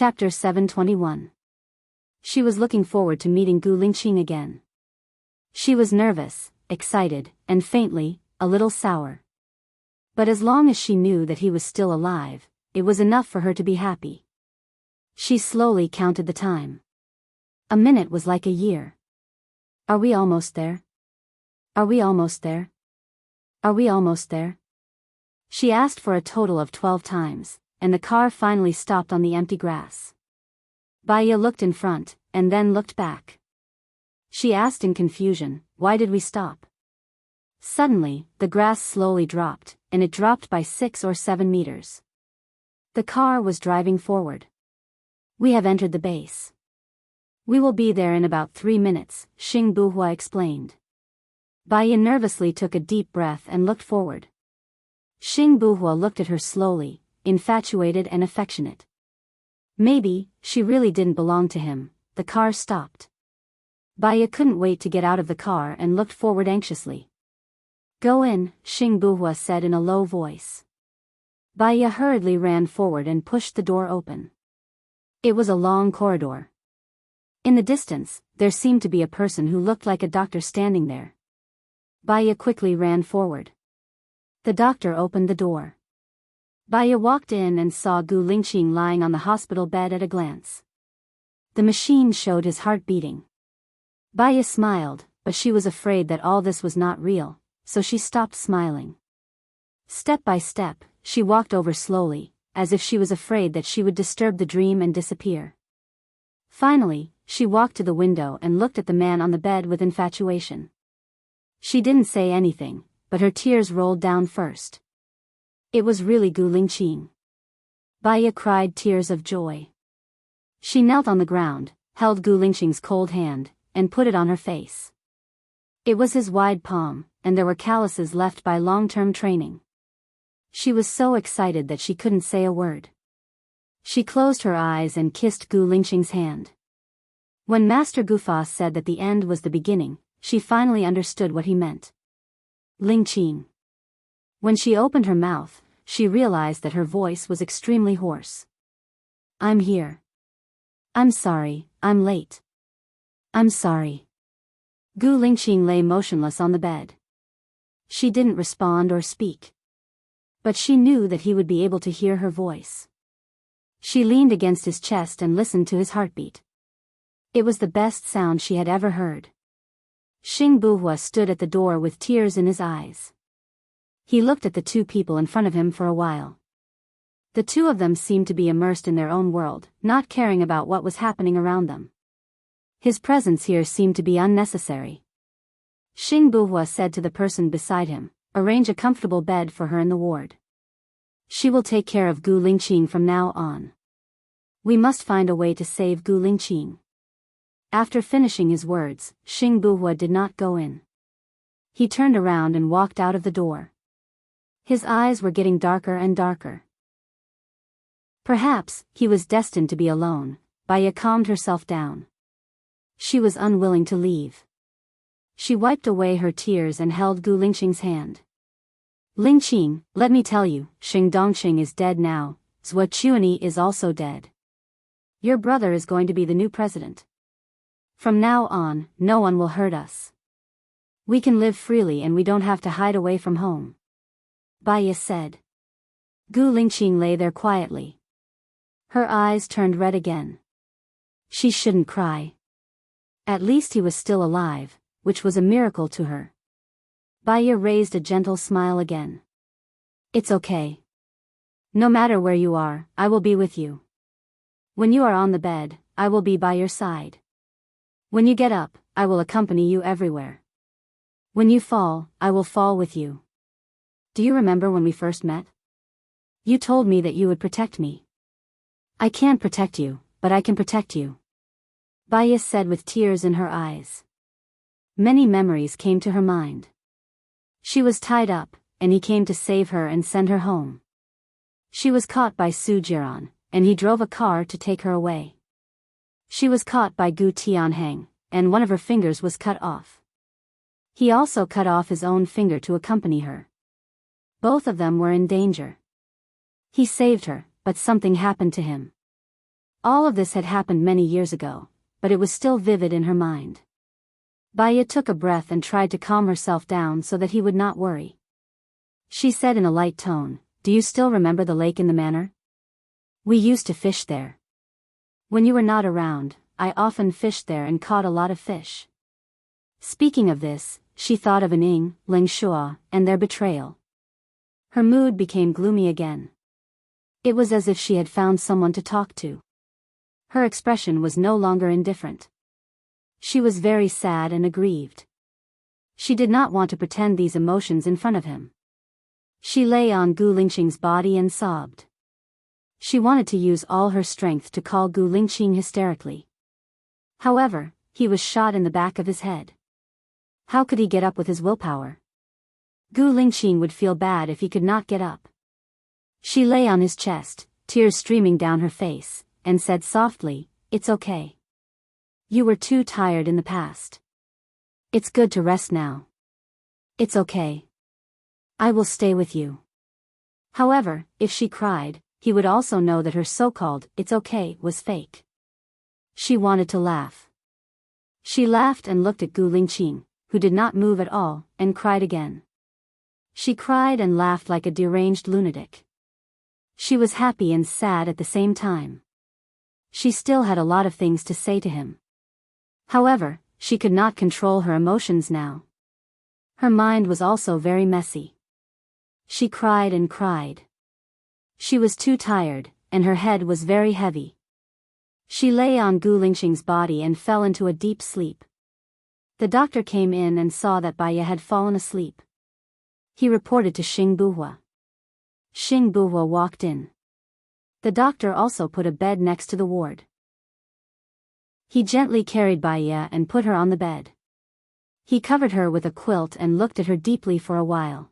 Chapter 721. She was looking forward to meeting Gu Lingqing again. She was nervous, excited, and faintly, a little sour. But as long as she knew that he was still alive, it was enough for her to be happy. She slowly counted the time. A minute was like a year. Are we almost there? Are we almost there? Are we almost there? She asked for a total of 12 times, and the car finally stopped on the empty grass. Baya looked in front, and then looked back. She asked in confusion, "Why did we stop?" Suddenly, the grass slowly dropped, and it dropped by 6 or 7 meters. The car was driving forward. "We have entered the base. We will be there in about 3 minutes, Xing Buhua explained. Baya nervously took a deep breath and looked forward. Xing Buhua looked at her slowly, infatuated and affectionate. Maybe, she really didn't belong to him. The car stopped. Baya couldn't wait to get out of the car and looked forward anxiously. "Go in," Xing Buhua said in a low voice. Baya hurriedly ran forward and pushed the door open. It was a long corridor. In the distance, there seemed to be a person who looked like a doctor standing there. Baya quickly ran forward. The doctor opened the door. Baya walked in and saw Gu Lingqing lying on the hospital bed at a glance. The machine showed his heart beating. Baya smiled, but she was afraid that all this was not real, so she stopped smiling. Step by step, she walked over slowly, as if she was afraid that she would disturb the dream and disappear. Finally, she walked to the window and looked at the man on the bed with infatuation. She didn't say anything, but her tears rolled down first. It was really Gu Lingqing. Baya cried tears of joy. She knelt on the ground, held Gu Lingqing's cold hand, and put it on her face. It was his wide palm, and there were calluses left by long-term training. She was so excited that she couldn't say a word. She closed her eyes and kissed Gu Lingqing's hand. When Master Gufa said that the end was the beginning, she finally understood what he meant. Lingqing. When she opened her mouth, she realized that her voice was extremely hoarse. "I'm here. I'm sorry, I'm late. I'm sorry." Gu Lingqing lay motionless on the bed. She didn't respond or speak. But she knew that he would be able to hear her voice. She leaned against his chest and listened to his heartbeat. It was the best sound she had ever heard. Xing Buhua stood at the door with tears in his eyes. He looked at the two people in front of him for a while. The two of them seemed to be immersed in their own world, not caring about what was happening around them. His presence here seemed to be unnecessary. Xing Buhua said to the person beside him, "Arrange a comfortable bed for her in the ward. She will take care of Gu Lingqing from now on. We must find a way to save Gu Lingqing." After finishing his words, Xing Buhua did not go in. He turned around and walked out of the door. His eyes were getting darker and darker. Perhaps, he was destined to be alone. Baya calmed herself down. She was unwilling to leave. She wiped away her tears and held Gu Lingqing's hand. "Lingqing, let me tell you, Xing Dongqing is dead now, Zhua Chuani is also dead. Your brother is going to be the new president. From now on, no one will hurt us. We can live freely and we don't have to hide away from home," Baya said. Gu Lingqing lay there quietly. Her eyes turned red again. She shouldn't cry. At least he was still alive, which was a miracle to her. Baya raised a gentle smile again. "It's okay. No matter where you are, I will be with you. When you are on the bed, I will be by your side. When you get up, I will accompany you everywhere. When you fall, I will fall with you. Do you remember when we first met? You told me that you would protect me. I can't protect you, but I can protect you," Baya said with tears in her eyes. Many memories came to her mind. She was tied up, and he came to save her and send her home. She was caught by Su Jiran, and he drove a car to take her away. She was caught by Gu Tianheng, and one of her fingers was cut off. He also cut off his own finger to accompany her. Both of them were in danger. He saved her, but something happened to him. All of this had happened many years ago, but it was still vivid in her mind. Baya took a breath and tried to calm herself down so that he would not worry. She said in a light tone, "Do you still remember the lake in the manor? We used to fish there. When you were not around, I often fished there and caught a lot of fish." Speaking of this, she thought of Ning, Ling Shua, and their betrayal. Her mood became gloomy again. It was as if she had found someone to talk to. Her expression was no longer indifferent. She was very sad and aggrieved. She did not want to pretend these emotions in front of him. She lay on Gu Lingqing's body and sobbed. She wanted to use all her strength to call Gu Lingqing hysterically. However, he was shot in the back of his head. How could he get up with his willpower? Gu Lingqing would feel bad if he could not get up. She lay on his chest, tears streaming down her face, and said softly, "It's okay. You were too tired in the past. It's good to rest now. It's okay. I will stay with you." However, if she cried, he would also know that her so-called "it's okay" was fake. She wanted to laugh. She laughed and looked at Gu Lingqing, who did not move at all, and cried again. She cried and laughed like a deranged lunatic. She was happy and sad at the same time. She still had a lot of things to say to him. However, she could not control her emotions now. Her mind was also very messy. She cried and cried. She was too tired, and her head was very heavy. She lay on Gu Lingqing's body and fell into a deep sleep. The doctor came in and saw that Baya had fallen asleep. He reported to Xing Buhua. Xing Buhua walked in. The doctor also put a bed next to the ward. He gently carried Baya and put her on the bed. He covered her with a quilt and looked at her deeply for a while.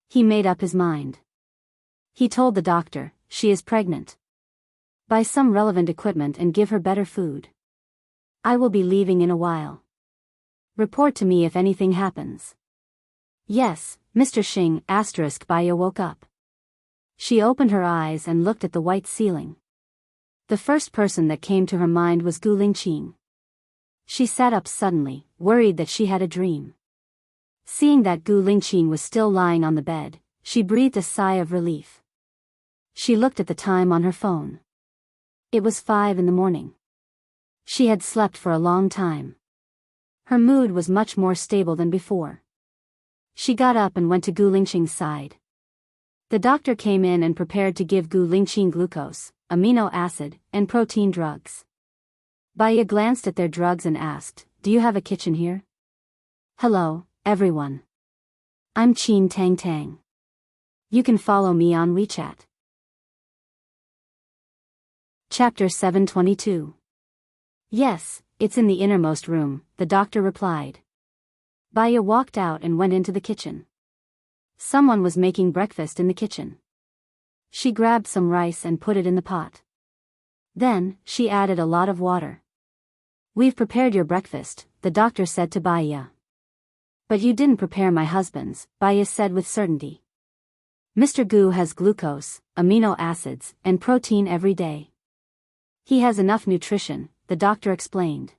He made up his mind. He told the doctor, "She is pregnant. Buy some relevant equipment and give her better food. I will be leaving in a while. Report to me if anything happens." "Yes, Mr. Xing." Baya woke up. She opened her eyes and looked at the white ceiling. The first person that came to her mind was Gu Lingqing. She sat up suddenly, worried that she had a dream. Seeing that Gu Lingqing was still lying on the bed, she breathed a sigh of relief. She looked at the time on her phone. It was 5 in the morning. She had slept for a long time. Her mood was much more stable than before. She got up and went to Gu Lingqing's side. The doctor came in and prepared to give Gu Lingqing glucose, amino acid, and protein drugs. Baya glanced at their drugs and asked, "Do you have a kitchen here?" "Hello, everyone. I'm Qin Tang Tang. You can follow me on WeChat." Chapter 722. "Yes, it's in the innermost room," the doctor replied. Baya walked out and went into the kitchen. Someone was making breakfast in the kitchen. She grabbed some rice and put it in the pot. Then, she added a lot of water. "We've prepared your breakfast," the doctor said to Baya. "But you didn't prepare my husband's," Baya said with certainty. "Mr. Gu has glucose, amino acids, and protein every day. He has enough nutrition," the doctor explained.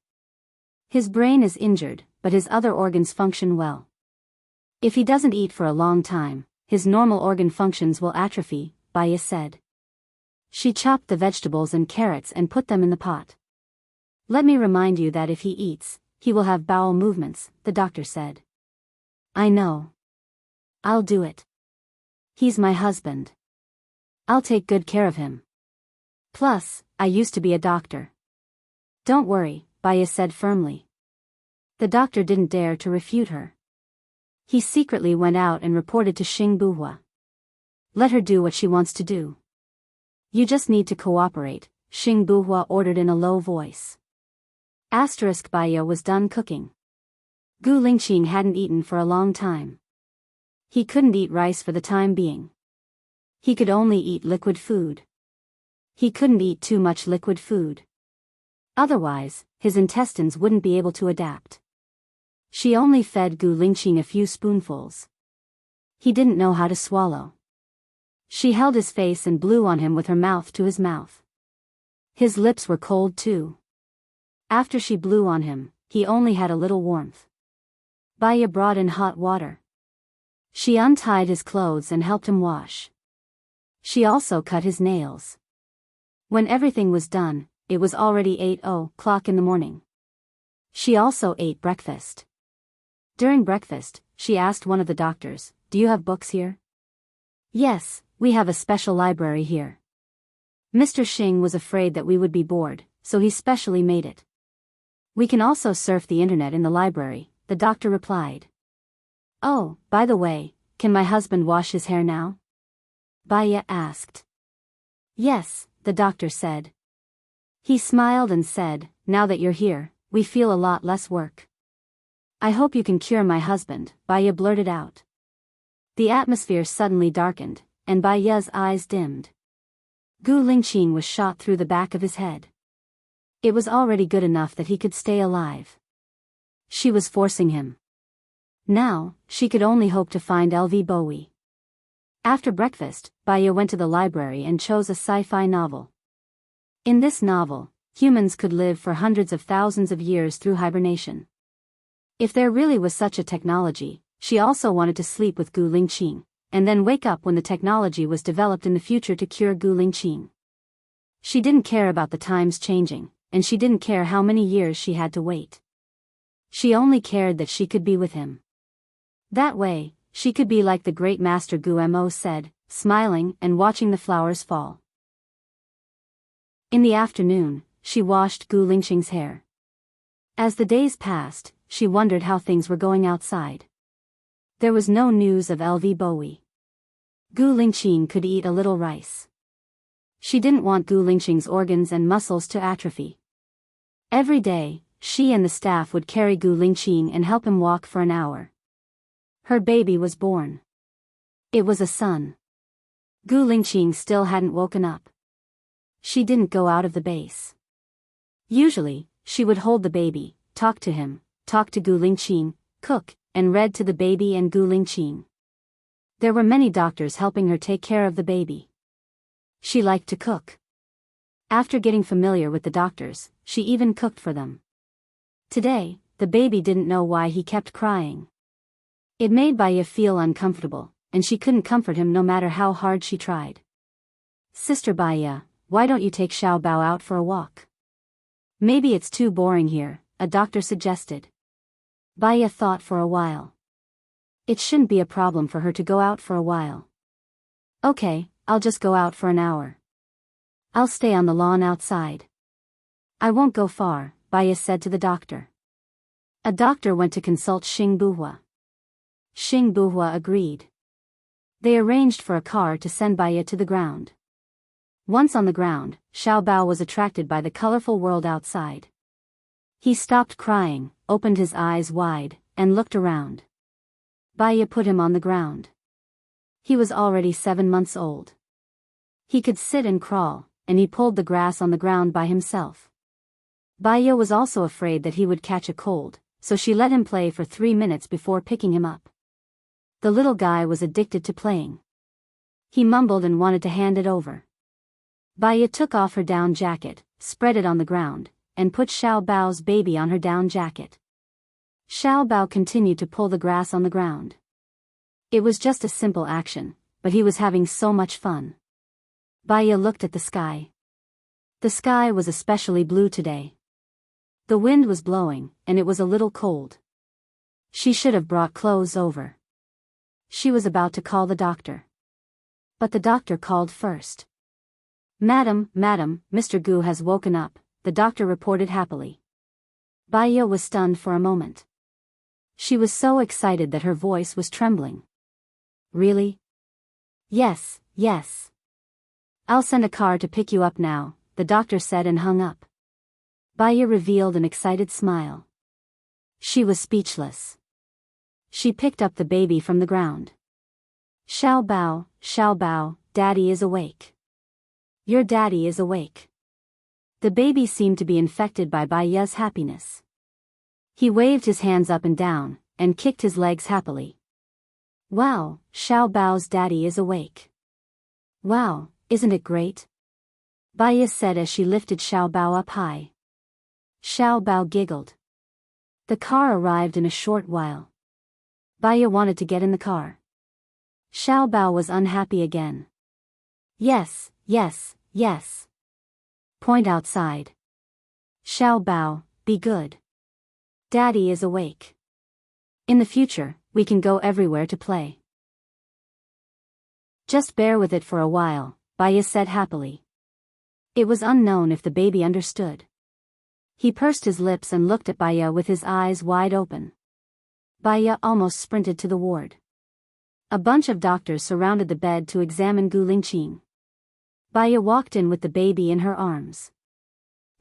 "His brain is injured, but his other organs function well. If he doesn't eat for a long time, his normal organ functions will atrophy," Baya said. She chopped the vegetables and carrots and put them in the pot. "Let me remind you that if he eats, he will have bowel movements," the doctor said. "I know. I'll do it. He's my husband. I'll take good care of him. Plus, I used to be a doctor." "Don't worry," Baya said firmly. The doctor didn't dare to refute her. He secretly went out and reported to Xing Buhua. "Let her do what she wants to do. You just need to cooperate," Xing Buhua ordered in a low voice. Baya was done cooking. Gu Lingqing hadn't eaten for a long time. He couldn't eat rice for the time being. He could only eat liquid food. He couldn't eat too much liquid food. Otherwise, his intestines wouldn't be able to adapt. She only fed Gu Lingqing a few spoonfuls. He didn't know how to swallow. She held his face and blew on him with her mouth to his mouth. His lips were cold too. After she blew on him, he only had a little warmth. Baya brought in hot water. She untied his clothes and helped him wash. She also cut his nails. When everything was done, it was already 8:00 in the morning. She also ate breakfast. During breakfast, she asked one of the doctors, "Do you have books here?" "Yes, we have a special library here." Mr. Xing was afraid that we would be bored, so he specially made it. "We can also surf the internet in the library," the doctor replied. "Oh, by the way, can my husband wash his hair now?" Baya asked. "Yes," the doctor said. He smiled and said, "Now that you're here, we feel a lot less work." "I hope you can cure my husband," Baya blurted out. The atmosphere suddenly darkened, and Baya's eyes dimmed. Gu Lingqing was shot through the back of his head. It was already good enough that he could stay alive. She was forcing him. Now, she could only hope to find LV Bowie. After breakfast, Baya went to the library and chose a sci-fi novel. In this novel, humans could live for hundreds of thousands of years through hibernation. If there really was such a technology, she also wanted to sleep with Gu Lingqing, and then wake up when the technology was developed in the future to cure Gu Lingqing. She didn't care about the times changing, and she didn't care how many years she had to wait. She only cared that she could be with him. That way, she could be like the great master Gu Mo said, smiling and watching the flowers fall. In the afternoon, she washed Gu Lingqing's hair. As the days passed, she wondered how things were going outside. There was no news of LV Bowie. Gu Lingqing could eat a little rice. She didn't want Gu Lingqing's organs and muscles to atrophy. Every day, she and the staff would carry Gu Lingqing and help him walk for an hour. Her baby was born. It was a son. Gu Lingqing still hadn't woken up. She didn't go out of the base. Usually, she would hold the baby, talk to him, talk to Gu Lingqing, cook, and read to the baby and Gu Lingqing. There were many doctors helping her take care of the baby. She liked to cook. After getting familiar with the doctors, she even cooked for them. Today, the baby didn't know why he kept crying. It made Baya feel uncomfortable, and she couldn't comfort him no matter how hard she tried. "Sister Baya, why don't you take Xiao Bao out for a walk?" "Maybe it's too boring here," a doctor suggested. Baya thought for a while. It shouldn't be a problem for her to go out for a while. "Okay, I'll just go out for an hour. I'll stay on the lawn outside." "I won't go far," Baya said to the doctor. A doctor went to consult Xing Buhua. Xing Buhua agreed. They arranged for a car to send Baya to the ground. Once on the ground, Xiao Bao was attracted by the colorful world outside. He stopped crying, opened his eyes wide, and looked around. Baya put him on the ground. He was already 7 months old. He could sit and crawl, and he pulled the grass on the ground by himself. Baya was also afraid that he would catch a cold, so she let him play for 3 minutes before picking him up. The little guy was addicted to playing. He mumbled and wanted to hand it over. Baya took off her down jacket, spread it on the ground, and put Xiao Bao's baby on her down jacket. Xiao Bao continued to pull the grass on the ground. It was just a simple action, but he was having so much fun. Baya looked at the sky. The sky was especially blue today. The wind was blowing, and it was a little cold. She should have brought clothes over. She was about to call the doctor. But the doctor called first. Madam, Mr. Gu has woken up," the doctor reported happily. Baya was stunned for a moment. She was so excited that her voice was trembling. "Really?" Yes. "I'll send a car to pick you up now," the doctor said and hung up. Baya revealed an excited smile. She was speechless. She picked up the baby from the ground. Xiao Bao, Daddy is awake. Your daddy is awake." The baby seemed to be infected by Baya's happiness. He waved his hands up and down, and kicked his legs happily. "Wow, Xiao Bao's daddy is awake. Wow, isn't it great?" Baya said as she lifted Xiao Bao up high. Xiao Bao giggled. The car arrived in a short while. Baya wanted to get in the car. Xiao Bao was unhappy again. Yes, yes, yes. Point outside. Xiao Bao, be good. Daddy is awake. In the future, we can go everywhere to play. Just bear with it for a while, Baya said happily. It was unknown if the baby understood. He pursed his lips and looked at Baya with his eyes wide open. Baya almost sprinted to the ward. A bunch of doctors surrounded the bed to examine Gu Lingqing. Baya walked in with the baby in her arms.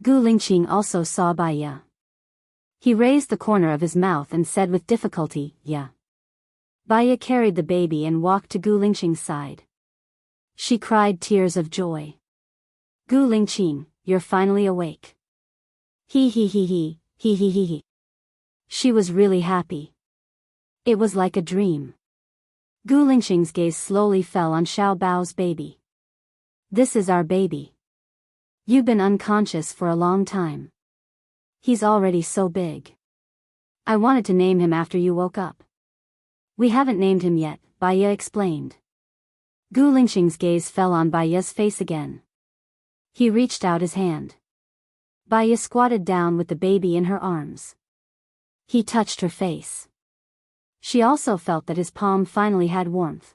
Gu Lingqing also saw Baya. He raised the corner of his mouth and said with difficulty, "Yeah." Baya carried the baby and walked to Gu Lingqing's side. She cried tears of joy. Gu Lingqing, you're finally awake. He. She was really happy. It was like a dream. Gu Lingqing's gaze slowly fell on Xiao Bao's baby. This is our baby. You've been unconscious for a long time. He's already so big. I wanted to name him after you woke up. We haven't named him yet, Baya explained. Gu Lingqing's gaze fell on Baya's face again. He reached out his hand. Baya squatted down with the baby in her arms. He touched her face. She also felt that his palm finally had warmth.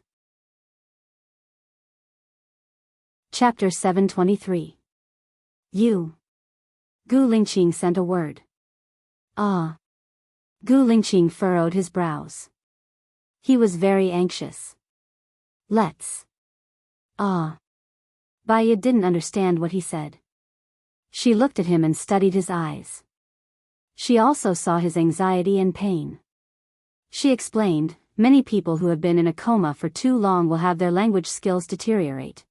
Chapter 723. You. Gu Lingqing sent a word. Ah. Gu Lingqing furrowed his brows. He was very anxious. Let's. Ah. Baya didn't understand what he said. She looked at him and studied his eyes. She also saw his anxiety and pain. She explained, many people who have been in a coma for too long will have their language skills deteriorate.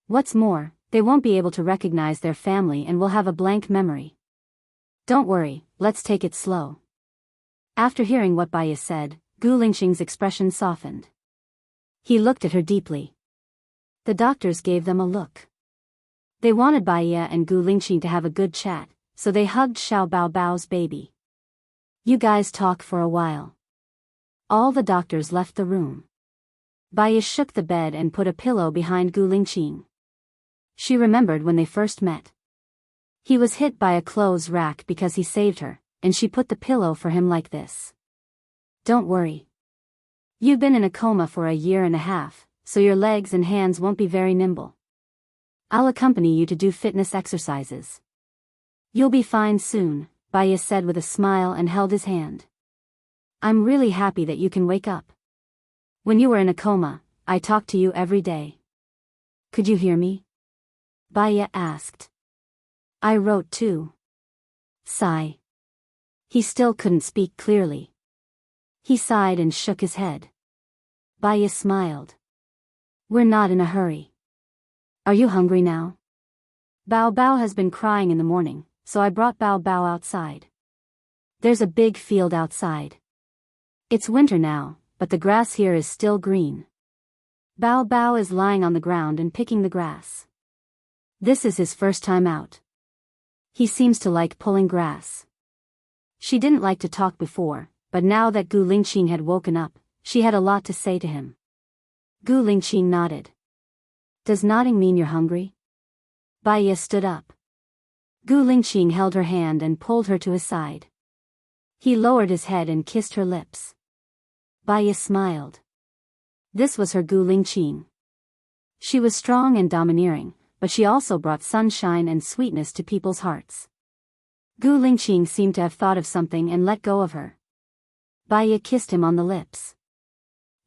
What's more, they won't be able to recognize their family and will have a blank memory. Don't worry, let's take it slow. After hearing what Baya said, Gu Lingqing's expression softened. He looked at her deeply. The doctors gave them a look. They wanted Baya and Gu Lingqing to have a good chat, so they hugged Xiao Bao's baby. You guys talk for a while. All the doctors left the room. Baya shook the bed and put a pillow behind Gu Lingqing. She remembered when they first met. He was hit by a clothes rack because he saved her, and she put the pillow for him like this. Don't worry. You've been in a coma for a year and a half, so your legs and hands won't be very nimble. I'll accompany you to do fitness exercises. You'll be fine soon, Baya said with a smile and held his hand. I'm really happy that you can wake up. When you were in a coma, I talked to you every day. Could you hear me? Baya asked. I wrote too. Sigh. He still couldn't speak clearly. He sighed and shook his head. Baya smiled. We're not in a hurry. Are you hungry now? Bao has been crying in the morning, so I brought Bao outside. There's a big field outside. It's winter now, but the grass here is still green. Bao is lying on the ground and picking the grass. This is his first time out. He seems to like pulling grass. She didn't like to talk before, but now that Gu Lingqing had woken up, she had a lot to say to him. Gu Lingqing nodded. Does nodding mean you're hungry? Baya stood up. Gu Lingqing held her hand and pulled her to his side. He lowered his head and kissed her lips. Baya smiled. This was her Gu Lingqing. She was strong and domineering, but she also brought sunshine and sweetness to people's hearts. Gu Lingqing seemed to have thought of something and let go of her. Baya kissed him on the lips.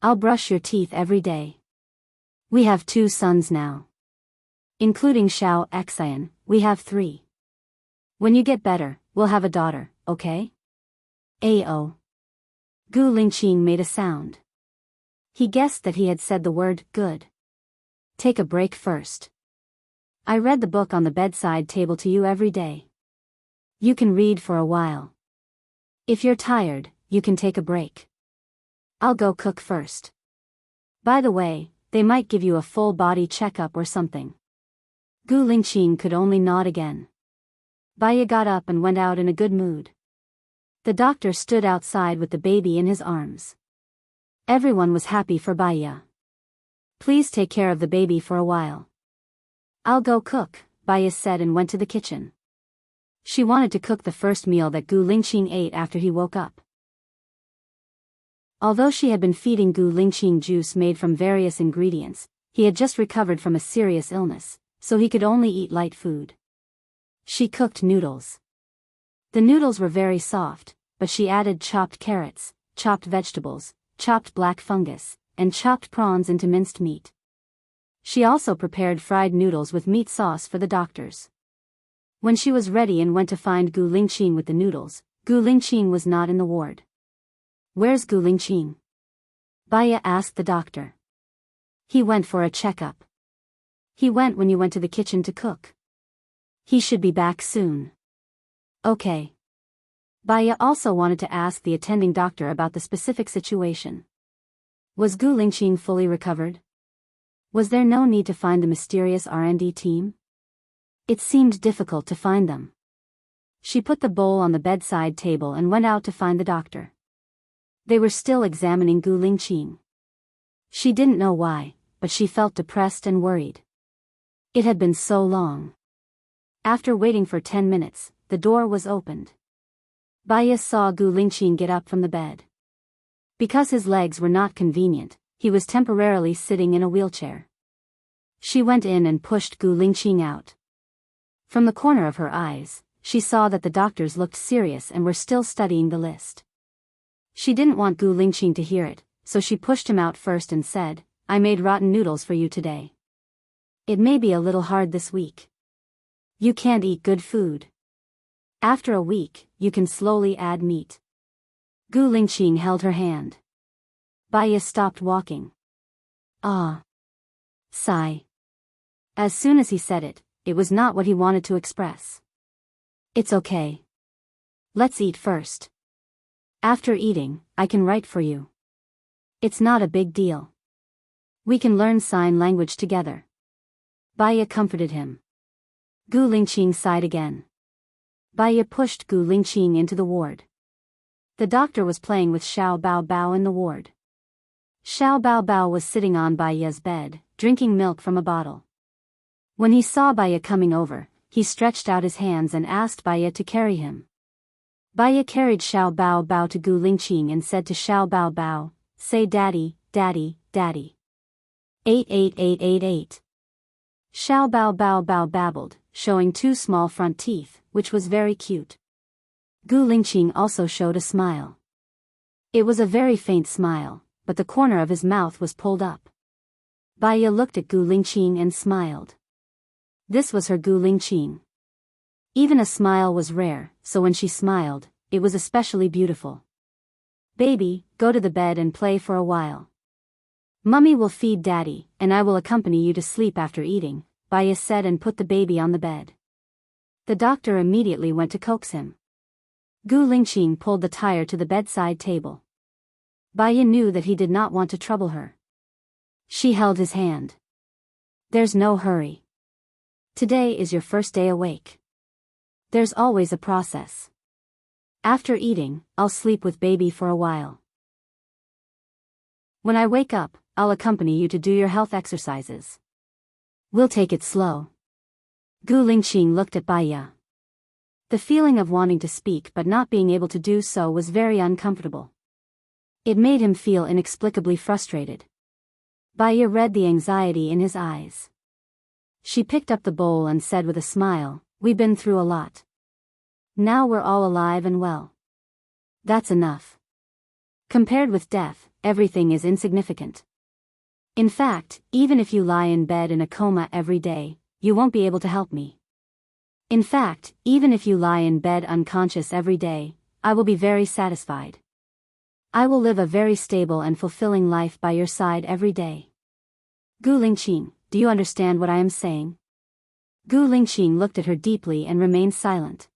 I'll brush your teeth every day. We have 2 sons now. Including Xiao Xian, we have 3. When you get better, we'll have a daughter, okay? Ao. Gu Lingqing made a sound. He guessed that he had said the word, good. Take a break first. I read the book on the bedside table to you every day. You can read for a while. If you're tired, you can take a break. I'll go cook first. By the way, they might give you a full body checkup or something. Gu Lingqing could only nod again. Baya got up and went out in a good mood. The doctor stood outside with the baby in his arms. Everyone was happy for Baya. Please take care of the baby for a while. I'll go cook, Baya said and went to the kitchen. She wanted to cook the first meal that Gu Lingqing ate after he woke up. Although she had been feeding Gu Lingqing juice made from various ingredients, he had just recovered from a serious illness, so he could only eat light food. She cooked noodles. The noodles were very soft, but she added chopped carrots, chopped vegetables, chopped black fungus, and chopped prawns into minced meat. She also prepared fried noodles with meat sauce for the doctors. When she was ready and went to find Gu Lingqing with the noodles, Gu Lingqing was not in the ward. Where's Gu Lingqing? Baya asked the doctor. He went for a checkup. He went when you went to the kitchen to cook. He should be back soon. Okay. Baya also wanted to ask the attending doctor about the specific situation. Was Gu Lingqing fully recovered? Was there no need to find the mysterious R&D team? It seemed difficult to find them. She put the bowl on the bedside table and went out to find the doctor. They were still examining Gu Lingqing. She didn't know why, but she felt depressed and worried. It had been so long. After waiting for 10 minutes, the door was opened. Baya saw Gu Lingqing get up from the bed. Because his legs were not convenient, he was temporarily sitting in a wheelchair. She went in and pushed Gu Lingqing out. From the corner of her eyes, she saw that the doctors looked serious and were still studying the list. She didn't want Gu Lingqing to hear it, so she pushed him out first and said, I made rotten noodles for you today. It may be a little hard this week. You can't eat good food. After a week, you can slowly add meat. Gu Lingqing held her hand. Baya stopped walking. Ah. Sigh. As soon as he said it, it was not what he wanted to express. It's okay. Let's eat first. After eating, I can write for you. It's not a big deal. We can learn sign language together. Baya comforted him. Gu Lingqing sighed again. Baya pushed Gu Lingqing into the ward. The doctor was playing with Xiao Bao Bao in the ward. Xiao Bao Bao was sitting on Baya's bed, drinking milk from a bottle. When he saw Baya coming over, he stretched out his hands and asked Baya to carry him. Baya carried Xiao Bao Bao to Gu Lingqing and said to Xiao Bao Bao, say daddy, daddy, daddy. 88888. Xiao Bao Bao Bao babbled, showing 2 small front teeth, which was very cute. Gu Lingqing also showed a smile. It was a very faint smile, but the corner of his mouth was pulled up. Baya looked at Gu Lingqing and smiled. This was her Gu Lingqing. Even a smile was rare, so when she smiled, it was especially beautiful. Baby, go to the bed and play for a while. Mummy will feed daddy, and I will accompany you to sleep after eating, Baya said and put the baby on the bed. The doctor immediately went to coax him. Gu Lingqing pulled the tire to the bedside table. Baya knew that he did not want to trouble her. She held his hand. There's no hurry. Today is your first day awake. There's always a process. After eating, I'll sleep with baby for a while. When I wake up, I'll accompany you to do your health exercises. We'll take it slow. Gu Lingqing looked at Baya. The feeling of wanting to speak but not being able to do so was very uncomfortable. It made him feel inexplicably frustrated. Baya read the anxiety in his eyes. She picked up the bowl and said with a smile, we've been through a lot. Now we're all alive and well. That's enough. Compared with death, everything is insignificant. In fact, even if you lie in bed in a coma every day, you won't be able to help me. In fact, even if you lie in bed unconscious every day, I will be very satisfied. I will live a very stable and fulfilling life by your side every day. Gu Lingqing, do you understand what I am saying? Gu Lingqing looked at her deeply and remained silent.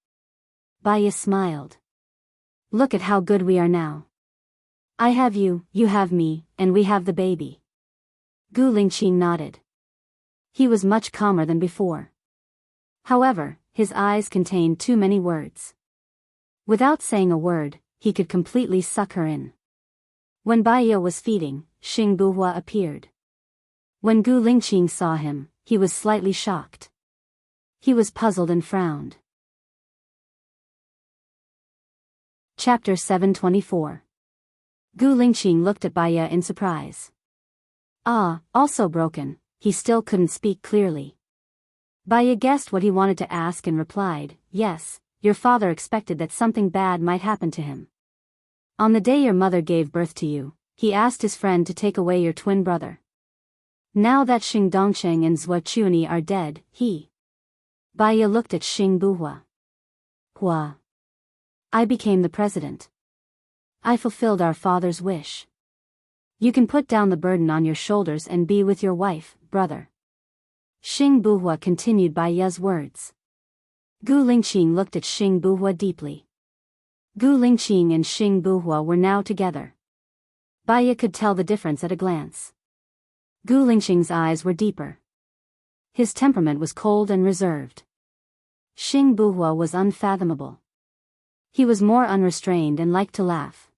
Baya smiled. Look at how good we are now. I have you, you have me, and we have the baby. Gu Lingqing nodded. He was much calmer than before. However, his eyes contained too many words. Without saying a word, he could completely suck her in. When Baiya was feeding, Xing Buhua appeared. When Gu Lingqing saw him, he was slightly shocked. He was puzzled and frowned. Chapter 724. Gu Lingqing looked at Baiya in surprise. Also broken, he still couldn't speak clearly. Baiya guessed what he wanted to ask and replied, "Yes, your father expected that something bad might happen to him. On the day your mother gave birth to you, he asked his friend to take away your twin brother. Now that Xing Dongsheng and Zhua Chuani are dead, Baiya looked at Xing Buhua. I became the president. I fulfilled our father's wish. You can put down the burden on your shoulders and be with your wife, brother." Xing Buhua continued Baiya's words. Gu Lingqing looked at Xing Buhua deeply. Gu Lingqing and Xing Buhua were now together. Baiya could tell the difference at a glance. Gu Lingqing's eyes were deeper. His temperament was cold and reserved. Xing Buhua was unfathomable. He was more unrestrained and liked to laugh.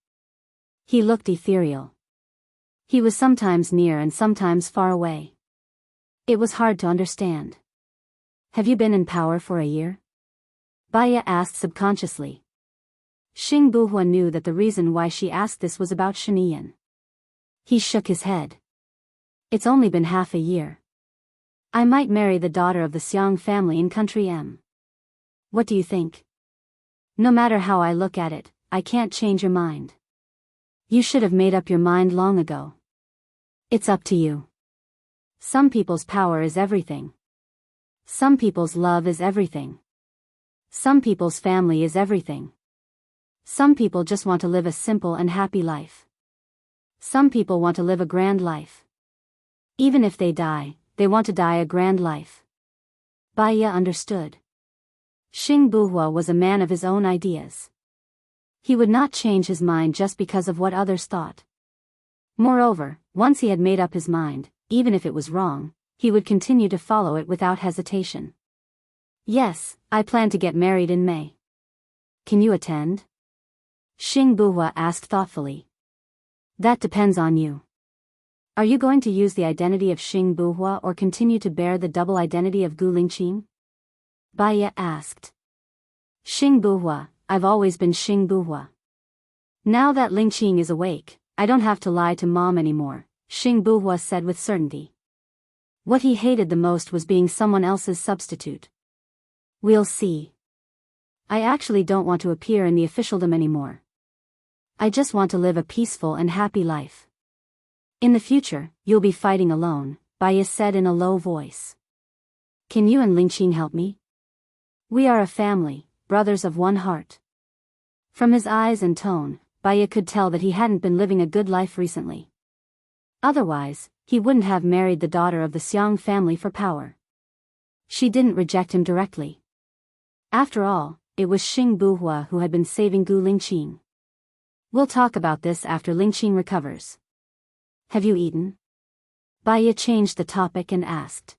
He looked ethereal. He was sometimes near and sometimes far away. It was hard to understand. "Have you been in power for a year?" Baiya asked subconsciously. Xing Buhua knew that the reason why she asked this was about Shaniyan. He shook his head. "It's only been half a year. I might marry the daughter of the Xiang family in country M. What do you think? No matter how I look at it, I can't change your mind. You should have made up your mind long ago. It's up to you. Some people's power is everything. Some people's love is everything. Some people's family is everything. Some people just want to live a simple and happy life. Some people want to live a grand life. Even if they die, they want to die a grand life." Baiya understood. Xing Buhua was a man of his own ideas. He would not change his mind just because of what others thought. Moreover, once he had made up his mind, even if it was wrong, he would continue to follow it without hesitation. "Yes, I plan to get married in May. Can you attend?" Xing Buhua asked thoughtfully. "That depends on you. Are you going to use the identity of Xing Buhua or continue to bear the double identity of Gu Lingqing?" Baiya asked. "Xing Buhua, I've always been Xing Buhua. Now that Lingqing is awake, I don't have to lie to mom anymore," Xing Buhua said with certainty. What he hated the most was being someone else's substitute. "We'll see. I actually don't want to appear in the officialdom anymore. I just want to live a peaceful and happy life. In the future, you'll be fighting alone," Baiya said in a low voice. "Can you and Lingqing help me? We are a family, brothers of one heart." From his eyes and tone, Baiya could tell that he hadn't been living a good life recently. Otherwise, he wouldn't have married the daughter of the Xiang family for power. She didn't reject him directly. After all, it was Xing Buhua who had been saving Gu Lingqing. "We'll talk about this after Lingqing recovers. Have you eaten?" Baiya changed the topic and asked.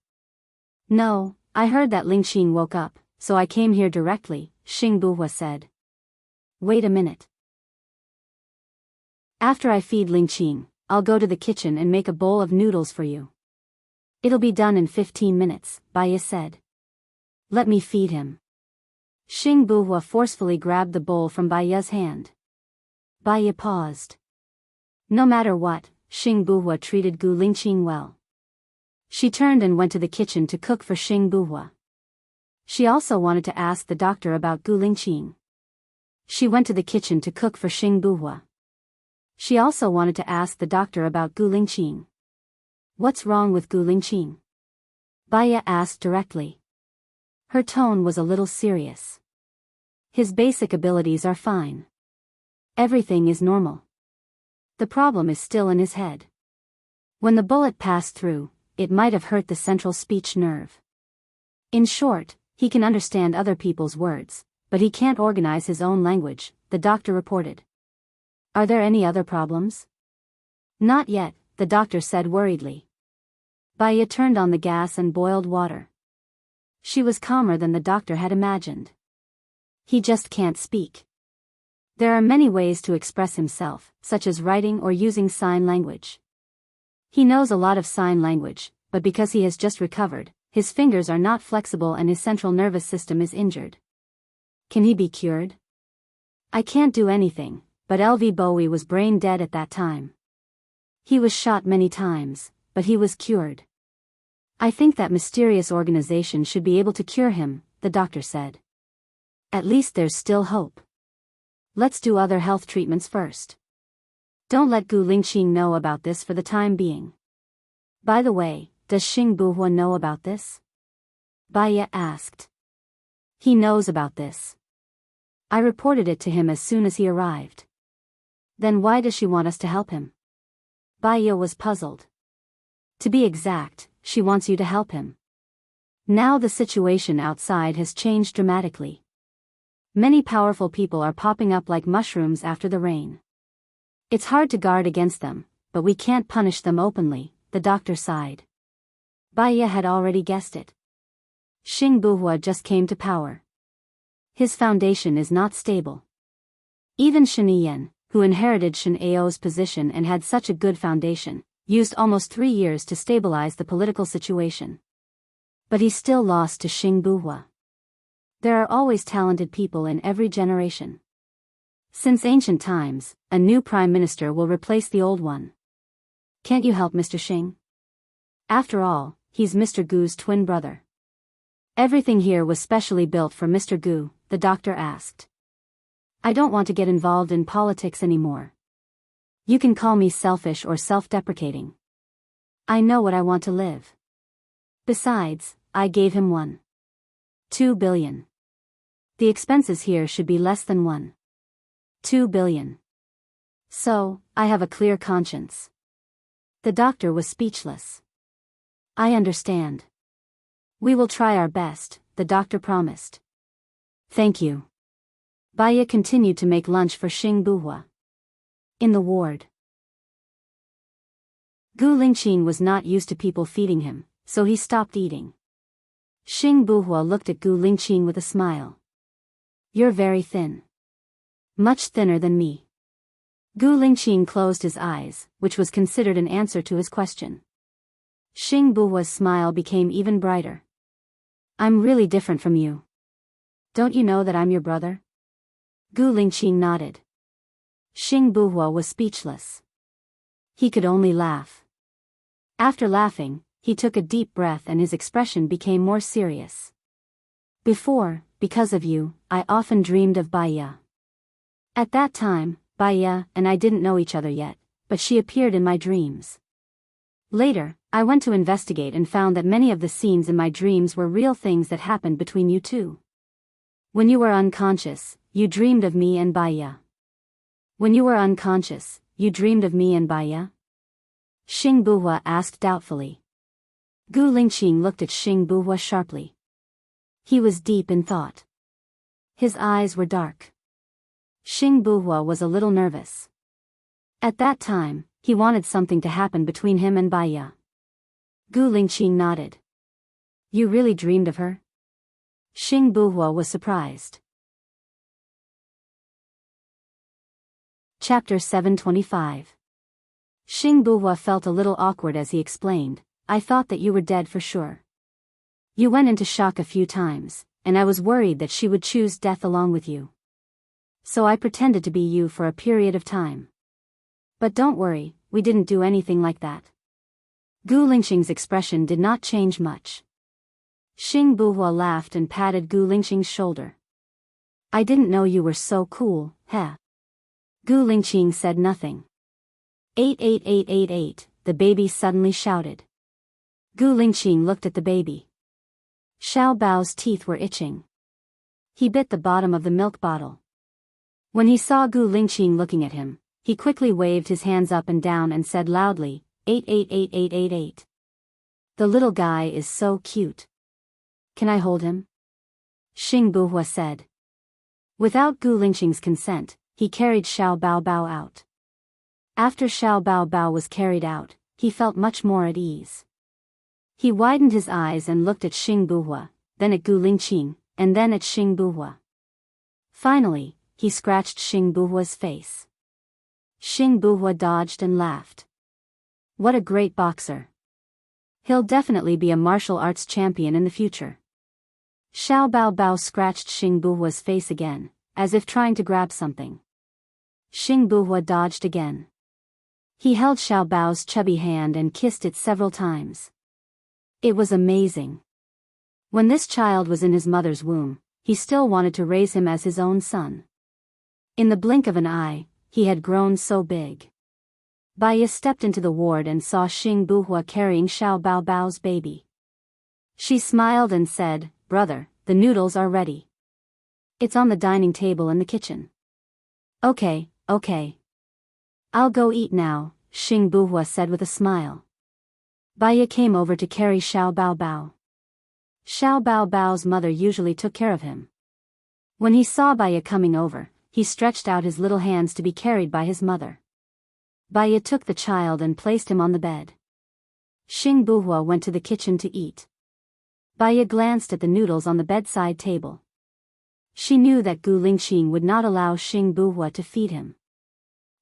"No, I heard that Lingqing woke up, so I came here directly," Xing Buhua said. "Wait a minute. After I feed Lingqing, I'll go to the kitchen and make a bowl of noodles for you. It'll be done in 15 minutes, Baiya said. "Let me feed him." Xing Buhua forcefully grabbed the bowl from Baiya's hand. Baiya paused. No matter what, Xing Buhua treated Gu Lingqing well. She turned and went to the kitchen to cook for Xing Buhua. She also wanted to ask the doctor about Gu Lingqing. She went to the kitchen to cook for Xing Buhua. She also wanted to ask the doctor about Gu Lingqing. "What's wrong with Gu Lingqing?" Baiya asked directly. Her tone was a little serious. "His basic abilities are fine. Everything is normal. The problem is still in his head. When the bullet passed through, it might have hurt the central speech nerve. In short, he can understand other people's words, but he can't organize his own language," the doctor reported. "Are there any other problems?" "Not yet," the doctor said worriedly. Baiya turned on the gas and boiled water. She was calmer than the doctor had imagined. He just can't speak. There are many ways to express himself, such as writing or using sign language. He knows a lot of sign language, but because he has just recovered, his fingers are not flexible and his central nervous system is injured. Can he be cured? I can't do anything, but LV Bowie was brain dead at that time. He was shot many times, but he was cured. I think that mysterious organization should be able to cure him, the doctor said. At least there's still hope. Let's do other health treatments first. Don't let Gu Lingqing know about this for the time being. By the way, does Xing Buhua know about this? Bai Ye asked. He knows about this. I reported it to him as soon as he arrived. Then why does she want us to help him? Bai Ye was puzzled. To be exact, she wants you to help him. Now the situation outside has changed dramatically. Many powerful people are popping up like mushrooms after the rain. It's hard to guard against them, but we can't punish them openly, the doctor sighed. Bai Ye had already guessed it. Xing Buhua just came to power. His foundation is not stable. Even Shen Yan, who inherited Shen Ao's position and had such a good foundation, used almost 3 years to stabilize the political situation. But he still lost to Xing Buhua. There are always talented people in every generation. Since ancient times, a new prime minister will replace the old one. Can't you help Mr. Xing? After all, he's Mr. Gu's twin brother. Everything here was specially built for Mr. Gu, the doctor asked. I don't want to get involved in politics anymore. You can call me selfish or self-deprecating. I know what I want to live. Besides, I gave him 1.2 billion. The expenses here should be less than 1.2 billion. So, I have a clear conscience. The doctor was speechless. I understand. We will try our best, the doctor promised. Thank you. Bai Ye continued to make lunch for Xing Buhua. In the ward. Gu Lingqing was not used to people feeding him, so he stopped eating. Xing Buhua looked at Gu Lingqing with a smile. You're very thin. Much thinner than me. Gu Lingqing closed his eyes, which was considered an answer to his question. Xing Buhua's smile became even brighter. I'm really different from you. Don't you know that I'm your brother? Gu Lingqing nodded. Xing Buhua was speechless. He could only laugh. After laughing, he took a deep breath and his expression became more serious. Before, because of you, I often dreamed of Bai Ye. At that time, Bai Ye and I didn't know each other yet, but she appeared in my dreams. Later, I went to investigate and found that many of the scenes in my dreams were real things that happened between you two. When you were unconscious, you dreamed of me and Bai Ye. When you were unconscious, you dreamed of me and Bai Ye? Xing Buhua asked doubtfully. Gu Lingqing looked at Xing Buhua sharply. He was deep in thought. His eyes were dark. Xing Buhua was a little nervous. At that time, he wanted something to happen between him and Bai Ye. Gu Lingqing nodded. You really dreamed of her? Xing Buhua was surprised. Chapter 725. Xing Buhua felt a little awkward as he explained, I thought that you were dead for sure. You went into shock a few times, and I was worried that she would choose death along with you. So I pretended to be you for a period of time. But don't worry, we didn't do anything like that. Gu Lingqing's expression did not change much. Xing Buhua laughed and patted Gu Lingqing's shoulder. I didn't know you were so cool, heh. Gu Lingqing said nothing. 88888, the baby suddenly shouted. Gu Lingqing looked at the baby. Xiao Bao's teeth were itching. He bit the bottom of the milk bottle. When he saw Gu Lingqing looking at him, he quickly waved his hands up and down and said loudly, 888888. The little guy is so cute. Can I hold him? Xing Buhua said. Without Gu Lingqing's consent, he carried Xiao Bao out. After Xiao Bao was carried out, he felt much more at ease. He widened his eyes and looked at Xing Buhua, then at Gu Lingqing, and then at Xing Buhua. Finally, he scratched Xing Buhua's face. Xing Buhua dodged and laughed. What a great boxer. He'll definitely be a martial arts champion in the future. Xiao Bao Bao scratched Xing Buhua's face again, as if trying to grab something. Xing Buhua dodged again. He held Xiao Bao's chubby hand and kissed it several times. It was amazing. When this child was in his mother's womb, he still wanted to raise him as his own son. In the blink of an eye, he had grown so big. Baiya stepped into the ward and saw Xing Buhua carrying Xiao Bao Bao's baby. She smiled and said, "Brother, the noodles are ready. It's on the dining table in the kitchen." Okay. I'll go eat now," Xing Buhua said with a smile. Baiya came over to carry Xiao Bao Bao. Xiao Bao Bao's mother usually took care of him. When he saw Baiya coming over, he stretched out his little hands to be carried by his mother. Baiya took the child and placed him on the bed. Xing Buhua went to the kitchen to eat. Baiya glanced at the noodles on the bedside table. She knew that Gu Lingqing would not allow Xing Buhua to feed him.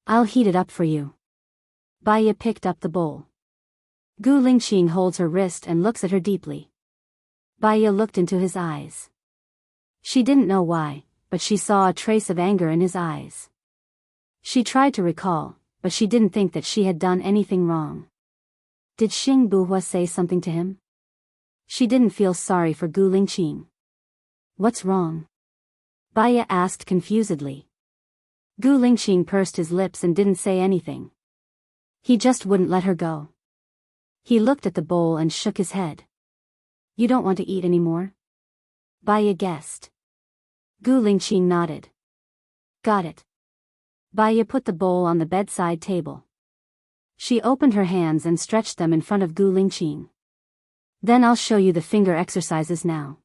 "I'll heat it up for you." Baiya picked up the bowl. Gu Lingqing holds her wrist and looks at her deeply. Baiya looked into his eyes. She didn't know why, but she saw a trace of anger in his eyes. She tried to recall, but she didn't think that she had done anything wrong. Did Xing Buhua say something to him? She didn't feel sorry for Gu Lingqing. "What's wrong?" Baiya asked confusedly. Gu Lingqing pursed his lips and didn't say anything. He just wouldn't let her go. He looked at the bowl and shook his head. "You don't want to eat anymore?" Baiya guessed. Gu Lingqing nodded. "Got it." Baiya put the bowl on the bedside table. She opened her hands and stretched them in front of Gu Lingqing. "Then I'll show you the finger exercises now.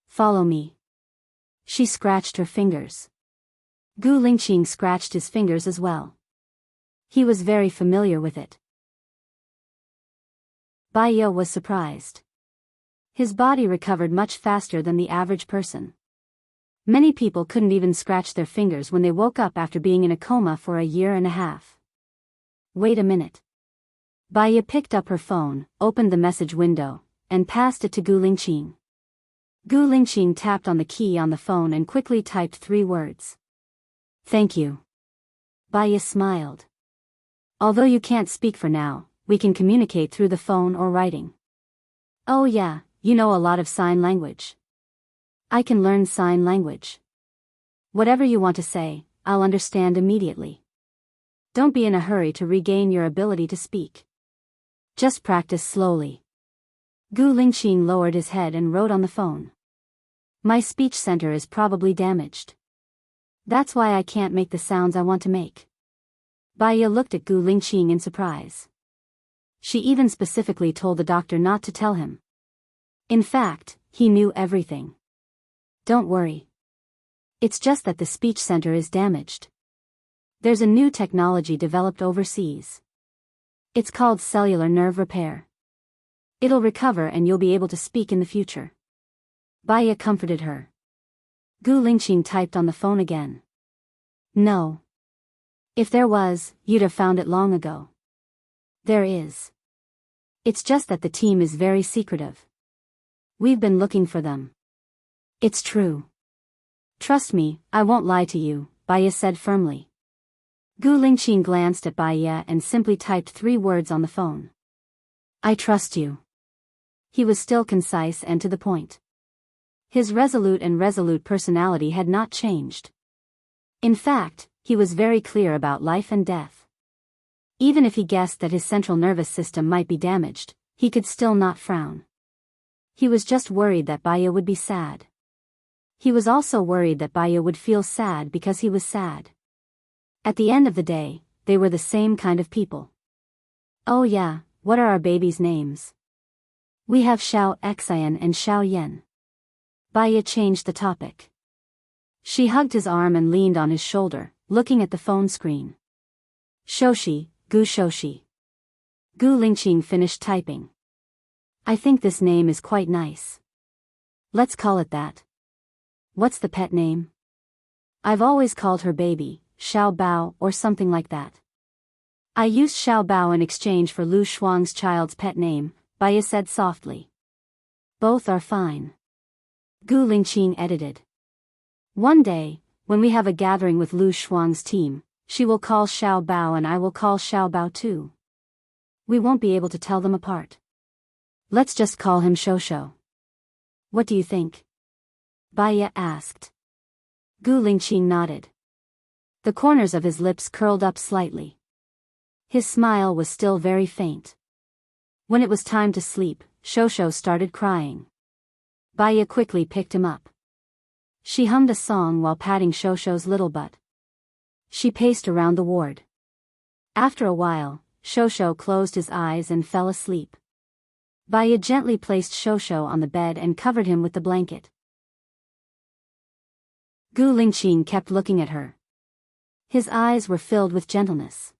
Follow me." She scratched her fingers. Gu Lingqing scratched his fingers as well. He was very familiar with it. Baiya was surprised. His body recovered much faster than the average person. Many people couldn't even scratch their fingers when they woke up after being in a coma for a year and a half. Wait a minute. Baiya picked up her phone, opened the message window, and passed it to Gu Lingqing. Gu Lingqing tapped on the key on the phone and quickly typed 3 words. "Thank you." Baiya smiled. "Although you can't speak for now, we can communicate through the phone or writing." "Oh yeah, you know a lot of sign language." "I can learn sign language. Whatever you want to say, I'll understand immediately. Don't be in a hurry to regain your ability to speak. Just practice slowly." Gu Lingqing lowered his head and wrote on the phone. "My speech center is probably damaged. That's why I can't make the sounds I want to make." Baiya looked at Gu Lingqing in surprise. She even specifically told the doctor not to tell him. In fact, he knew everything. "Don't worry. It's just that the speech center is damaged. There's a new technology developed overseas. It's called cellular nerve repair. It'll recover and you'll be able to speak in the future." Baiya comforted her. Gu Lingqing typed on the phone again. "No. If there was, you'd have found it long ago. There is. It's just that the team is very secretive. We've been looking for them." "It's true. Trust me, I won't lie to you," Baiya said firmly. Gu Lingqing glanced at Baiya and simply typed 3 words on the phone. "I trust you." He was still concise and to the point. His resolute personality had not changed. In fact, he was very clear about life and death. Even if he guessed that his central nervous system might be damaged, he could still not frown. He was just worried that Baiya would be sad. He was also worried that Baiya would feel sad because he was sad. At the end of the day, they were the same kind of people. "Oh yeah, what are our babies' names?" "We have Xiao Xian and Xiao Yan." Baiya changed the topic. She hugged his arm and leaned on his shoulder, looking at the phone screen. "Shoshi, Gu Shoshi." Gu Lingqing finished typing. "I think this name is quite nice. Let's call it that. What's the pet name? I've always called her baby, Xiao Bao or something like that. I used Xiao Bao in exchange for Lu Shuang's child's pet name, Baya said softly. Both are fine. Gu Lingqing edited. One day, when we have a gathering with Lu Shuang's team, she will call Xiao Bao and I will call Xiao Bao too. We won't be able to tell them apart. Let's just call him Shosho. What do you think? Baya asked. Gu Lingqing nodded. The corners of his lips curled up slightly. His smile was still very faint. When it was time to sleep, Shosho started crying. Baya quickly picked him up. She hummed a song while patting Shosho's little butt. She paced around the ward. After a while, Shosho closed his eyes and fell asleep. Baya gently placed Shosho on the bed and covered him with the blanket. Gu Lingqing kept looking at her. His eyes were filled with gentleness.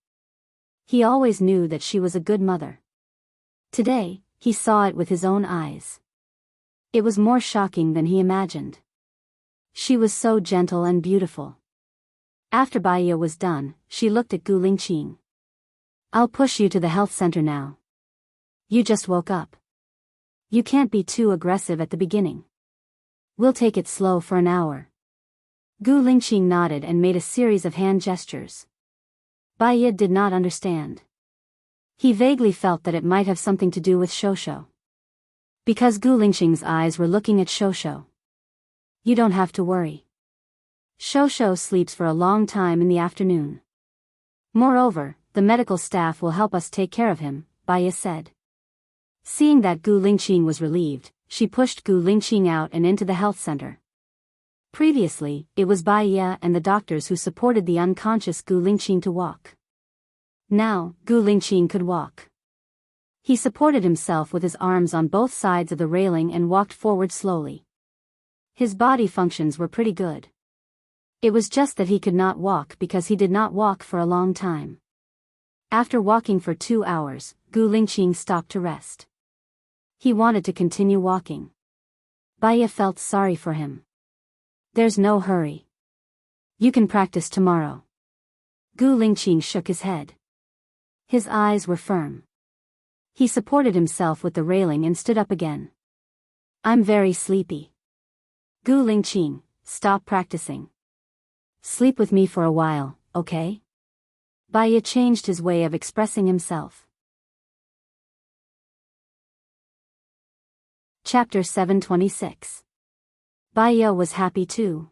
He always knew that she was a good mother. Today, he saw it with his own eyes. It was more shocking than he imagined. She was so gentle and beautiful. After Baya was done, she looked at Gu Lingqing. I'll push you to the health center now. You just woke up. You can't be too aggressive at the beginning. We'll take it slow for an hour. Gu Lingqing nodded and made a series of hand gestures. Baya did not understand. He vaguely felt that it might have something to do with Shosho. Because Gu Lingqing's eyes were looking at Shosho. You don't have to worry. Shosho sleeps for a long time in the afternoon. Moreover, the medical staff will help us take care of him, Baya said. Seeing that Gu Lingqing was relieved, she pushed Gu Lingqing out and into the health center. Previously, it was Baya and the doctors who supported the unconscious Gu Lingqing to walk. Now, Gu Lingqing could walk. He supported himself with his arms on both sides of the railing and walked forward slowly. His body functions were pretty good. It was just that he could not walk because he did not walk for a long time. After walking for 2 hours, Gu Lingqing stopped to rest. He wanted to continue walking. Baya felt sorry for him. There's no hurry. You can practice tomorrow. Gu Lingqing shook his head. His eyes were firm. He supported himself with the railing and stood up again. I'm very sleepy. Gu Lingqing, stop practicing. Sleep with me for a while, okay? Baya changed his way of expressing himself. Chapter 726. Baya was happy too.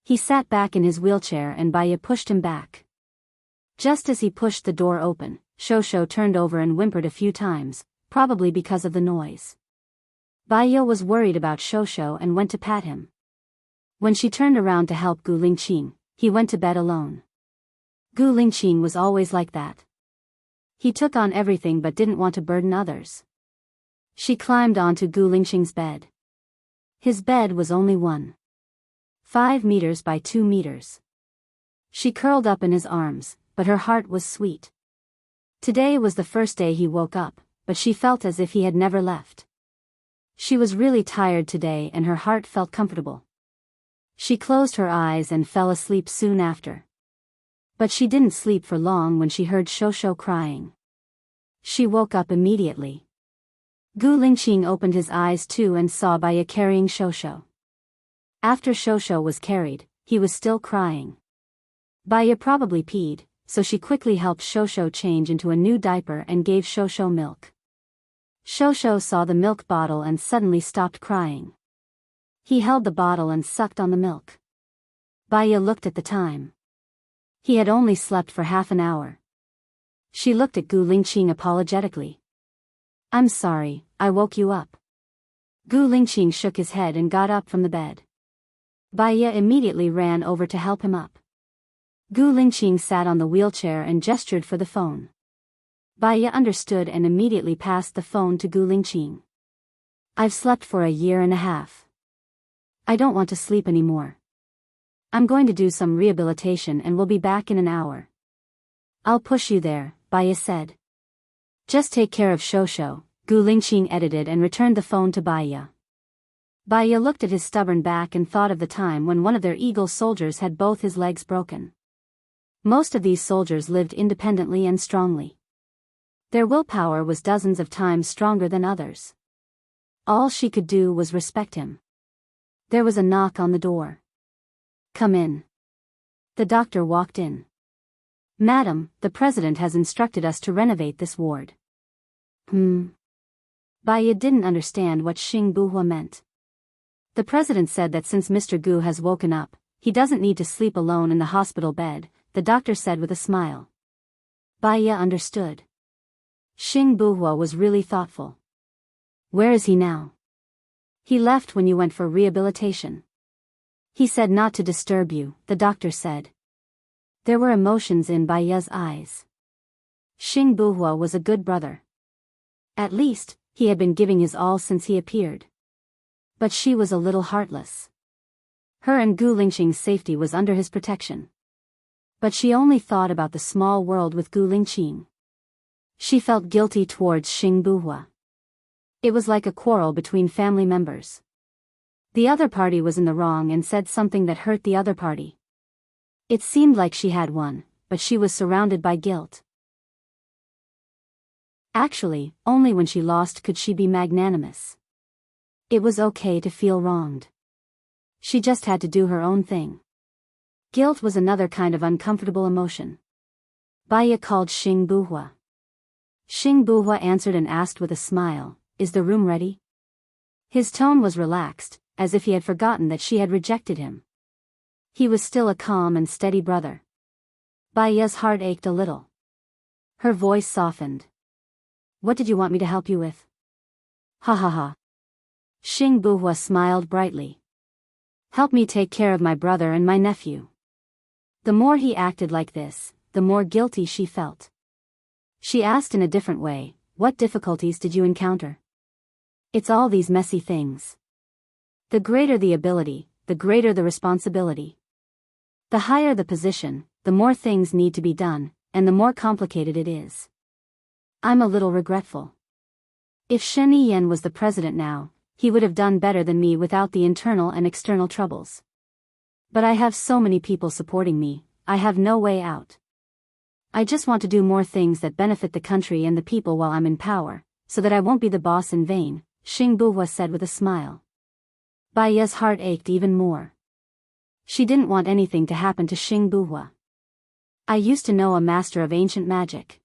He sat back in his wheelchair and Baya pushed him back. Just as he pushed the door open, Shosho turned over and whimpered a few times, probably because of the noise. Baya was worried about Shosho and went to pat him. When she turned around to help Gu Lingqing, he went to bed alone. Gu Lingqing was always like that. He took on everything but didn't want to burden others. She climbed onto Gu Lingqing's bed. His bed was only 1.5 meters by 2 meters. She curled up in his arms, but her heart was sweet. Today was the first day he woke up, but she felt as if he had never left. She was really tired today and her heart felt comfortable. She closed her eyes and fell asleep soon after. But she didn't sleep for long when she heard Shosho crying. She woke up immediately. Gu Lingqing opened his eyes too and saw Baya carrying Shosho. After Shosho was carried, he was still crying. Baya probably peed, so she quickly helped Shosho change into a new diaper and gave Shosho milk. Shosho saw the milk bottle and suddenly stopped crying. He held the bottle and sucked on the milk. Baya looked at the time. He had only slept for half an hour. She looked at Gu Lingqing apologetically. I'm sorry, I woke you up. Gu Lingqing shook his head and got up from the bed. Baya immediately ran over to help him up. Gu Lingqing sat on the wheelchair and gestured for the phone. Baya understood and immediately passed the phone to Gu Lingqing. I've slept for 1.5 years. I don't want to sleep anymore. I'm going to do some rehabilitation and we'll be back in an hour. I'll push you there, Baya said. Just take care of Shosho, Gu Lingqing edited and returned the phone to Baya. Baya looked at his stubborn back and thought of the time when one of their eagle soldiers had both his legs broken. Most of these soldiers lived independently and strongly. Their willpower was dozens of times stronger than others. All she could do was respect him. There was a knock on the door. "Come in." The doctor walked in. "Madam, the president has instructed us to renovate this ward." Baya didn't understand what Xing Buhua meant. The president said that since Mr. Gu has woken up, he doesn't need to sleep alone in the hospital bed, the doctor said with a smile. Baya understood. Xing Buhua was really thoughtful. "Where is he now?" "He left when you went for rehabilitation." "He said not to disturb you," the doctor said. There were emotions in Baya's eyes. Xing Buhua was a good brother. At least, he had been giving his all since he appeared. But she was a little heartless. Her and Gu Lingqing's safety was under his protection. But she only thought about the small world with Gu Lingqing. She felt guilty towards Xing Buhua. It was like a quarrel between family members. The other party was in the wrong and said something that hurt the other party. It seemed like she had won, but she was surrounded by guilt. Actually, only when she lost could she be magnanimous. It was okay to feel wronged. She just had to do her own thing. Guilt was another kind of uncomfortable emotion. Baya called Xing Buhua. Xing Buhua answered and asked with a smile, "Is the room ready?" His tone was relaxed, as if he had forgotten that she had rejected him. He was still a calm and steady brother. Baya's heart ached a little. Her voice softened. "What did you want me to help you with?" "Ha ha ha." Xing Buhua smiled brightly. "Help me take care of my brother and my nephew." The more he acted like this, the more guilty she felt. She asked in a different way, "What difficulties did you encounter?" "It's all these messy things." The greater the ability, the greater the responsibility. The higher the position, the more things need to be done, and the more complicated it is. "I'm a little regretful. If Shen Yiyan was the president now, he would have done better than me without the internal and external troubles. But I have so many people supporting me, I have no way out. I just want to do more things that benefit the country and the people while I'm in power, so that I won't be the boss in vain," Xing Buhua said with a smile. Baya's heart ached even more. She didn't want anything to happen to Xing Buhua. "I used to know a master of ancient magic.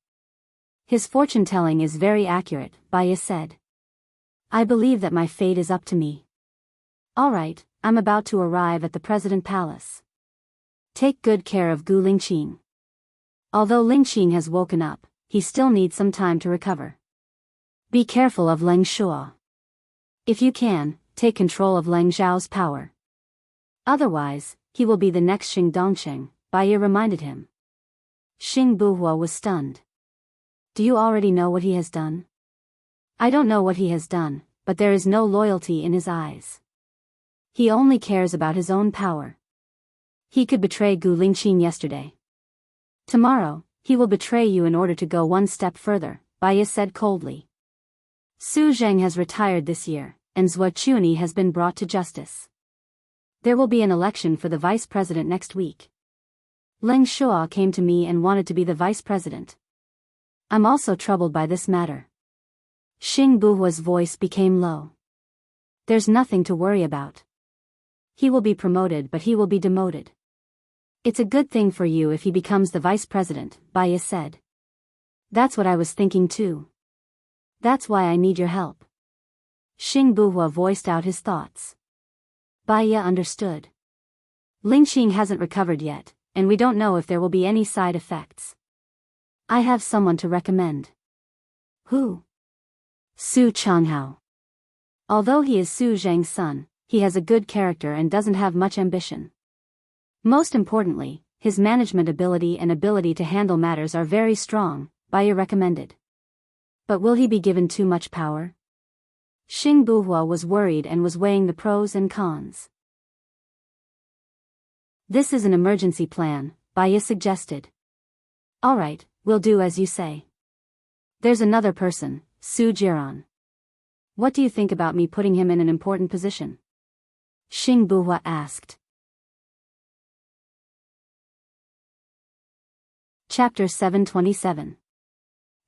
His fortune-telling is very accurate," Baya said. "I believe that my fate is up to me. All right, I'm about to arrive at the President Palace. Take good care of Gu Lingqing. Although Lingqing has woken up, he still needs some time to recover. Be careful of Leng Shuo. If you can, take control of Leng Zhao's power. Otherwise, he will be the next Xing Dongsheng," Baya reminded him. Xing Buhua was stunned. "Do you already know what he has done?" "I don't know what he has done, but there is no loyalty in his eyes. He only cares about his own power. He could betray Gu Lingqing yesterday. Tomorrow, he will betray you in order to go one step further," Baya said coldly. "Su Zheng has retired this year, and Zhuo Quni has been brought to justice. There will be an election for the vice president next week. Leng Shuo came to me and wanted to be the vice president. I'm also troubled by this matter." Xing Buhua's voice became low. "There's nothing to worry about. He will be promoted, but he will be demoted. It's a good thing for you if he becomes the vice president," Baya said. "That's what I was thinking too. That's why I need your help." Xing Buhua voiced out his thoughts. Baya understood. Lingqing hasn't recovered yet, and we don't know if there will be any side effects. I have someone to recommend." "Who?" "Su Changhao. Although he is Su Zheng's son, he has a good character and doesn't have much ambition. Most importantly, his management ability and ability to handle matters are very strong," Baya recommended. "But will he be given too much power?" Xing Buhua was worried and was weighing the pros and cons. "This is an emergency plan," Baya suggested. "All right, we'll do as you say. There's another person, Su Jiran. What do you think about me putting him in an important position?" Xing Buhua asked. Chapter 727.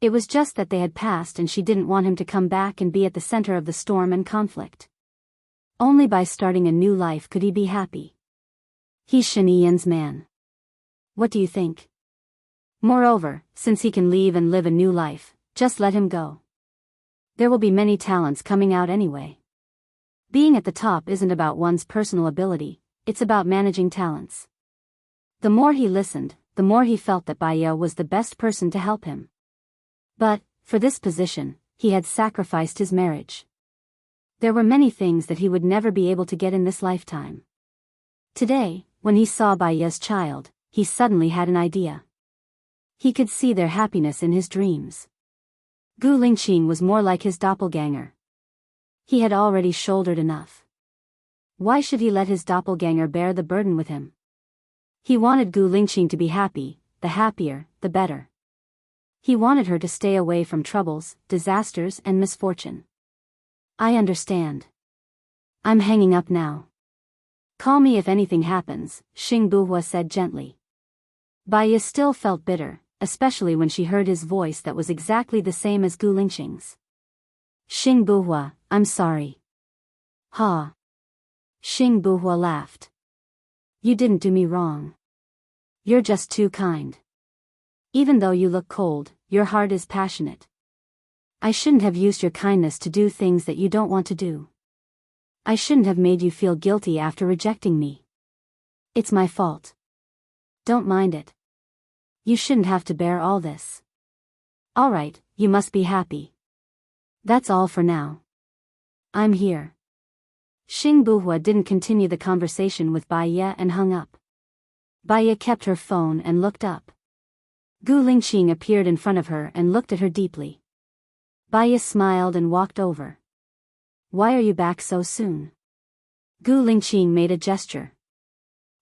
It was just that they had passed and she didn't want him to come back and be at the center of the storm and conflict. Only by starting a new life could he be happy. He's Shen Yi's man. What do you think? Moreover, since he can leave and live a new life, just let him go. There will be many talents coming out anyway. Being at the top isn't about one's personal ability, it's about managing talents. The more he listened, the more he felt that Bai Ye was the best person to help him. But, for this position, he had sacrificed his marriage. There were many things that he would never be able to get in this lifetime. Today, when he saw Bai Ye's child, he suddenly had an idea. He could see their happiness in his dreams. Gu Lingqing was more like his doppelganger. He had already shouldered enough. Why should he let his doppelganger bear the burden with him? He wanted Gu Lingqing to be happy, the happier, the better. He wanted her to stay away from troubles, disasters and misfortune. I understand. I'm hanging up now. Call me if anything happens, Xing Buhua said gently. Bai Ye still felt bitter, especially when she heard his voice that was exactly the same as Gu Lingqing's. Xing Buhua, I'm sorry. Ha. Xing Buhua laughed. You didn't do me wrong. You're just too kind. Even though you look cold, your heart is passionate. I shouldn't have used your kindness to do things that you don't want to do. I shouldn't have made you feel guilty after rejecting me. It's my fault. Don't mind it. You shouldn't have to bear all this. All right, you must be happy. That's all for now. I'm here. Xing Buhua didn't continue the conversation with Bai Ye and hung up. Bai Ye kept her phone and looked up. Gu Lingqing appeared in front of her and looked at her deeply. Bai Ye smiled and walked over. Why are you back so soon? Gu Lingqing made a gesture.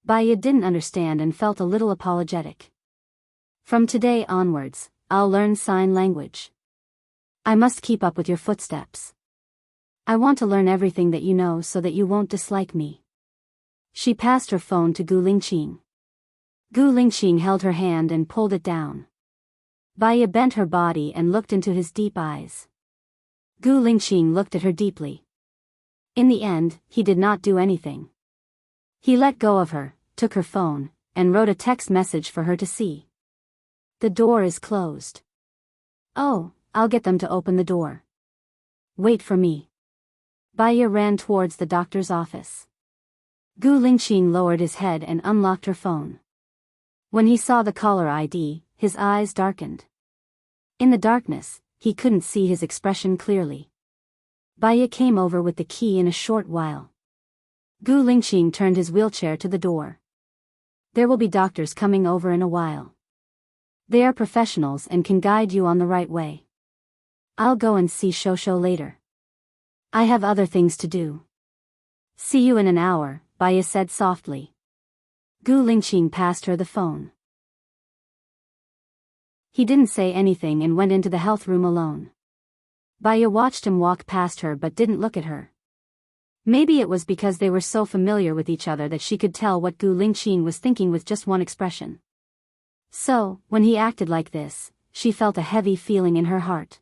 Bai Ye didn't understand and felt a little apologetic. From today onwards, I'll learn sign language. I must keep up with your footsteps. I want to learn everything that you know so that you won't dislike me. She passed her phone to Gu Lingqing. Gu Lingqing held her hand and pulled it down. Bai Ye bent her body and looked into his deep eyes. Gu Lingqing looked at her deeply. In the end, he did not do anything. He let go of her, took her phone, and wrote a text message for her to see. The door is closed. Oh, I'll get them to open the door. Wait for me. Bai Ye ran towards the doctor's office. Gu Lingqing lowered his head and unlocked her phone. When he saw the caller ID, his eyes darkened. In the darkness, he couldn't see his expression clearly. Bai Ye came over with the key in a short while. Gu Lingqing turned his wheelchair to the door. There will be doctors coming over in a while. They are professionals and can guide you on the right way. I'll go and see Shosho later. I have other things to do. See you in an hour, Bai Ye said softly. Gu Lingqing passed her the phone. He didn't say anything and went into the health room alone. Bai Ye watched him walk past her but didn't look at her. Maybe it was because they were so familiar with each other that she could tell what Gu Lingqing was thinking with just one expression. So, when he acted like this, she felt a heavy feeling in her heart.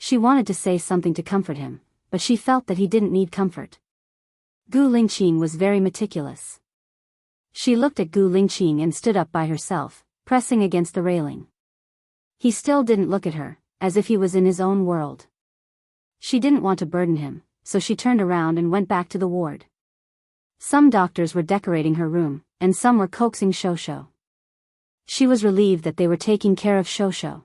She wanted to say something to comfort him, but she felt that he didn't need comfort. Gu Lingqing was very meticulous. She looked at Gu Lingqing and stood up by herself, pressing against the railing. He still didn't look at her, as if he was in his own world. She didn't want to burden him, so she turned around and went back to the ward. Some doctors were decorating her room, and some were coaxing Shosho. She was relieved that they were taking care of Shosho.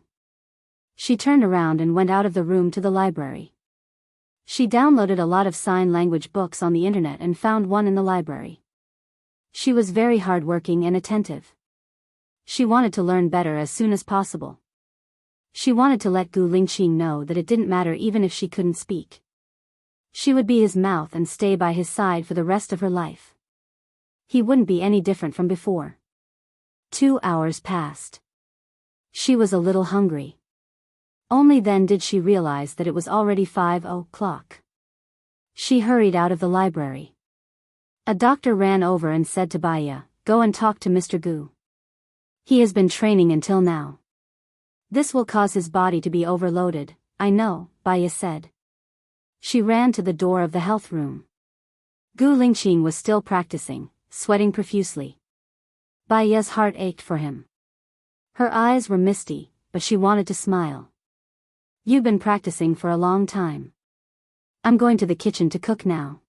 She turned around and went out of the room to the library. She downloaded a lot of sign language books on the internet and found one in the library. She was very hardworking and attentive. She wanted to learn better as soon as possible. She wanted to let Gu Lingqing know that it didn't matter even if she couldn't speak. She would be his mouth and stay by his side for the rest of her life. He wouldn't be any different from before. 2 hours passed. She was a little hungry. Only then did she realize that it was already 5 o'clock. She hurried out of the library. A doctor ran over and said to Baya, "Go and talk to Mr. Gu. He has been training until now. This will cause his body to be overloaded." "I know," Baya said. She ran to the door of the health room. Gu Lingqing was still practicing, sweating profusely. Baya's heart ached for him. Her eyes were misty, but she wanted to smile. "You've been practicing for a long time. I'm going to the kitchen to cook now.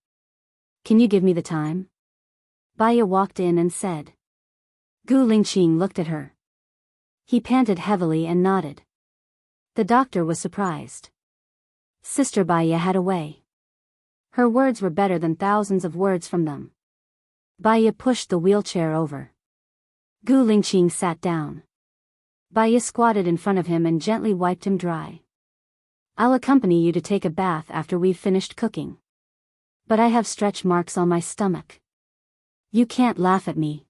Can you give me the time?" Baya walked in and said. Gu Lingqing looked at her. He panted heavily and nodded. The doctor was surprised. Sister Baya had a way. Her words were better than thousands of words from them. Baya pushed the wheelchair over. Gu Lingqing sat down. Baya squatted in front of him and gently wiped him dry. "I'll accompany you to take a bath after we've finished cooking. But I have stretch marks on my stomach. You can't laugh at me."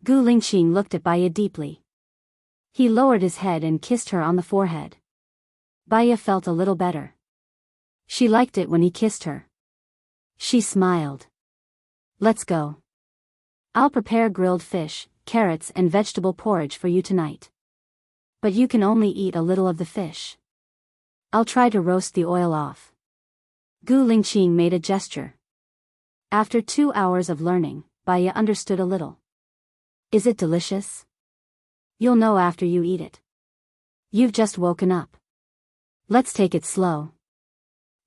Gu Lingqing looked at Baya deeply. He lowered his head and kissed her on the forehead. Baya felt a little better. She liked it when he kissed her. She smiled. "Let's go. I'll prepare grilled fish, carrots and vegetable porridge for you tonight. But you can only eat a little of the fish. I'll try to roast the oil off." Gu Lingqing made a gesture. After 2 hours of learning, Baya understood a little. "Is it delicious? You'll know after you eat it. You've just woken up. Let's take it slow.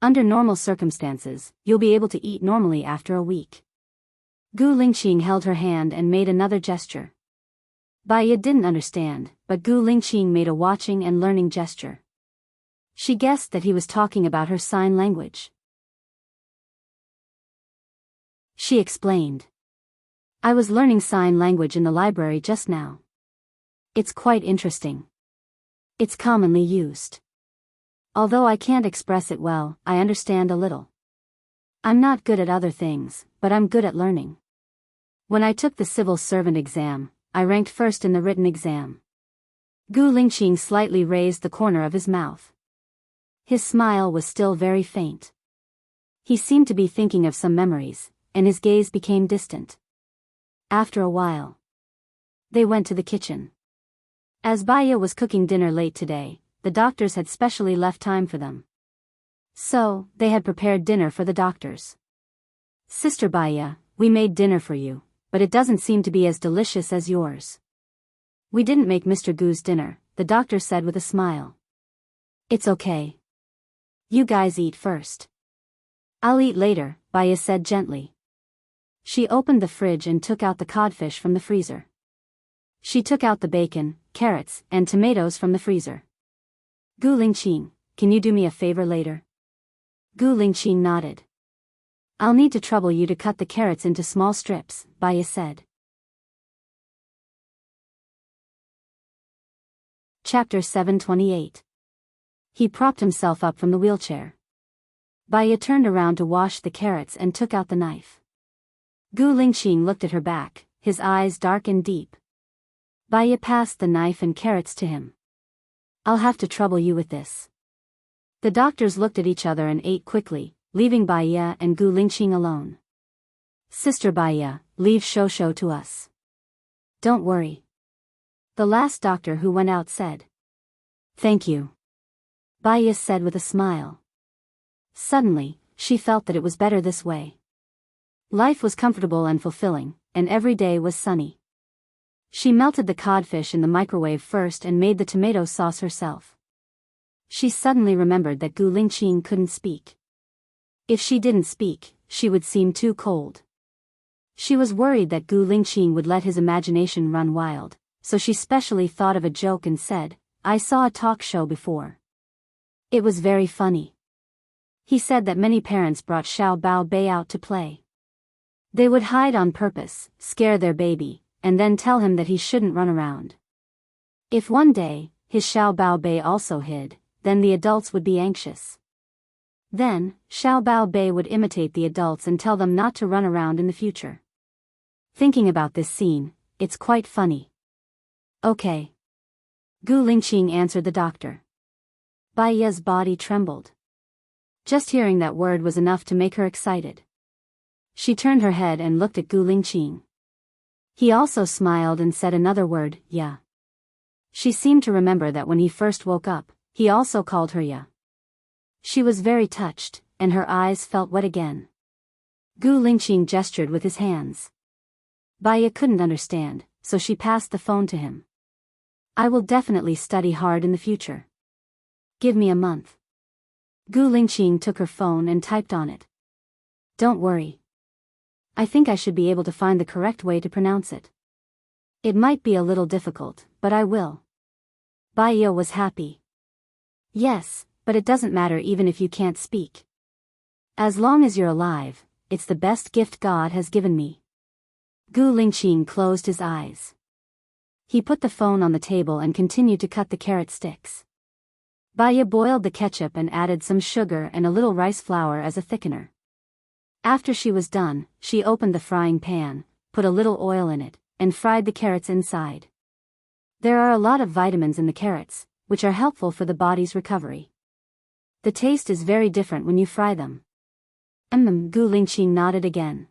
Under normal circumstances, you'll be able to eat normally after a week." Gu Lingqing held her hand and made another gesture. Baya didn't understand, but Gu Lingqing made a watching and learning gesture. She guessed that he was talking about her sign language. She explained. "I was learning sign language in the library just now. It's quite interesting. It's commonly used. Although I can't express it well, I understand a little. I'm not good at other things, but I'm good at learning. When I took the civil servant exam, I ranked first in the written exam." Gu Lingqing slightly raised the corner of his mouth. His smile was still very faint. He seemed to be thinking of some memories, and his gaze became distant. After a while, they went to the kitchen. As Baya was cooking dinner late today, the doctors had specially left time for them. So, they had prepared dinner for the doctors. "Sister Baya, we made dinner for you, but it doesn't seem to be as delicious as yours." "We didn't make Mr. Gu's dinner," the doctor said with a smile. "It's okay. You guys eat first." "I'll eat later," Baya said gently. She opened the fridge and took out the codfish from the freezer. She took out the bacon, carrots, and tomatoes from the freezer. "Gu Lingqing, can you do me a favor later?" Gu Lingqing nodded. "I'll need to trouble you to cut the carrots into small strips," Baya said. Chapter 728. He propped himself up from the wheelchair. Baya turned around to wash the carrots and took out the knife. Gu Lingqing looked at her back, his eyes dark and deep. Baya passed the knife and carrots to him. "I'll have to trouble you with this." The doctors looked at each other and ate quickly, leaving Baya and Gu Lingqing alone. "Sister Baya, leave Shosho to us. Don't worry," the last doctor who went out said. "Thank you," Baya said with a smile. Suddenly, she felt that it was better this way. Life was comfortable and fulfilling, and every day was sunny. She melted the codfish in the microwave first and made the tomato sauce herself. She suddenly remembered that Gu Lingqing couldn't speak. If she didn't speak, she would seem too cold. She was worried that Gu Lingqing would let his imagination run wild, so she specially thought of a joke and said, "I saw a talk show before. It was very funny. He said that many parents brought Xiao Bao Bei out to play. They would hide on purpose, scare their baby, and then tell him that he shouldn't run around. If one day, his Xiao Bao Bei also hid, then the adults would be anxious. Then, Xiao Bao Bei would imitate the adults and tell them not to run around in the future. Thinking about this scene, it's quite funny." "Okay." Gu Lingqing answered the doctor. Baya's body trembled. Just hearing that word was enough to make her excited. She turned her head and looked at Gu Lingqing. He also smiled and said another word, yeah. She seemed to remember that when he first woke up, he also called her yeah. She was very touched, and her eyes felt wet again. Gu Lingqing gestured with his hands. Baya couldn't understand, so she passed the phone to him. I will definitely study hard in the future. Give me a month. Gu Lingqing took her phone and typed on it. Don't worry. I think I should be able to find the correct way to pronounce it. It might be a little difficult, but I will. Baya was happy. Yes, but it doesn't matter even if you can't speak. As long as you're alive, it's the best gift God has given me. Gu Lingqing closed his eyes. He put the phone on the table and continued to cut the carrot sticks. Baya boiled the ketchup and added some sugar and a little rice flour as a thickener. After she was done, she opened the frying pan, put a little oil in it, and fried the carrots inside. There are a lot of vitamins in the carrots, which are helpful for the body's recovery. The taste is very different when you fry them. Gu Lingqing nodded again.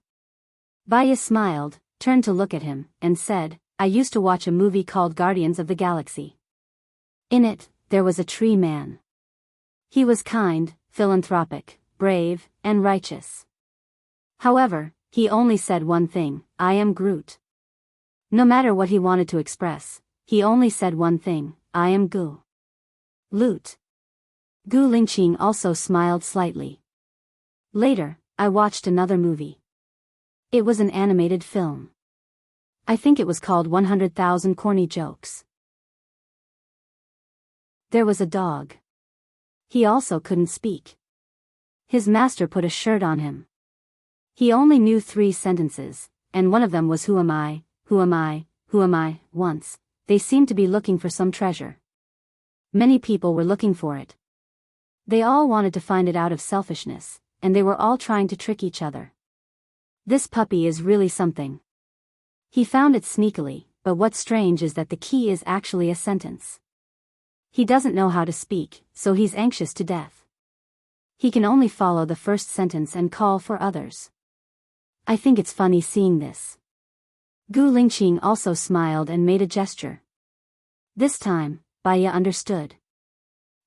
Baya smiled, turned to look at him, and said, I used to watch a movie called Guardians of the Galaxy. In it, there was a tree man. He was kind, philanthropic, brave, and righteous. However, he only said one thing, I am Groot. No matter what he wanted to express, he only said one thing, I am Gu. Loot. Gu Lingqing also smiled slightly. Later, I watched another movie. It was an animated film. I think it was called 100,000 Corny Jokes. There was a dog. He also couldn't speak. His master put a shirt on him. He only knew 3 sentences, and one of them was who am I, who am I, who am I. Once, they seemed to be looking for some treasure. Many people were looking for it. They all wanted to find it out of selfishness, and they were all trying to trick each other. This puppy is really something. He found it sneakily, but what's strange is that the key is actually a sentence. He doesn't know how to speak, so he's anxious to death. He can only follow the first sentence and call for others. I think it's funny seeing this. Gu Lingqing also smiled and made a gesture. This time, Baya understood.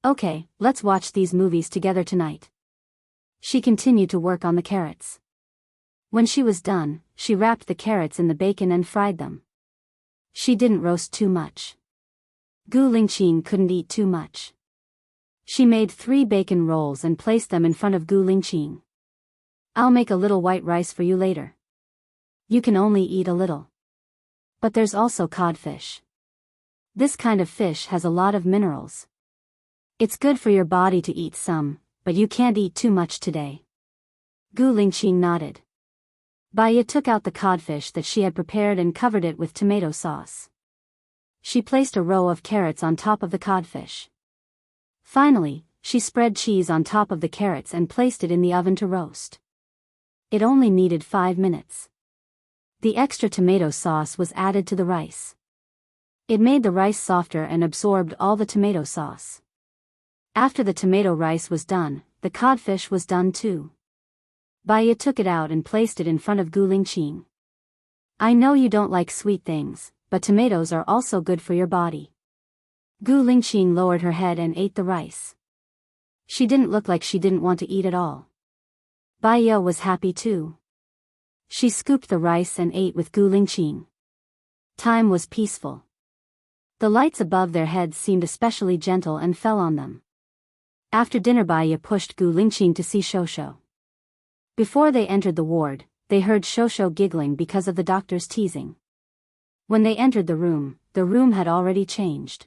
Okay, let's watch these movies together tonight. She continued to work on the carrots. When she was done, she wrapped the carrots in the bacon and fried them. She didn't roast too much. Gu Lingqing couldn't eat too much. She made 3 bacon rolls and placed them in front of Gu Lingqing. I'll make a little white rice for you later. You can only eat a little. But there's also codfish. This kind of fish has a lot of minerals. It's good for your body to eat some, but you can't eat too much today. Gu Lingqing nodded. Baya took out the codfish that she had prepared and covered it with tomato sauce. She placed a row of carrots on top of the codfish. Finally, she spread cheese on top of the carrots and placed it in the oven to roast. It only needed 5 minutes. The extra tomato sauce was added to the rice. It made the rice softer and absorbed all the tomato sauce. After the tomato rice was done, the codfish was done too. Baya took it out and placed it in front of Gu Lingqing. I know you don't like sweet things, but tomatoes are also good for your body. Gu Lingqing lowered her head and ate the rice. She didn't look like she didn't want to eat at all. Baya was happy too. She scooped the rice and ate with Gu Lingqing. Time was peaceful. The lights above their heads seemed especially gentle and fell on them. After dinner, Baya pushed Gu Lingqing to see Shosho. Before they entered the ward, they heard Shosho giggling because of the doctor's teasing. When they entered the room had already changed.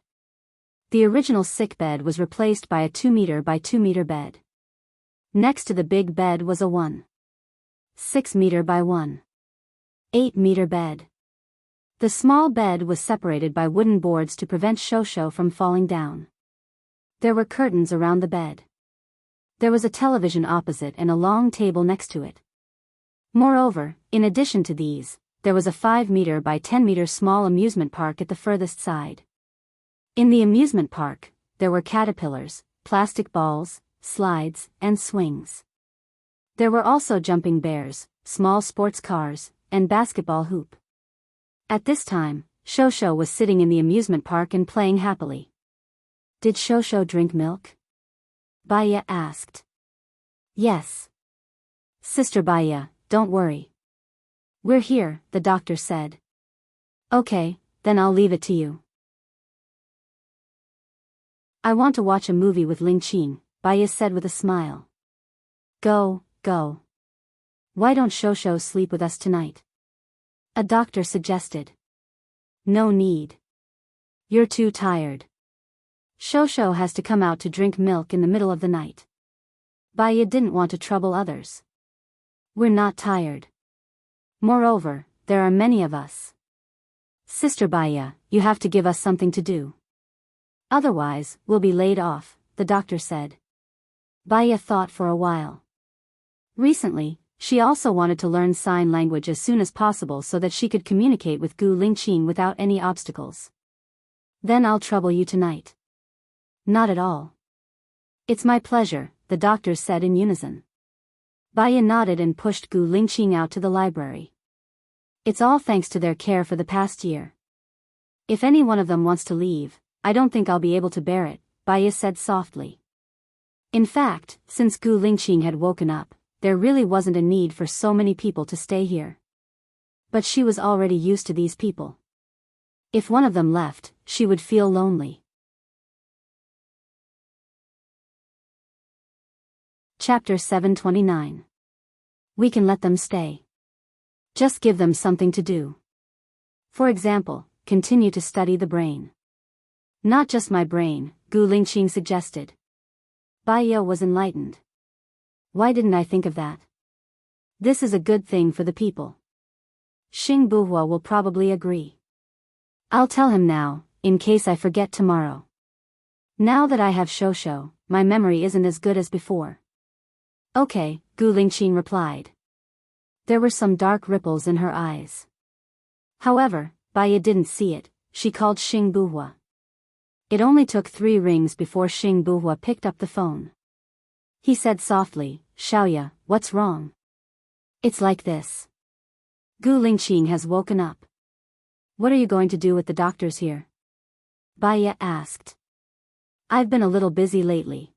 The original sick bed was replaced by a 2-meter by 2-meter bed. Next to the big bed was a 1.6-meter by 1.8-meter bed. The small bed was separated by wooden boards to prevent Shosho from falling down. There were curtains around the bed. There was a television opposite and a long table next to it. Moreover, in addition to these, there was a 5-meter by 10-meter small amusement park at the furthest side. In the amusement park, there were caterpillars, plastic balls, slides, and swings. There were also jumping bears, small sports cars, and basketball hoop. At this time, Shosho was sitting in the amusement park and playing happily. Did Shosho drink milk? Baya asked. Yes. Sister Baya, don't worry. We're here, the doctor said. Okay, then I'll leave it to you. I want to watch a movie with Ling Qing, Baya said with a smile. Go. Why don't Shosho sleep with us tonight? A doctor suggested. No need. You're too tired. Shosho has to come out to drink milk in the middle of the night. Baya didn't want to trouble others. We're not tired. Moreover, there are many of us. Sister Baya, you have to give us something to do. Otherwise, we'll be laid off, the doctor said. Baya thought for a while. Recently, she also wanted to learn sign language as soon as possible so that she could communicate with Gu Lingqing without any obstacles. Then I'll trouble you tonight. Not at all. It's my pleasure, the doctors said in unison. Baya nodded and pushed Gu Lingqing out to the library. It's all thanks to their care for the past year. If any one of them wants to leave, I don't think I'll be able to bear it, Baya said softly. In fact, since Gu Lingqing had woken up, there really wasn't a need for so many people to stay here. But she was already used to these people. If one of them left, she would feel lonely. Chapter 729. We can let them stay. Just give them something to do. For example, continue to study the brain. Not just my brain, Gu Lingqing suggested. Baya was enlightened. Why didn't I think of that? This is a good thing for the people. Xing Buhua will probably agree. I'll tell him now, in case I forget tomorrow. Now that I have Shosho, my memory isn't as good as before. Okay, Gu Lingqing replied. There were some dark ripples in her eyes. However, Baya didn't see it. She called Xing Buhua. It only took 3 rings before Xing Buhua picked up the phone. He said softly, Xiaoya, what's wrong? It's like this. Gu Lingqing has woken up. What are you going to do with the doctors here? Baya asked. I've been a little busy lately.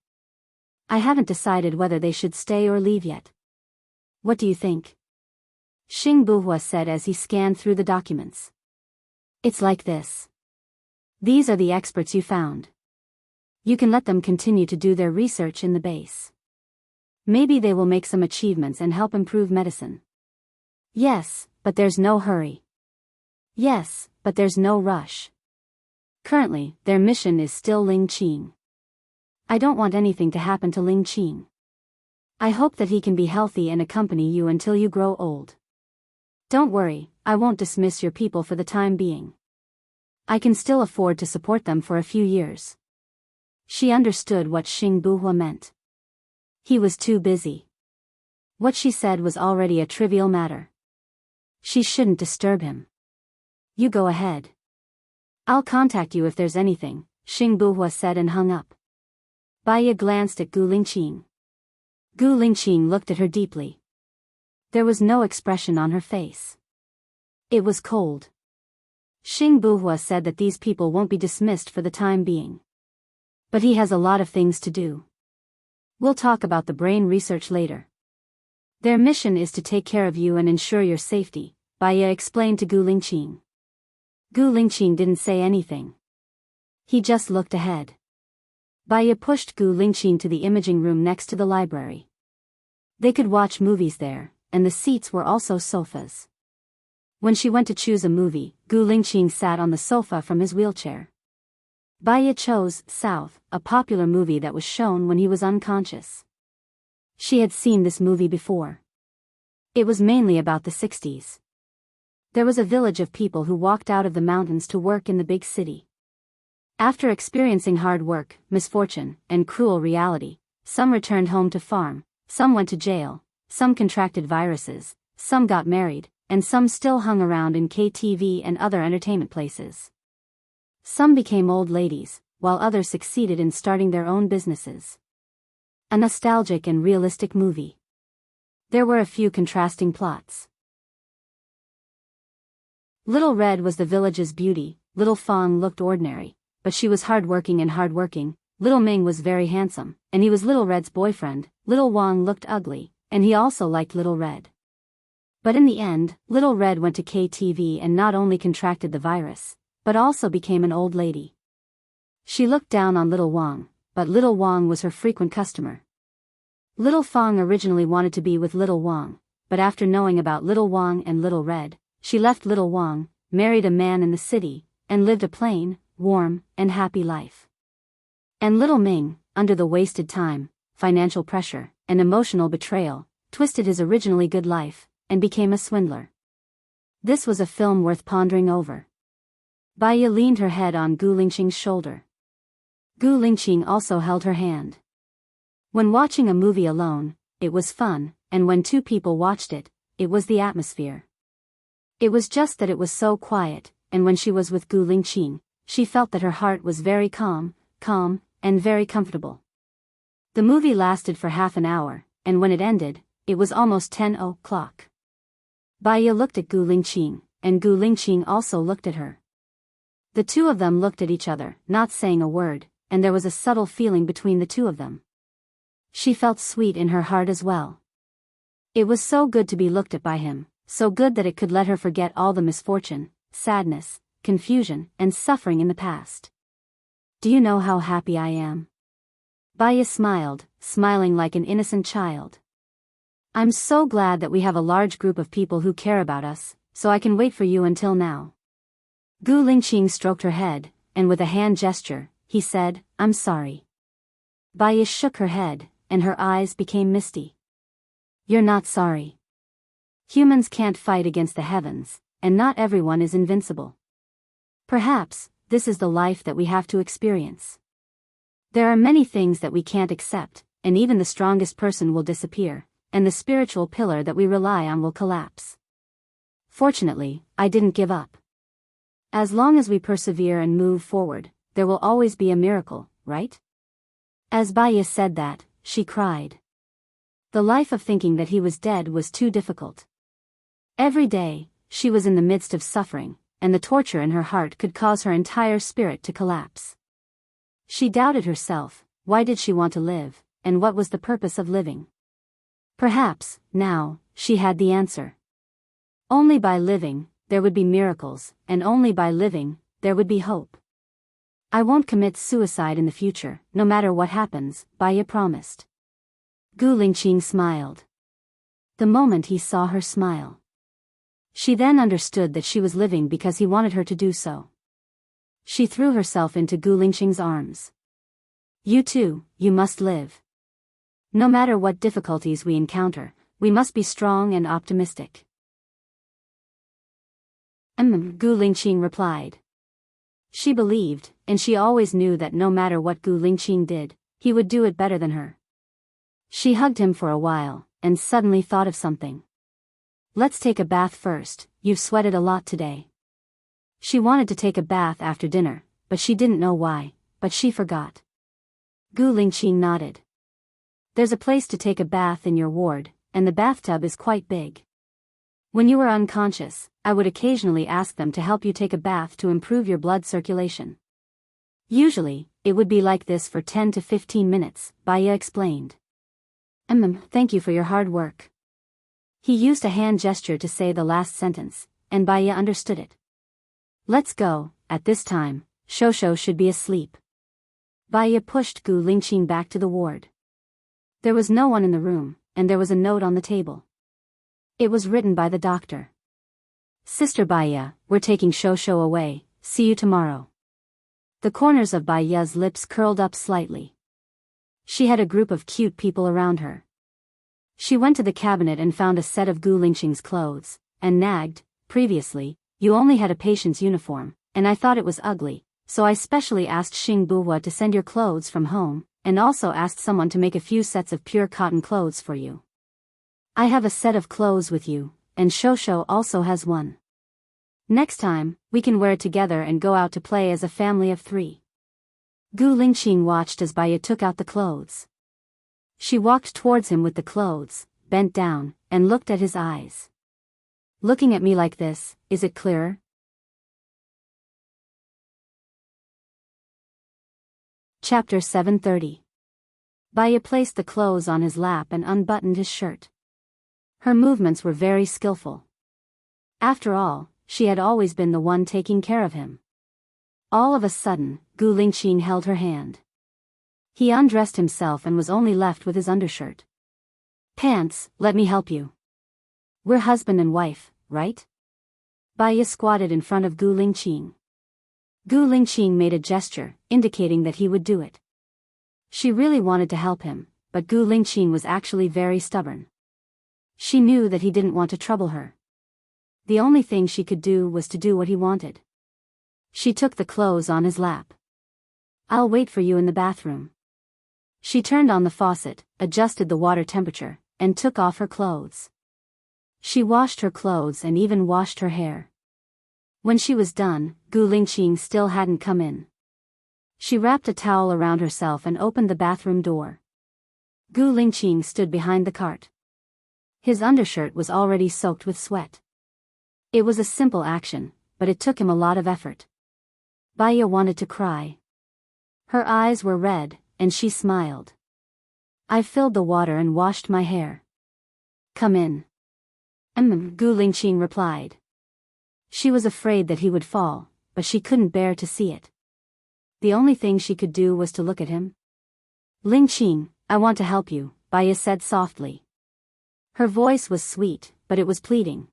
I haven't decided whether they should stay or leave yet. What do you think? Xing Buhua said as he scanned through the documents. It's like this. These are the experts you found. You can let them continue to do their research in the base. Maybe they will make some achievements and help improve medicine. Yes, but there's no hurry. Yes, but there's no rush. Currently, their mission is still Ling Qing. I don't want anything to happen to Ling Qing. I hope that he can be healthy and accompany you until you grow old. Don't worry, I won't dismiss your people for the time being. I can still afford to support them for a few years. She understood what Xing Buhua meant. He was too busy. What she said was already a trivial matter. She shouldn't disturb him. You go ahead. I'll contact you if there's anything, Xing Buhua said and hung up. Baya glanced at Gu Lingqing. Gu Lingqing looked at her deeply. There was no expression on her face. It was cold. Xing Buhua said that these people won't be dismissed for the time being. But he has a lot of things to do. We'll talk about the brain research later. Their mission is to take care of you and ensure your safety, Baya explained to Gu Lingqing. Gu Lingqing didn't say anything. He just looked ahead. Baya pushed Gu Lingqing to the imaging room next to the library. They could watch movies there, and the seats were also sofas. When she went to choose a movie, Gu Lingqing sat on the sofa from his wheelchair. Baya chose South, a popular movie that was shown when he was unconscious. She had seen this movie before. It was mainly about the 60s. There was a village of people who walked out of the mountains to work in the big city. After experiencing hard work, misfortune, and cruel reality, some returned home to farm, some went to jail, some contracted viruses, some got married, and some still hung around in KTV and other entertainment places. Some became old ladies, while others succeeded in starting their own businesses. A nostalgic and realistic movie. There were a few contrasting plots. Little Red was the village's beauty, Little Fong looked ordinary, but she was hardworking. Little Ming was very handsome, and he was Little Red's boyfriend. Little Wang looked ugly, and he also liked Little Red. But in the end, Little Red went to KTV and not only contracted the virus, but also became an old lady. She looked down on Little Wang, but Little Wang was her frequent customer. Little Fong originally wanted to be with Little Wang, but after knowing about Little Wang and Little Red, she left Little Wang, married a man in the city, and lived a plain, warm, and happy life. And Little Ming, under the wasted time, financial pressure, and emotional betrayal, twisted his originally good life, and became a swindler. This was a film worth pondering over. Baiya leaned her head on Gu Lingqing's shoulder. Gu Lingqing also held her hand. When watching a movie alone, it was fun, and when two people watched it, it was the atmosphere. It was just that it was so quiet, and when she was with Gu Lingqing, she felt that her heart was very calm, and very comfortable. The movie lasted for half an hour, and when it ended, it was almost 10 o'clock. Baiya looked at Gu Lingqing, and Gu Lingqing also looked at her. The two of them looked at each other, not saying a word, and there was a subtle feeling between the two of them. She felt sweet in her heart as well. It was so good to be looked at by him, so good that it could let her forget all the misfortune, sadness, confusion, and suffering in the past. Do you know how happy I am? Baiya smiled, smiling like an innocent child. I'm so glad that we have a large group of people who care about us, so I can wait for you until now. Gu Lingqing stroked her head, and with a hand gesture, he said, I'm sorry. Baiya shook her head, and her eyes became misty. You're not sorry. Humans can't fight against the heavens, and not everyone is invincible. Perhaps, this is the life that we have to experience. There are many things that we can't accept, and even the strongest person will disappear, and the spiritual pillar that we rely on will collapse. Fortunately, I didn't give up. As long as we persevere and move forward, there will always be a miracle, right? As Baiya said that, she cried. The life of thinking that he was dead was too difficult. Every day, she was in the midst of suffering, and the torture in her heart could cause her entire spirit to collapse. She doubted herself, why did she want to live, and what was the purpose of living? Perhaps, now, she had the answer. Only by living, there would be miracles, and only by living, there would be hope. I won't commit suicide in the future, no matter what happens, Baiya promised. Gu Lingqing smiled. The moment he saw her smile, she then understood that she was living because he wanted her to do so. She threw herself into Gu Lingqing's arms. You too, you must live. No matter what difficulties we encounter, we must be strong and optimistic. Gu Lingqing replied. She believed, and she always knew that no matter what Gu Lingqing did, he would do it better than her. She hugged him for a while, and suddenly thought of something. Let's take a bath first, you've sweated a lot today. She wanted to take a bath after dinner, but she didn't know why, but she forgot. Gu Lingqing nodded. There's a place to take a bath in your ward, and the bathtub is quite big. When you were unconscious, I would occasionally ask them to help you take a bath to improve your blood circulation. Usually, it would be like this for 10 to 15 minutes, Baiya explained. Thank you for your hard work. He used a hand gesture to say the last sentence, and Baiya understood it. Let's go, at this time, Shosho should be asleep. Baiya pushed Gu Lingqing back to the ward. There was no one in the room, and there was a note on the table. It was written by the doctor. Sister Baiya, we're taking Shosho away, see you tomorrow. The corners of Baiya's lips curled up slightly. She had a group of cute people around her. She went to the cabinet and found a set of Gu Lingqing's clothes, and nagged, previously, you only had a patient's uniform, and I thought it was ugly, so I specially asked Xing Buhua to send your clothes from home, and also asked someone to make a few sets of pure cotton clothes for you. I have a set of clothes with you, and Shosho also has one. Next time, we can wear it together and go out to play as a family of 3. Gu Lingqing watched as Baiya took out the clothes. She walked towards him with the clothes, bent down, and looked at his eyes. Looking at me like this, is it clearer? Chapter 730. Baya placed the clothes on his lap and unbuttoned his shirt. Her movements were very skillful. After all, she had always been the one taking care of him. All of a sudden, Gu Lingqing held her hand. He undressed himself and was only left with his undershirt. Pants, let me help you. We're husband and wife, right? Baya squatted in front of Gu Lingqing. Gu Lingqing made a gesture, indicating that he would do it. She really wanted to help him, but Gu Lingqing was actually very stubborn. She knew that he didn't want to trouble her. The only thing she could do was to do what he wanted. She took the clothes on his lap. I'll wait for you in the bathroom. She turned on the faucet, adjusted the water temperature, and took off her clothes. She washed her clothes and even washed her hair. When she was done, Gu Lingqing still hadn't come in. She wrapped a towel around herself and opened the bathroom door. Gu Lingqing stood behind the cart. His undershirt was already soaked with sweat. It was a simple action, but it took him a lot of effort. Baya wanted to cry. Her eyes were red, and she smiled. I filled the water and washed my hair. Come in. Gu Lingqing replied. She was afraid that he would fall, but she couldn't bear to see it. The only thing she could do was to look at him. Lingqing, I want to help you, Baya said softly. Her voice was sweet, but it was pleading.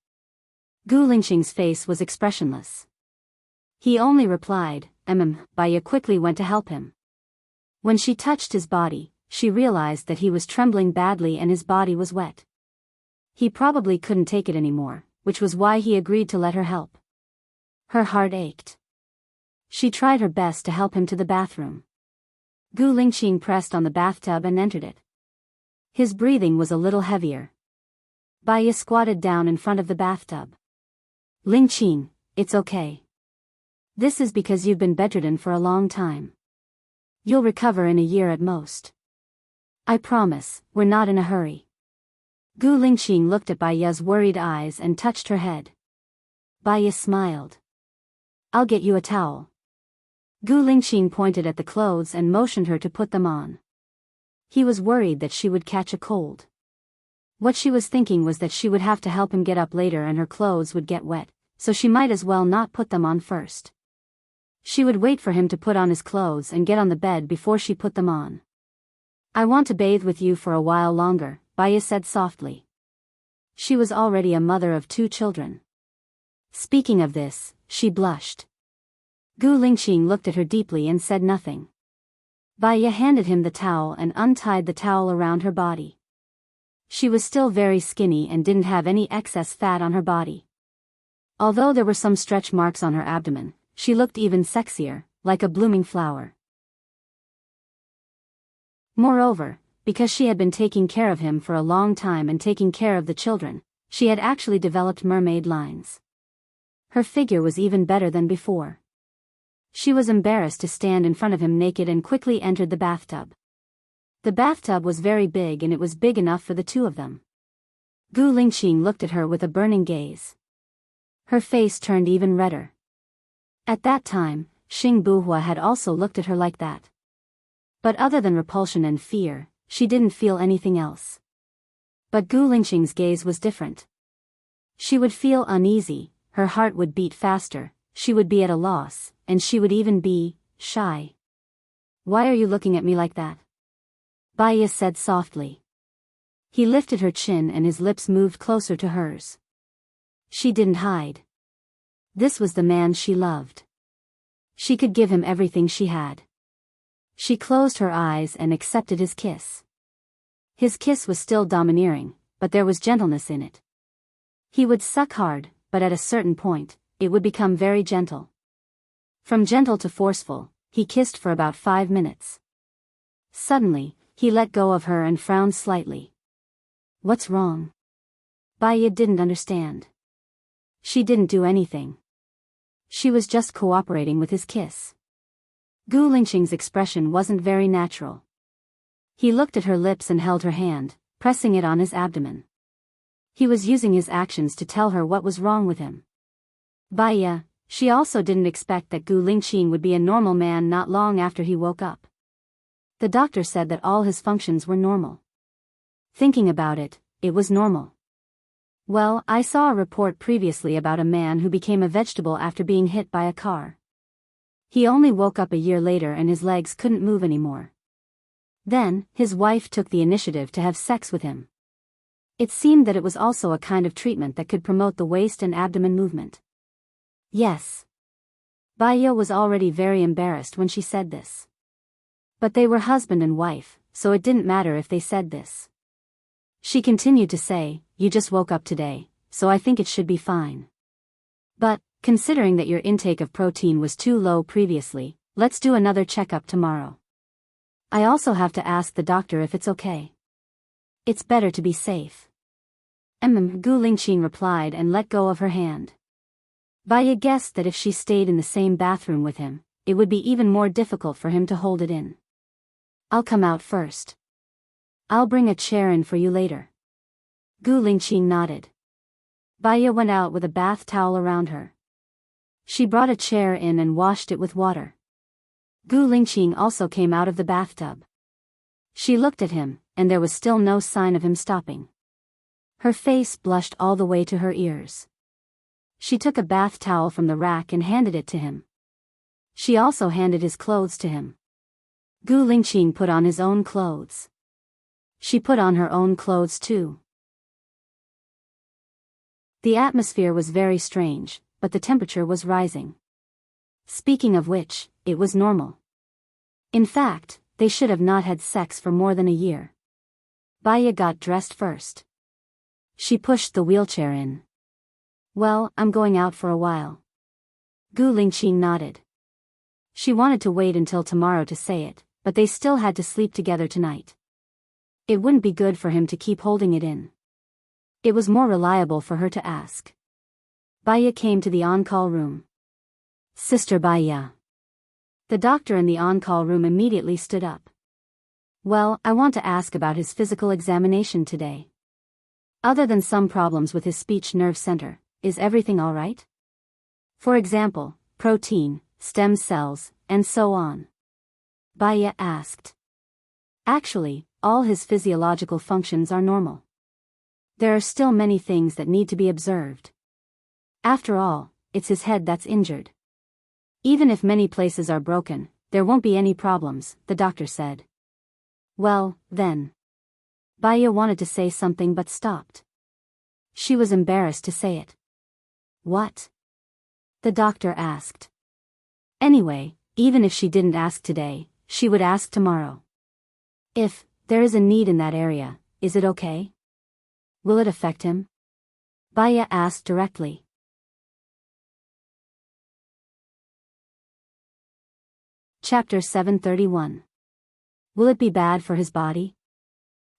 Gu Lingqing's face was expressionless. He only replied, Baya quickly went to help him. When she touched his body, she realized that he was trembling badly and his body was wet. He probably couldn't take it anymore, which was why he agreed to let her help. Her heart ached. She tried her best to help him to the bathroom. Gu Lingqing pressed on the bathtub and entered it. His breathing was a little heavier. Baya squatted down in front of the bathtub. Lingqing, it's okay. This is because you've been bedridden for a long time. You'll recover in a year at most. I promise, we're not in a hurry. Gu Lingqing looked at Baya's worried eyes and touched her head. Baya smiled. I'll get you a towel. Gu Lingqing pointed at the clothes and motioned her to put them on. He was worried that she would catch a cold. What she was thinking was that she would have to help him get up later and her clothes would get wet, so she might as well not put them on first. She would wait for him to put on his clothes and get on the bed before she put them on. I want to bathe with you for a while longer, Baya said softly. She was already a mother of 2 children. Speaking of this, she blushed. Gu Lingqing looked at her deeply and said nothing. Baya handed him the towel and untied the towel around her body. She was still very skinny and didn't have any excess fat on her body. Although there were some stretch marks on her abdomen, she looked even sexier, like a blooming flower. Moreover, because she had been taking care of him for a long time and taking care of the children, she had actually developed mermaid lines. Her figure was even better than before. She was embarrassed to stand in front of him naked and quickly entered the bathtub. The bathtub was very big and it was big enough for the 2 of them. Gu Lingqing looked at her with a burning gaze. Her face turned even redder. At that time, Xing Buhua had also looked at her like that. But other than repulsion and fear, she didn't feel anything else. But Gu Lingqing's gaze was different. She would feel uneasy, her heart would beat faster, she would be at a loss, and she would even be shy. Why are you looking at me like that? Baya said softly. He lifted her chin and his lips moved closer to hers. She didn't hide. This was the man she loved. She could give him everything she had. She closed her eyes and accepted his kiss. His kiss was still domineering, but there was gentleness in it. He would suck hard, but at a certain point, it would become very gentle. From gentle to forceful, he kissed for about 5 minutes. Suddenly, he let go of her and frowned slightly. What's wrong? Baya didn't understand. She didn't do anything. She was just cooperating with his kiss. Gu Lingqing's expression wasn't very natural. He looked at her lips and held her hand, pressing it on his abdomen. He was using his actions to tell her what was wrong with him. Baya, she also didn't expect that Gu Lingqing would be a normal man not long after he woke up. The doctor said that all his functions were normal. Thinking about it, it was normal. Well, I saw a report previously about a man who became a vegetable after being hit by a car. He only woke up a year later and his legs couldn't move anymore. Then, his wife took the initiative to have sex with him. It seemed that it was also a kind of treatment that could promote the waist and abdomen movement. Yes. Baya was already very embarrassed when she said this. But they were husband and wife, so it didn't matter if they said this. She continued to say, "You just woke up today, so I think it should be fine. But, considering that your intake of protein was too low previously, let's do another checkup tomorrow. I also have to ask the doctor if it's okay. It's better to be safe." Gu Lingqing replied and let go of her hand. Baya guessed that if she stayed in the same bathroom with him, it would be even more difficult for him to hold it in. "I'll come out first. I'll bring a chair in for you later." Gu Lingqing nodded. Baya went out with a bath towel around her. She brought a chair in and washed it with water. Gu Lingqing also came out of the bathtub. She looked at him, and there was still no sign of him stopping. Her face blushed all the way to her ears. She took a bath towel from the rack and handed it to him. She also handed his clothes to him. Gu Lingqing put on his own clothes. She put on her own clothes too. The atmosphere was very strange, but the temperature was rising. Speaking of which, it was normal. In fact, they should have not had sex for more than a year. Baya got dressed first. She pushed the wheelchair in. "Well, I'm going out for a while." Gu Lingqing nodded. She wanted to wait until tomorrow to say it, but they still had to sleep together tonight. It wouldn't be good for him to keep holding it in. It was more reliable for her to ask. Baya came to the on-call room. "Sister Baya." The doctor in the on-call room immediately stood up. "Well, I want to ask about his physical examination today. Other than some problems with his speech nerve center, is everything all right? For example, protein, stem cells, and so on." Baya asked. "Actually, all his physiological functions are normal. There are still many things that need to be observed. After all, it's his head that's injured. Even if many places are broken, there won't be any problems," the doctor said. "Well, then." Baya wanted to say something but stopped. She was embarrassed to say it. "What?" the doctor asked. Anyway, even if she didn't ask today, she would ask tomorrow. "If there is a need in that area, is it okay? Will it affect him?" Baya asked directly. Chapter 731. Will it be bad for his body?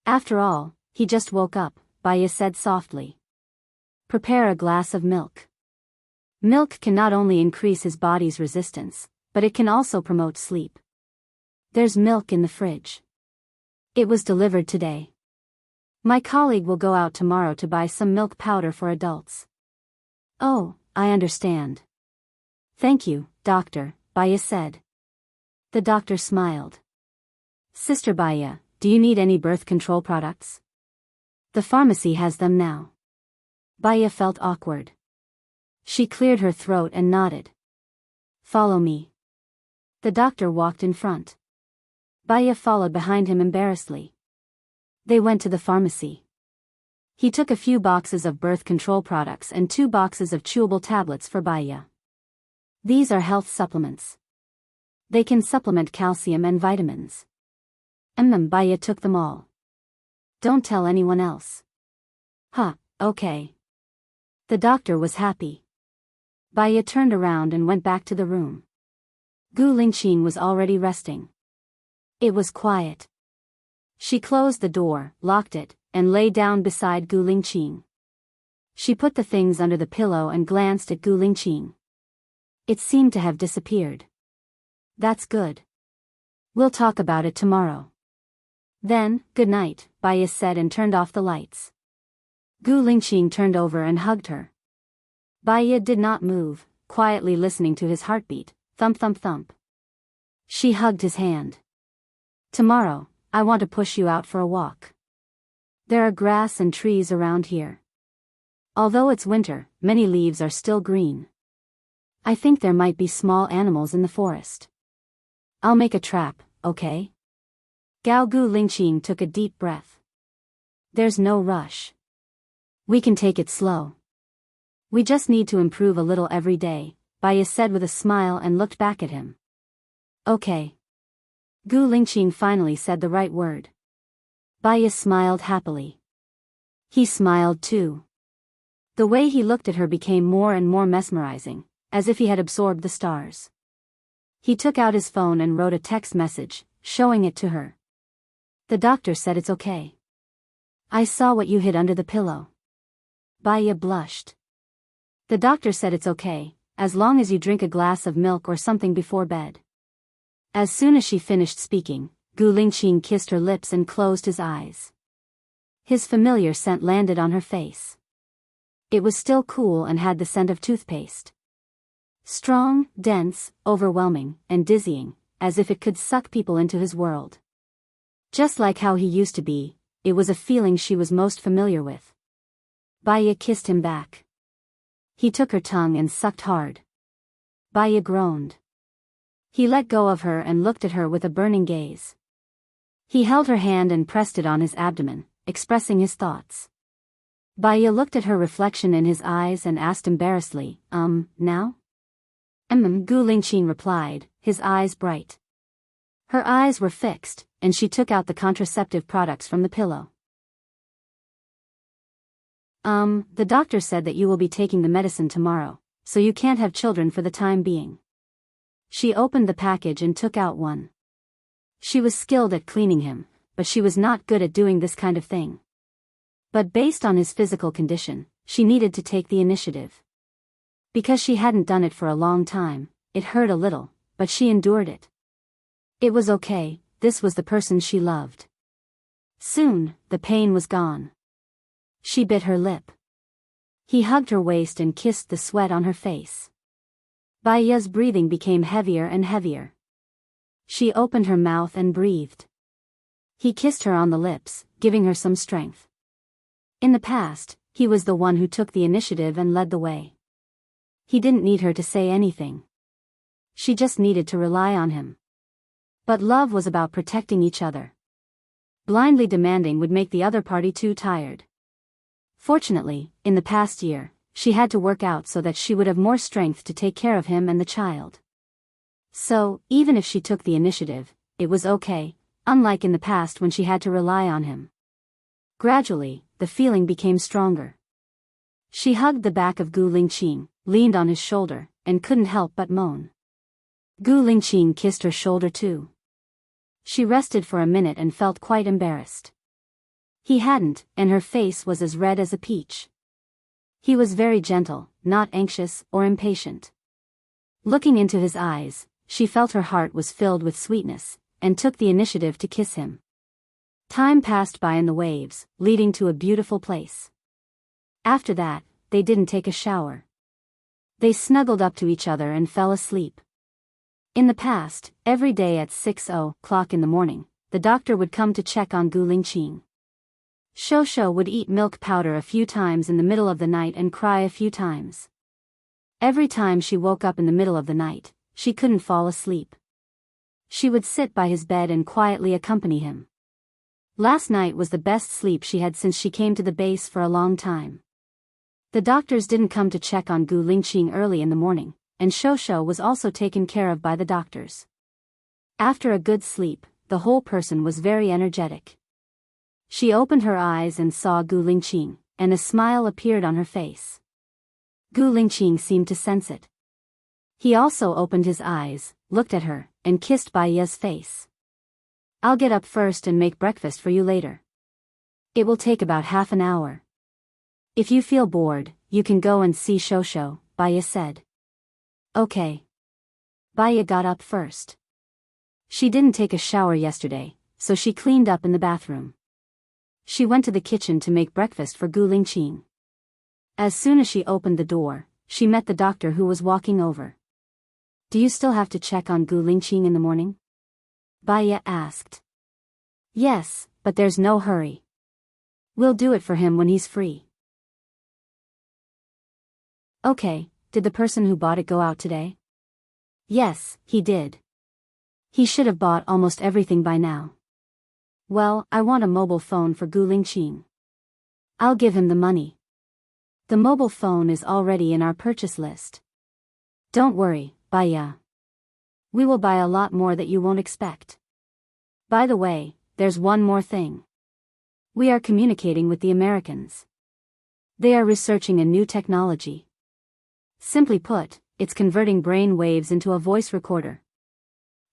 After all, he just woke up, Baya said softly. "Prepare a glass of milk. Milk can not only increase his body's resistance, but it can also promote sleep. There's milk in the fridge. It was delivered today. My colleague will go out tomorrow to buy some milk powder for adults." "Oh, I understand. Thank you, doctor," Baya said. The doctor smiled. "Sister Baya, do you need any birth control products? The pharmacy has them now." Baya felt awkward. She cleared her throat and nodded. "Follow me." The doctor walked in front. Baya followed behind him embarrassedly. They went to the pharmacy. He took a few boxes of birth control products and 2 boxes of chewable tablets for Baya. "These are health supplements. They can supplement calcium and vitamins." Baya took them all. "Don't tell anyone else." "Huh, okay." The doctor was happy. Baya turned around and went back to the room. Gu Lingqing was already resting. It was quiet. She closed the door, locked it, and lay down beside Gu Lingqing. She put the things under the pillow and glanced at Gu Lingqing. It seemed to have disappeared. "That's good. We'll talk about it tomorrow." "Then, good night, Baya said and turned off the lights. Gu Lingqing turned over and hugged her. Baya did not move, quietly listening to his heartbeat, thump thump thump. She hugged his hand. Tomorrow, I want to push you out for a walk. There are grass and trees around here. Although it's winter, many leaves are still green. I think there might be small animals in the forest. I'll make a trap, okay? Gao Gu Lingqing took a deep breath. There's no rush. We can take it slow. We just need to improve a little every day, Baya said with a smile and looked back at him. Okay. Gu Lingqing finally said the right word. Baya smiled happily. He smiled too. The way he looked at her became more and more mesmerizing, as if he had absorbed the stars. He took out his phone and wrote a text message, showing it to her. The doctor said it's okay. I saw what you hid under the pillow. Baya blushed. The doctor said it's okay, as long as you drink a glass of milk or something before bed. As soon as she finished speaking, Gu Lingqing kissed her lips and closed his eyes. His familiar scent landed on her face. It was still cool and had the scent of toothpaste. Strong, dense, overwhelming, and dizzying, as if it could suck people into his world. Just like how he used to be, it was a feeling she was most familiar with. Baya kissed him back. He took her tongue and sucked hard. Baya groaned. He let go of her and looked at her with a burning gaze. He held her hand and pressed it on his abdomen, expressing his thoughts. Baya looked at her reflection in his eyes and asked embarrassedly, now? Gu Lingqing replied, his eyes bright. Her eyes were fixed, and she took out the contraceptive products from the pillow. The doctor said that you will be taking the medicine tomorrow, so you can't have children for the time being. She opened the package and took out one. She was skilled at cleaning him, but she was not good at doing this kind of thing. But based on his physical condition, she needed to take the initiative. Because she hadn't done it for a long time, it hurt a little, but she endured it. It was okay, this was the person she loved. Soon, the pain was gone. She bit her lip. He hugged her waist and kissed the sweat on her face. Baya's breathing became heavier and heavier. She opened her mouth and breathed. He kissed her on the lips, giving her some strength. In the past, he was the one who took the initiative and led the way. He didn't need her to say anything. She just needed to rely on him. But love was about protecting each other. Blindly demanding would make the other party too tired. Fortunately, in the past year, she had to work out so that she would have more strength to take care of him and the child. So, even if she took the initiative, it was okay, unlike in the past when she had to rely on him. Gradually, the feeling became stronger. She hugged the back of Gu Lingqing, leaned on his shoulder, and couldn't help but moan. Gu Lingqing kissed her shoulder too. She rested for a minute and felt quite embarrassed. He hadn't, and her face was as red as a peach. He was very gentle, not anxious or impatient. Looking into his eyes, she felt her heart was filled with sweetness, and took the initiative to kiss him. Time passed by in the waves, leading to a beautiful place. After that, they didn't take a shower. They snuggled up to each other and fell asleep. In the past, every day at 6:00 in the morning, the doctor would come to check on Gu Lingqing. Shosho would eat milk powder a few times in the middle of the night and cry a few times. Every time she woke up in the middle of the night, she couldn't fall asleep. She would sit by his bed and quietly accompany him. Last night was the best sleep she had since she came to the base for a long time. The doctors didn't come to check on Gu Lingqing early in the morning, and Shosho was also taken care of by the doctors. After a good sleep, the whole person was very energetic. She opened her eyes and saw Gu Lingqing, and a smile appeared on her face. Gu Lingqing seemed to sense it. He also opened his eyes, looked at her, and kissed Baya's face. I'll get up first and make breakfast for you later. It will take about half an hour. If you feel bored, you can go and see Shosho, Baya said. Okay. Baya got up first. She didn't take a shower yesterday, so she cleaned up in the bathroom. She went to the kitchen to make breakfast for Gu Lingqing. As soon as she opened the door, she met the doctor who was walking over. Do you still have to check on Gu Lingqing in the morning? Baiya asked. Yes, but there's no hurry. We'll do it for him when he's free. Okay, did the person who bought it go out today? Yes, he did. He should have bought almost everything by now. Well, I want a mobile phone for Gu Lingqing. I'll give him the money. The mobile phone is already in our purchase list. Don't worry, Baiya. We will buy a lot more that you won't expect. By the way, there's one more thing. We are communicating with the Americans. They are researching a new technology. Simply put, it's converting brain waves into a voice recorder.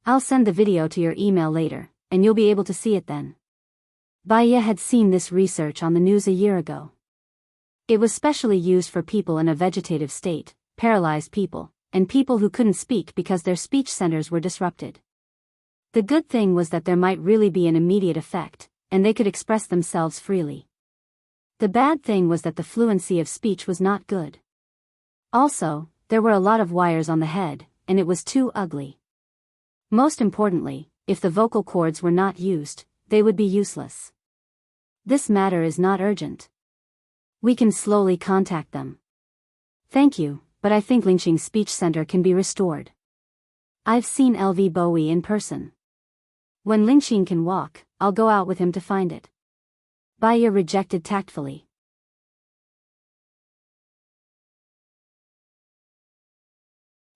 I'll send the video to your email later, and you'll be able to see it then. Baiya had seen this research on the news a year ago. It was specially used for people in a vegetative state, paralyzed people, and people who couldn't speak because their speech centers were disrupted. The good thing was that there might really be an immediate effect, and they could express themselves freely. The bad thing was that the fluency of speech was not good. Also, there were a lot of wires on the head, and it was too ugly. Most importantly, if the vocal cords were not used, they would be useless. This matter is not urgent. We can slowly contact them. Thank you, but I think Lingqing's speech center can be restored. I've seen LV Bowie in person. When Lingqing can walk, I'll go out with him to find it. Baiya rejected tactfully.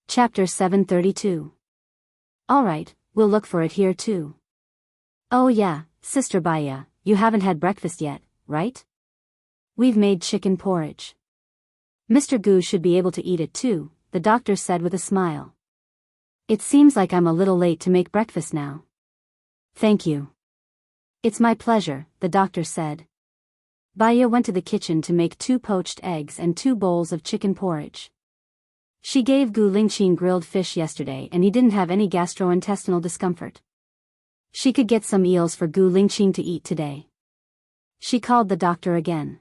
Chapter 732. Alright, we'll look for it here too. Oh yeah, Sister Baiya, you haven't had breakfast yet, right? We've made chicken porridge. Mr. Gu should be able to eat it too, the doctor said with a smile. It seems like I'm a little late to make breakfast now. Thank you. It's my pleasure, the doctor said. Baiya went to the kitchen to make 2 poached eggs and 2 bowls of chicken porridge. She gave Gu Lingqing grilled fish yesterday and he didn't have any gastrointestinal discomfort. She could get some eels for Gu Lingqing to eat today. She called the doctor again.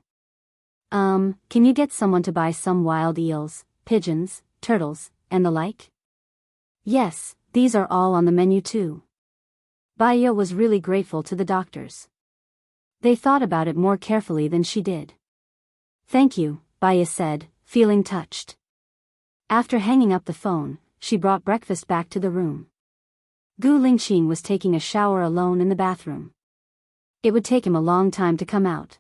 Can you get someone to buy some wild eels, pigeons, turtles, and the like? Yes, these are all on the menu too. Baiya was really grateful to the doctors. They thought about it more carefully than she did. Thank you, Baiya said, feeling touched. After hanging up the phone, she brought breakfast back to the room. Gu Lingqing was taking a shower alone in the bathroom. It would take him a long time to come out.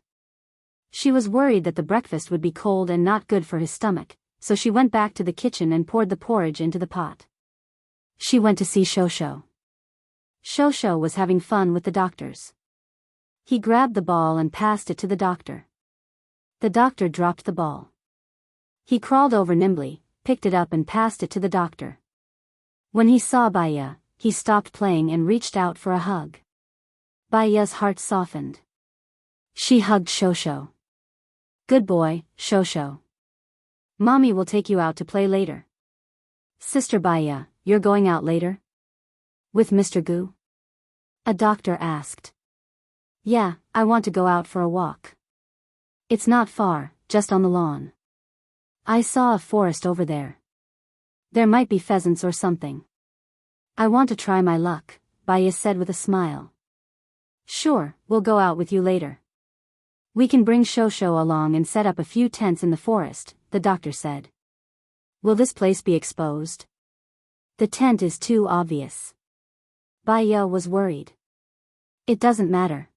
She was worried that the breakfast would be cold and not good for his stomach, so she went back to the kitchen and poured the porridge into the pot. She went to see Shosho. Shosho was having fun with the doctors. He grabbed the ball and passed it to the doctor. The doctor dropped the ball. He crawled over nimbly, picked it up and passed it to the doctor. When he saw Baiya, he stopped playing and reached out for a hug. Baiya's heart softened. She hugged Shosho. Good boy, Shosho. Mommy will take you out to play later. Sister Baiya, you're going out later? With Mr. Gu? A doctor asked. Yeah, I want to go out for a walk. It's not far, just on the lawn. I saw a forest over there. There might be pheasants or something. I want to try my luck, Baiya said with a smile. Sure, we'll go out with you later. We can bring Shosho along and set up a few tents in the forest, the doctor said. Will this place be exposed? The tent is too obvious. Baiya was worried. It doesn't matter.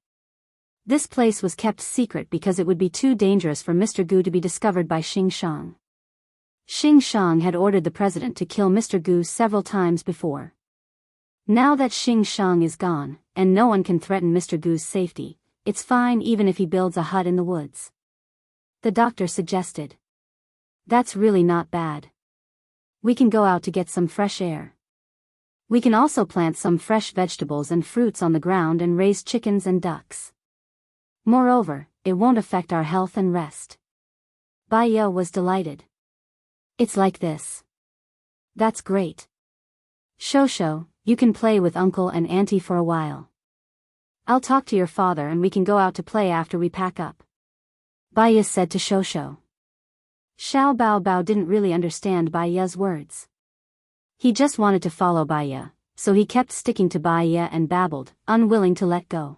This place was kept secret because it would be too dangerous for Mr. Gu to be discovered by Xing Shang. Xing Shang had ordered the president to kill Mr. Gu several times before. Now that Xing Shang is gone, and no one can threaten Mr. Gu's safety, it's fine even if he builds a hut in the woods. The doctor suggested. That's really not bad. We can go out to get some fresh air. We can also plant some fresh vegetables and fruits on the ground and raise chickens and ducks. Moreover, it won't affect our health and rest. Baiya was delighted. It's like this. That's great. Shosho, you can play with Uncle and Auntie for a while. I'll talk to your father and we can go out to play after we pack up, Baya said to Shosho. Xiao Bao Bao didn't really understand Baya's words. He just wanted to follow Baya, so he kept sticking to Baya and babbled, unwilling to let go.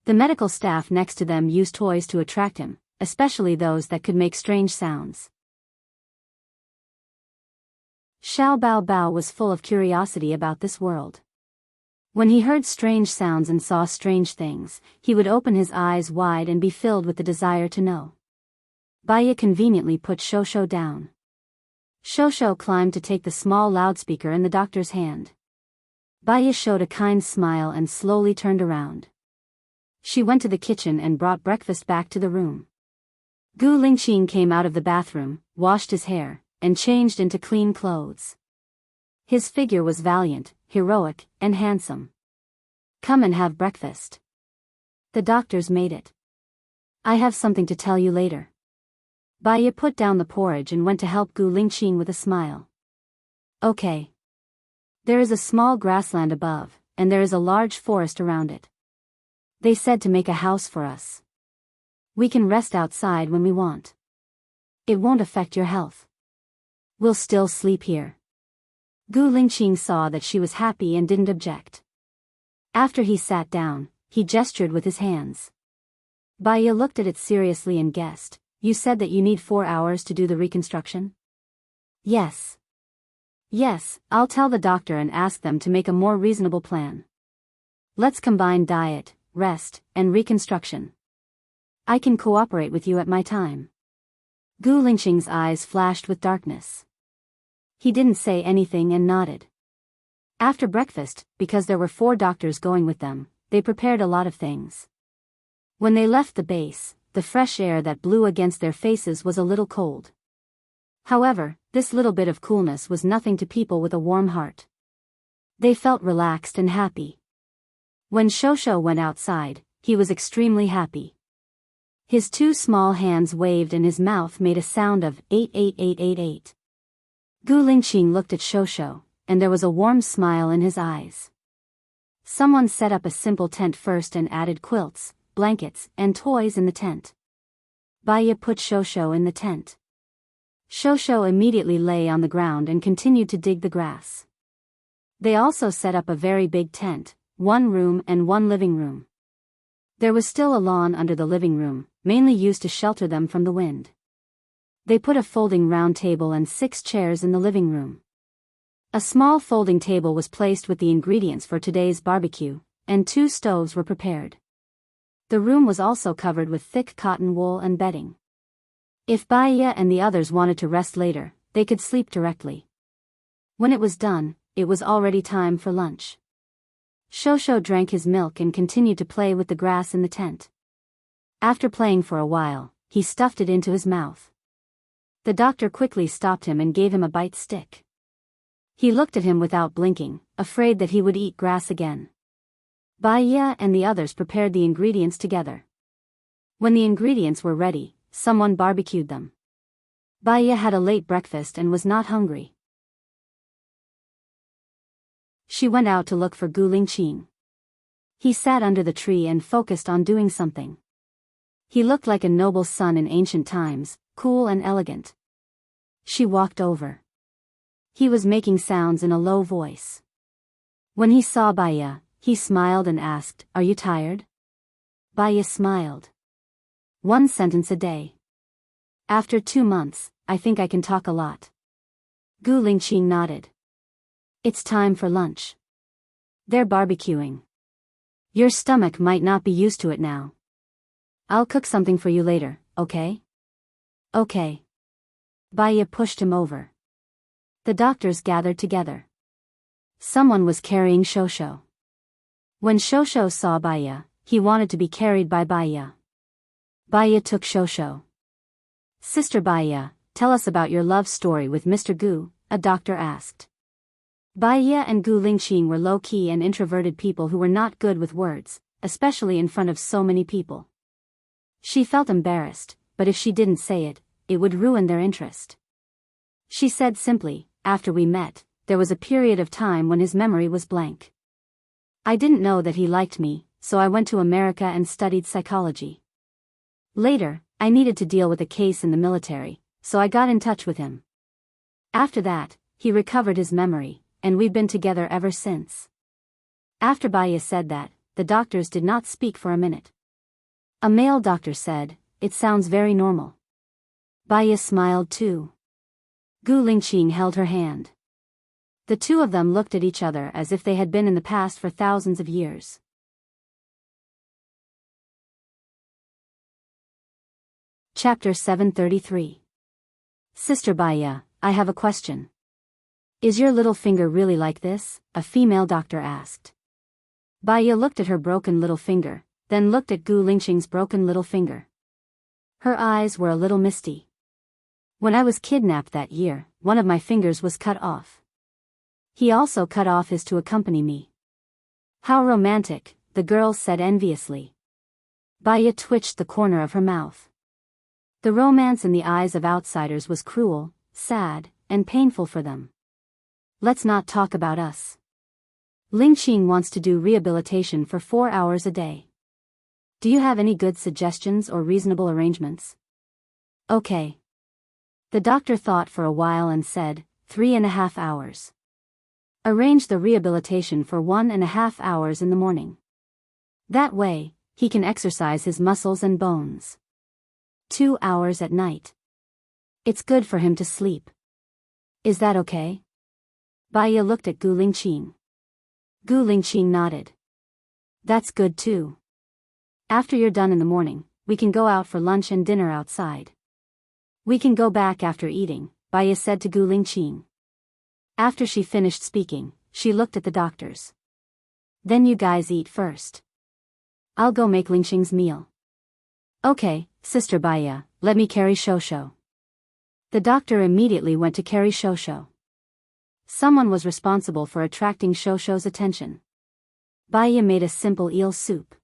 The medical staff next to them used toys to attract him, especially those that could make strange sounds. Xiao Bao Bao was full of curiosity about this world. When he heard strange sounds and saw strange things, he would open his eyes wide and be filled with the desire to know. Baya conveniently put Shosho down. Shosho climbed to take the small loudspeaker in the doctor's hand. Baya showed a kind smile and slowly turned around. She went to the kitchen and brought breakfast back to the room. Gu Lingqing came out of the bathroom, washed his hair, and changed into clean clothes. His figure was valiant, heroic, and handsome. Come and have breakfast. The doctors made it. I have something to tell you later. Baya put down the porridge and went to help Gu Lingqing with a smile. Okay. There is a small grassland above, and there is a large forest around it. They said to make a house for us. We can rest outside when we want. It won't affect your health. We'll still sleep here. Gu Lingqing saw that she was happy and didn't object. After he sat down, he gestured with his hands. Baya looked at it seriously and guessed, you said that you need 4 hours to do the reconstruction? Yes. Yes, I'll tell the doctor and ask them to make a more reasonable plan. Let's combine diet, rest, and reconstruction. I can cooperate with you at my time. Gu Lingqing's eyes flashed with darkness. He didn't say anything and nodded. After breakfast, because there were 4 doctors going with them, they prepared a lot of things. When they left the base, the fresh air that blew against their faces was a little cold. However, this little bit of coolness was nothing to people with a warm heart. They felt relaxed and happy. When Shosho went outside, he was extremely happy. His 2 small hands waved and his mouth made a sound of 88888. Gu Lingqing looked at Shosho, and there was a warm smile in his eyes. Someone set up a simple tent first and added quilts, blankets, and toys in the tent. Baya put Shosho in the tent. Shosho immediately lay on the ground and continued to dig the grass. They also set up a very big tent, 1 room and 1 living room. There was still a lawn under the living room, mainly used to shelter them from the wind. They put a folding round table and 6 chairs in the living room. A small folding table was placed with the ingredients for today's barbecue, and 2 stoves were prepared. The room was also covered with thick cotton wool and bedding. If Baya and the others wanted to rest later, they could sleep directly. When it was done, it was already time for lunch. Shosho drank his milk and continued to play with the grass in the tent. After playing for a while, he stuffed it into his mouth. The doctor quickly stopped him and gave him a bite stick. He looked at him without blinking, afraid that he would eat grass again. Baya and the others prepared the ingredients together. When the ingredients were ready, someone barbecued them. Baya had a late breakfast and was not hungry. She went out to look for Gu Lingqing. He sat under the tree and focused on doing something. He looked like a noble son in ancient times, cool and elegant. She walked over. He was making sounds in a low voice. When he saw Baya, he smiled and asked, "Are you tired?" Baya smiled. 1 sentence a day. After 2 months, I think I can talk a lot. Gu Lingqing nodded. It's time for lunch. They're barbecuing. Your stomach might not be used to it now. I'll cook something for you later, okay? Okay. Baya pushed him over. The doctors gathered together. Someone was carrying Shosho. When Shosho saw Baya, he wanted to be carried by Baya. Baya took Shosho. Sister Baya, tell us about your love story with Mr. Gu, a doctor asked. Baya and Gu Lingqing were low-key and introverted people who were not good with words, especially in front of so many people. She felt embarrassed, but if she didn't say it, it would ruin their interest. She said simply, after we met, there was a period of time when his memory was blank. I didn't know that he liked me, so I went to America and studied psychology. Later, I needed to deal with a case in the military, so I got in touch with him. After that, he recovered his memory, and we've been together ever since." After Baya said that, the doctors did not speak for a minute. A male doctor said, "It sounds very normal." Baya smiled too. Gu Lingqing held her hand. The two of them looked at each other as if they had been in the past for thousands of years. Chapter 733. "Sister Baya, I have a question. Is your little finger really like this?" a female doctor asked. Baya looked at her broken little finger, then looked at Gu Lingqing's broken little finger. Her eyes were a little misty. "When I was kidnapped that year, one of my fingers was cut off. He also cut off his to accompany me." "How romantic," the girl said enviously. Baya twitched the corner of her mouth. The romance in the eyes of outsiders was cruel, sad, and painful for them. "Let's not talk about us. Lingqing wants to do rehabilitation for 4 hours a day. Do you have any good suggestions or reasonable arrangements?" "Okay." The doctor thought for a while and said, 3.5 hours. Arrange the rehabilitation for 1.5 hours in the morning. That way, he can exercise his muscles and bones. 2 hours at night. It's good for him to sleep. Is that okay?" Baya looked at Gu Lingqing. Gu Lingqing nodded. "That's good too. After you're done in the morning, we can go out for lunch and dinner outside. We can go back after eating," Baya said to Gu Lingqing. After she finished speaking, she looked at the doctors. "Then you guys eat first. I'll go make Lingqing's meal." "Okay, Sister Baya, let me carry Shosho." The doctor immediately went to carry Shosho. Someone was responsible for attracting Shosho's attention. Baya made a simple eel soup.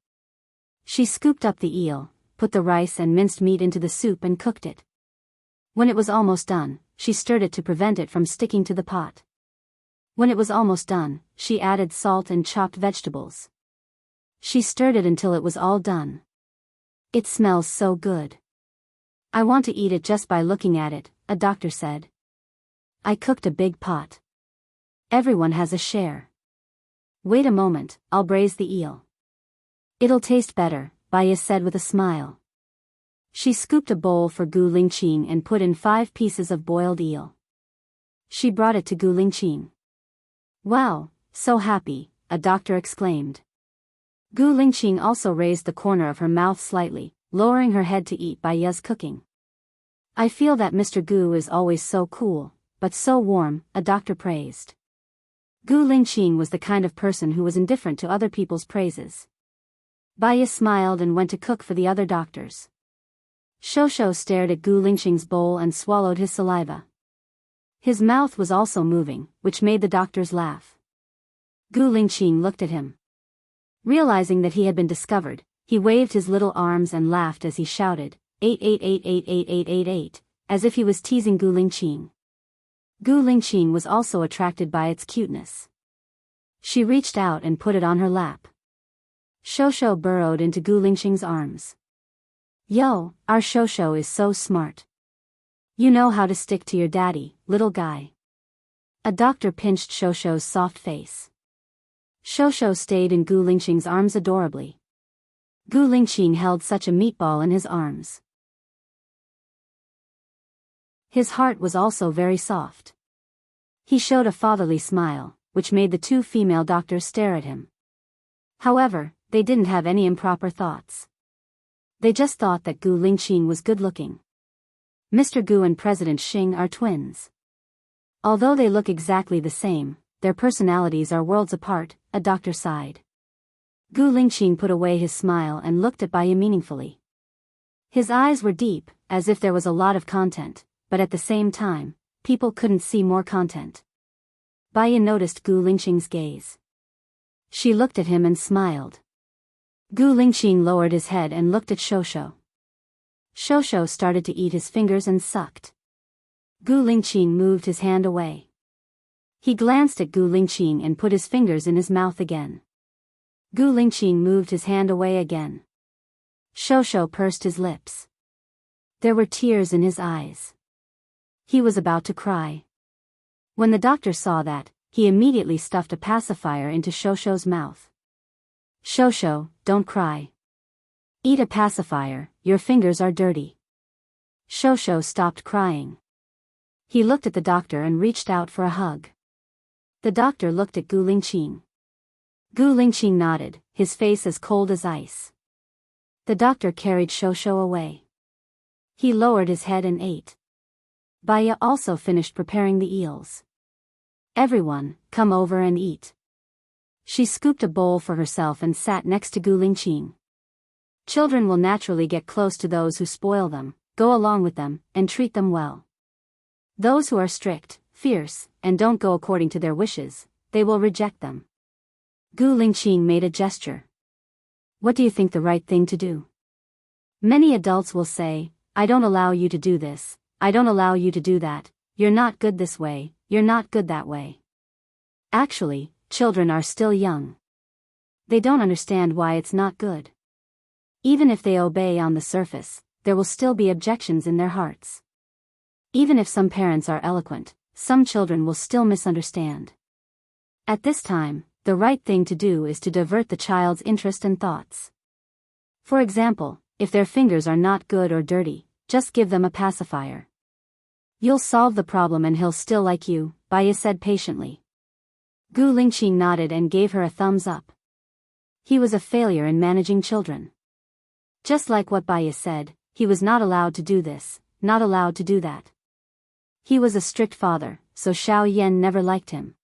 She scooped up the eel, put the rice and minced meat into the soup and cooked it. When it was almost done, she stirred it to prevent it from sticking to the pot. When it was almost done, she added salt and chopped vegetables. She stirred it until it was all done. "It smells so good. I want to eat it just by looking at it," a doctor said. "I cooked a big pot. Everyone has a share." "Wait a moment, I'll braise the eel." "It'll taste better," Baya said with a smile. She scooped a bowl for Gu Lingqing and put in 5 pieces of boiled eel. She brought it to Gu Lingqing. "Wow, so happy," a doctor exclaimed. Gu Lingqing also raised the corner of her mouth slightly, lowering her head to eat Baya's cooking. "I feel that Mr. Gu is always so cool, but so warm," a doctor praised. Gu Lingqing was the kind of person who was indifferent to other people's praises. Baya smiled and went to cook for the other doctors. Shosho stared at Gu Lingqing's bowl and swallowed his saliva. His mouth was also moving, which made the doctors laugh. Gu Lingqing looked at him. Realizing that he had been discovered, he waved his little arms and laughed as he shouted, 88888888, as if he was teasing Gu Lingqing. Gu Lingqing was also attracted by its cuteness. She reached out and put it on her lap. Shosho burrowed into Gu Lingqing's arms. "Yo, our Shosho is so smart. You know how to stick to your daddy, little guy." A doctor pinched Shosho's soft face. Shosho stayed in Gu Lingqing's arms adorably. Gu Lingqing held such a meatball in his arms. His heart was also very soft. He showed a fatherly smile, which made the 2 female doctors stare at him. However, they didn't have any improper thoughts. They just thought that Gu Lingqing was good-looking. Mr. Gu and President Xing are twins. Although they look exactly the same, their personalities are worlds apart, a doctor sighed. Gu Lingqing put away his smile and looked at Baya meaningfully. His eyes were deep, as if there was a lot of content, but at the same time, people couldn't see more content. Baya noticed Gu Lingqing's gaze. She looked at him and smiled. Gu Lingqing lowered his head and looked at Shosho. Shosho started to eat his fingers and sucked. Gu Lingqing moved his hand away. He glanced at Gu Lingqing and put his fingers in his mouth again. Gu Lingqing moved his hand away again. Shosho pursed his lips. There were tears in his eyes. He was about to cry. When the doctor saw that, he immediately stuffed a pacifier into Shosho's mouth. Shosho, don't cry. Eat a pacifier, your fingers are dirty. Shosho stopped crying. He looked at the doctor and reached out for a hug. The doctor looked at Gu Lingqing. Gu Lingqing nodded, his face as cold as ice. The doctor carried Shosho away. He lowered his head and ate. Baya also finished preparing the eels. Everyone, come over and eat. She scooped a bowl for herself and sat next to Gu Lingqing. Children will naturally get close to those who spoil them, go along with them, and treat them well. Those who are strict, fierce, and don't go according to their wishes, they will reject them. Gu Lingqing made a gesture. What do you think the right thing to do? Many adults will say, I don't allow you to do this, I don't allow you to do that, you're not good this way, you're not good that way. Actually, children are still young. They don't understand why it's not good. Even if they obey on the surface, there will still be objections in their hearts. Even if some parents are eloquent, some children will still misunderstand. At this time, the right thing to do is to divert the child's interest and thoughts. For example, if their fingers are not good or dirty, just give them a pacifier. You'll solve the problem and he'll still like you, Baya said patiently. Gu Lingqing nodded and gave her a thumbs up. He was a failure in managing children. Just like what Baya said, he was not allowed to do this, not allowed to do that. He was a strict father, so Xiao Yan never liked him.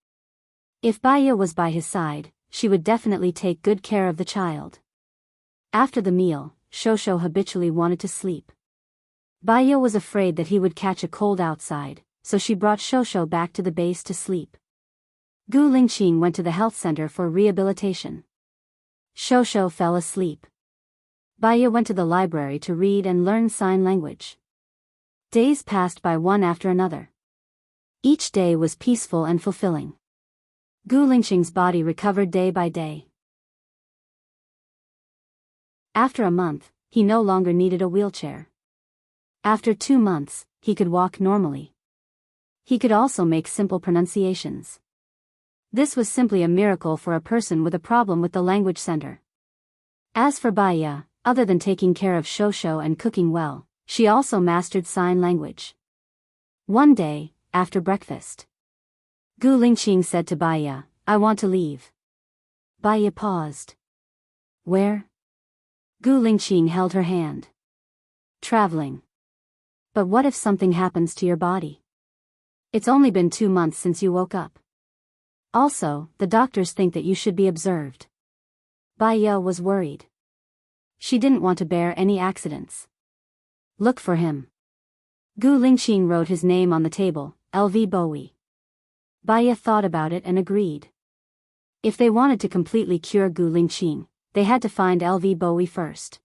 If Baya was by his side, she would definitely take good care of the child. After the meal, Shosho habitually wanted to sleep. Baya was afraid that he would catch a cold outside, so she brought Shosho back to the base to sleep. Gu Lingqing went to the health center for rehabilitation. Shosho fell asleep. Baya went to the library to read and learn sign language. Days passed by one after another. Each day was peaceful and fulfilling. Gu Lingqing's body recovered day by day. After a month, he no longer needed a wheelchair. After 2 months, he could walk normally. He could also make simple pronunciations. This was simply a miracle for a person with a problem with the language center. As for Baya, other than taking care of Shosho and cooking well, she also mastered sign language. One day, after breakfast, Gu Lingqing said to Baya, I want to leave. Baya paused. Where? Gu Lingqing held her hand. Traveling. But what if something happens to your body? It's only been 2 months since you woke up. Also, the doctors think that you should be observed. Baya was worried. She didn't want to bear any accidents. Look for him. Gu Lingqing wrote his name on the table, LV Bowie. Baya thought about it and agreed. If they wanted to completely cure Gu Lingqing, they had to find LV Bowie first.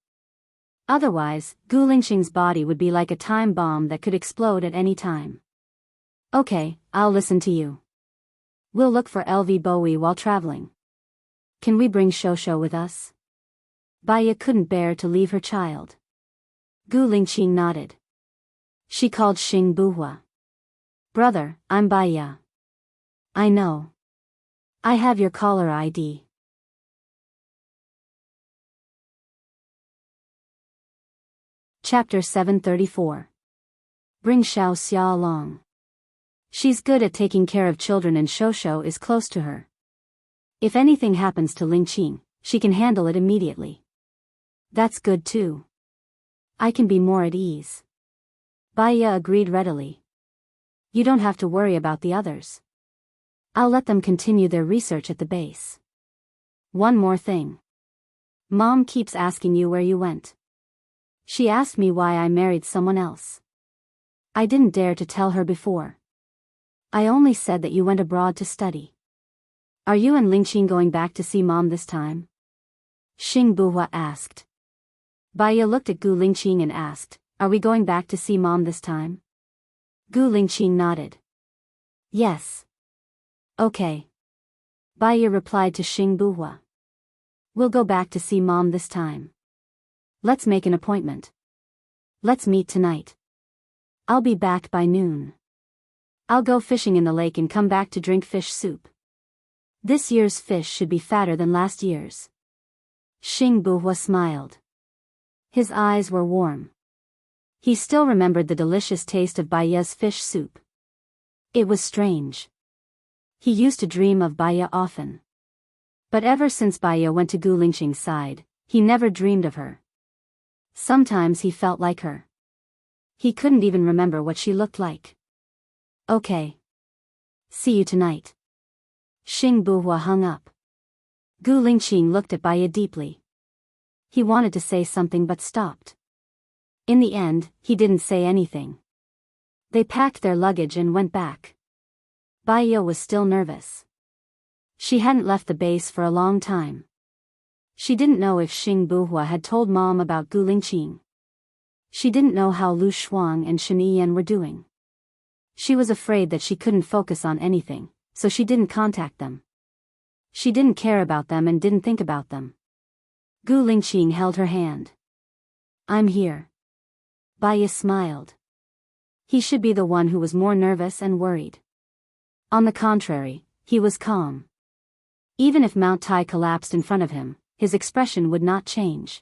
Otherwise, Gu Lingqing's body would be like a time bomb that could explode at any time. Okay, I'll listen to you. We'll look for LV Bowie while traveling. Can we bring Shosho with us? Baya couldn't bear to leave her child. Gu Lingqing nodded. She called Xing Buhua. Brother, I'm Baya. I know. I have your caller ID. Chapter 734. Bring Xiao Xia along. She's good at taking care of children and Shosho is close to her. If anything happens to Lingqing, she can handle it immediately. That's good too. I can be more at ease. Baya agreed readily. You don't have to worry about the others. I'll let them continue their research at the base. One more thing. Mom keeps asking you where you went. She asked me why I married someone else. I didn't dare to tell her before. I only said that you went abroad to study. Are you and Lingqing going back to see Mom this time? Xing Buhua asked. Baya looked at Gu Lingqing and asked, Are we going back to see Mom this time? Gu Lingqing nodded. Yes. Okay. Baya replied to Xing Buhua. We'll go back to see Mom this time. Let's make an appointment. Let's meet tonight. I'll be back by noon. I'll go fishing in the lake and come back to drink fish soup. This year's fish should be fatter than last year's. Xing Buhua smiled. His eyes were warm. He still remembered the delicious taste of Baiya's fish soup. It was strange. He used to dream of Baiya often. But ever since Baiya went to Gu Lingqing's side, he never dreamed of her. Sometimes he felt like her. He couldn't even remember what she looked like. Okay. See you tonight. Xing Buhua hung up. Gu Lingqing looked at Baiya deeply. He wanted to say something but stopped. In the end, he didn't say anything. They packed their luggage and went back. Baiya was still nervous. She hadn't left the base for a long time. She didn't know if Xing Buhua had told Mom about Gu Lingqing. She didn't know how Lu Shuang and Shen Yiyan were doing. She was afraid that she couldn't focus on anything, so she didn't contact them. She didn't care about them and didn't think about them. Gu Lingqing held her hand. I'm here. Baiya smiled. He should be the one who was more nervous and worried. On the contrary, he was calm. Even if Mount Tai collapsed in front of him, his expression would not change.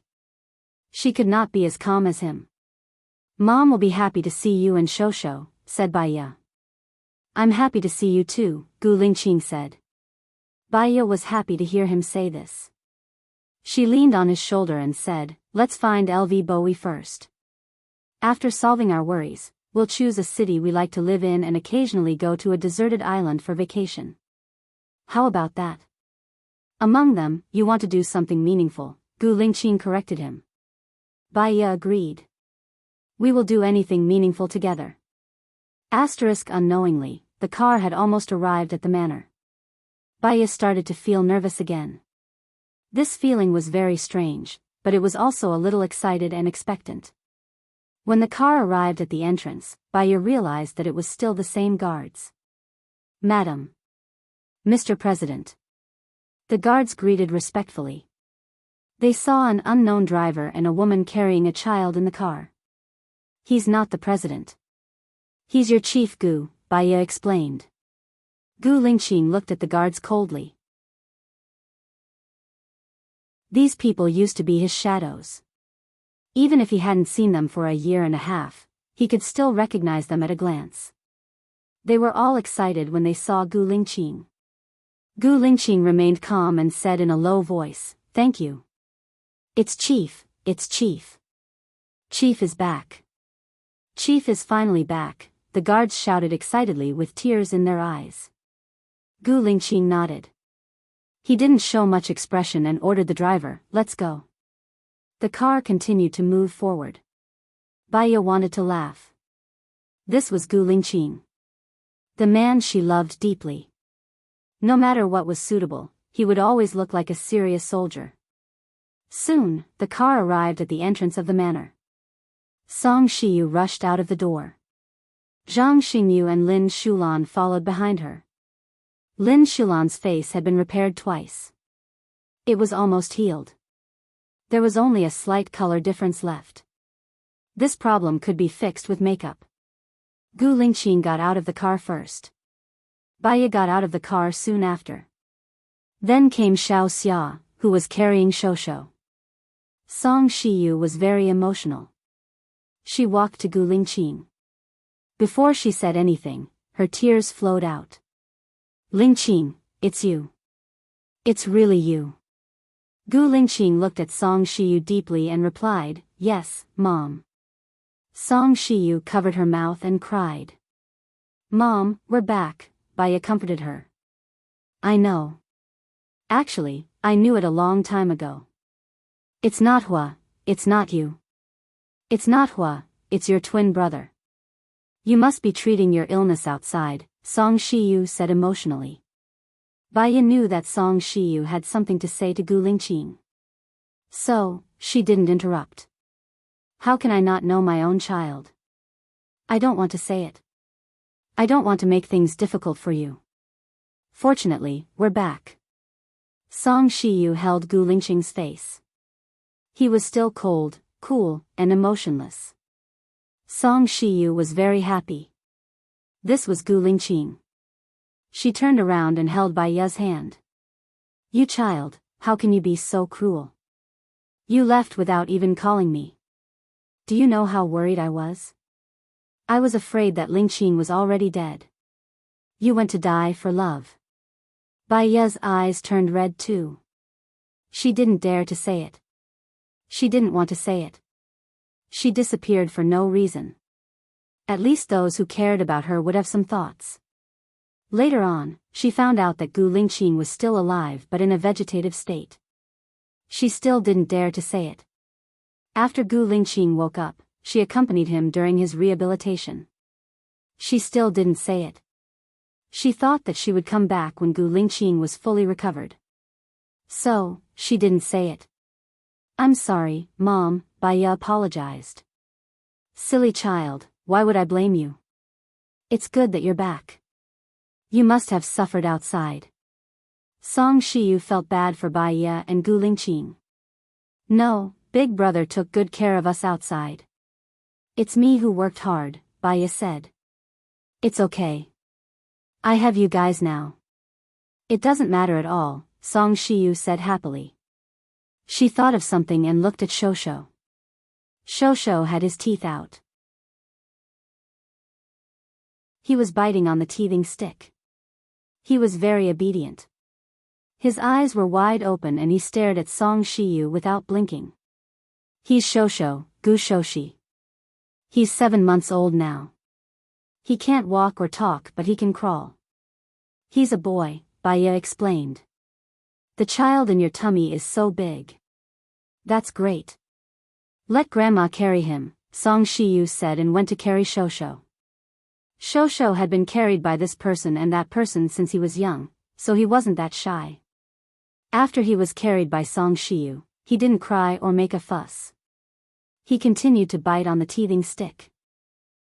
She could not be as calm as him. Mom will be happy to see you and Shosho, said Baiya. I'm happy to see you too, Gu Lingqing said. Baiya was happy to hear him say this. She leaned on his shoulder and said, let's find LV Bowie first. After solving our worries, we'll choose a city we like to live in and occasionally go to a deserted island for vacation. How about that? Among them, you want to do something meaningful, Gu Lingqing corrected him. Baiya agreed. We will do anything meaningful together. Unknowingly, the car had almost arrived at the manor. Baiya started to feel nervous again. This feeling was very strange, but it was also a little excited and expectant. When the car arrived at the entrance, Baiya realized that it was still the same guards. Madam. Mr. President. The guards greeted respectfully. They saw an unknown driver and a woman carrying a child in the car. He's not the president. He's your chief Gu, Baiya explained. Gu Lingqing looked at the guards coldly. These people used to be his shadows. Even if he hadn't seen them for a year and a half, he could still recognize them at a glance. They were all excited when they saw Gu Lingqing. Gu Lingqing remained calm and said in a low voice, thank you. It's Chief, it's Chief. Chief is back. Chief is finally back, the guards shouted excitedly with tears in their eyes. Gu Lingqing nodded. He didn't show much expression and ordered the driver, let's go. The car continued to move forward. Baiya wanted to laugh. This was Gu Lingqing. The man she loved deeply. No matter what was suitable, he would always look like a serious soldier. Soon, the car arrived at the entrance of the manor. Song Shiyu rushed out of the door. Zhang Xingyu and Lin Shulan followed behind her. Lin Shulan's face had been repaired twice. It was almost healed. There was only a slight color difference left. This problem could be fixed with makeup. Gu Lingqing got out of the car first. Baiya got out of the car soon after. Then came Xiao Xia, who was carrying Shosho. Song Shiyu was very emotional. She walked to Gu Lingqing. Before she said anything, her tears flowed out. Lingqing, it's you. It's really you. Gu Lingqing looked at Song Shiyu deeply and replied, yes, Mom. Song Shiyu covered her mouth and cried. Mom, we're back, Baiya comforted her. I know. Actually, I knew it a long time ago. It's not Hua, it's not you. It's not Hua, it's your twin brother. You must be treating your illness outside, Song Shiyu said emotionally. Baiya knew that Song Shiyu had something to say to Gu Lingqing. So, she didn't interrupt. How can I not know my own child? I don't want to say it. I don't want to make things difficult for you. Fortunately, we're back. Song Shiyu held Gu Lingqing's face. He was still cold, cool, and emotionless. Song Shiyu was very happy. This was Gu Lingqing. She turned around and held Bai Ye's hand. You child, how can you be so cruel? You left without even calling me. Do you know how worried I was? I was afraid that Lingqing was already dead. You went to die for love. Bai Ye's eyes turned red too. She didn't dare to say it. She didn't want to say it. She disappeared for no reason. At least those who cared about her would have some thoughts. Later on, she found out that Gu Lingqing was still alive but in a vegetative state. She still didn't dare to say it. After Gu Lingqing woke up, she accompanied him during his rehabilitation. She still didn't say it. She thought that she would come back when Gu Lingqing was fully recovered. So, she didn't say it. I'm sorry, Mom, Bai Ye apologized. Silly child, why would I blame you? It's good that you're back. You must have suffered outside. Song Shiyu felt bad for Bai Ye and Gu Lingqing. No, Big Brother took good care of us outside. It's me who worked hard, Bai Ye said. It's okay. I have you guys now. It doesn't matter at all, Song Shiyu said happily. She thought of something and looked at Shosho. Shosho had his teeth out. He was biting on the teething stick. He was very obedient. His eyes were wide open and he stared at Song Shiyu without blinking. He's Shosho, Gu Shoshi. He's 7 months old now. He can't walk or talk but he can crawl. He's a boy, Bai Ye explained. The child in your tummy is so big. That's great. Let Grandma carry him, Song Shiyu said and went to carry Shosho. Shosho had been carried by this person and that person since he was young, so he wasn't that shy. After he was carried by Song Shiyu, he didn't cry or make a fuss. He continued to bite on the teething stick.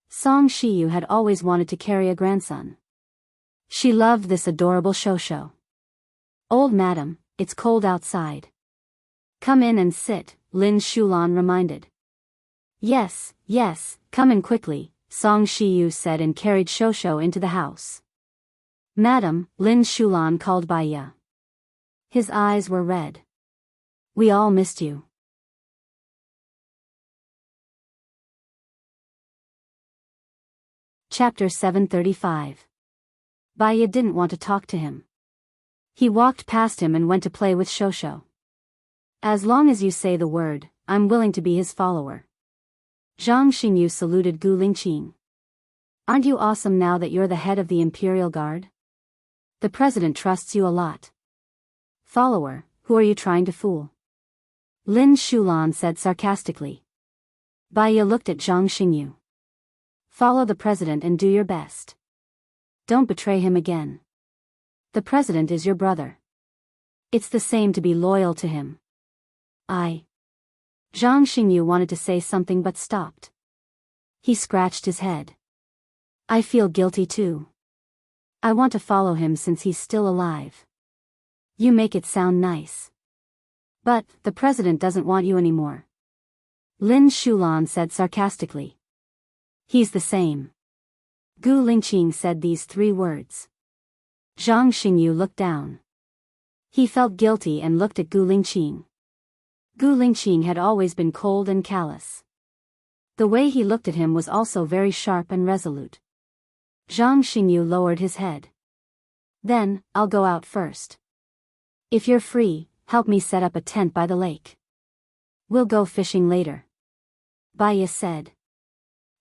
Song Shiyu had always wanted to carry a grandson. She loved this adorable Shosho. Old madam, it's cold outside. Come in and sit, Lin Shulan reminded. Yes, yes, come in quickly, Song Shiyu said and carried Shosho into the house. Madam, Lin Shulan called Bai Ye. His eyes were red. We all missed you. Chapter 735. Bai Ye didn't want to talk to him. He walked past him and went to play with Shosho. As long as you say the word, I'm willing to be his follower. Zhang Xingyu saluted Gu Lingqing. Aren't you awesome now that you're the head of the Imperial Guard? The president trusts you a lot. Follower, who are you trying to fool? Lin Shulan said sarcastically. Bai Ye looked at Zhang Xingyu. Follow the president and do your best. Don't betray him again. The president is your brother. It's the same to be loyal to him. Zhang Xingyu wanted to say something but stopped. He scratched his head. I feel guilty too. I want to follow him since he's still alive. You make it sound nice. But, the president doesn't want you anymore. Lin Shulan said sarcastically. He's the same. Gu Lingqing said these 3 words. Zhang Xingyu looked down. He felt guilty and looked at Gu Lingqing. Gu Lingqing had always been cold and callous. The way he looked at him was also very sharp and resolute. Zhang Xingyu lowered his head. Then, I'll go out first. If you're free, help me set up a tent by the lake. We'll go fishing later. Bai Ye said.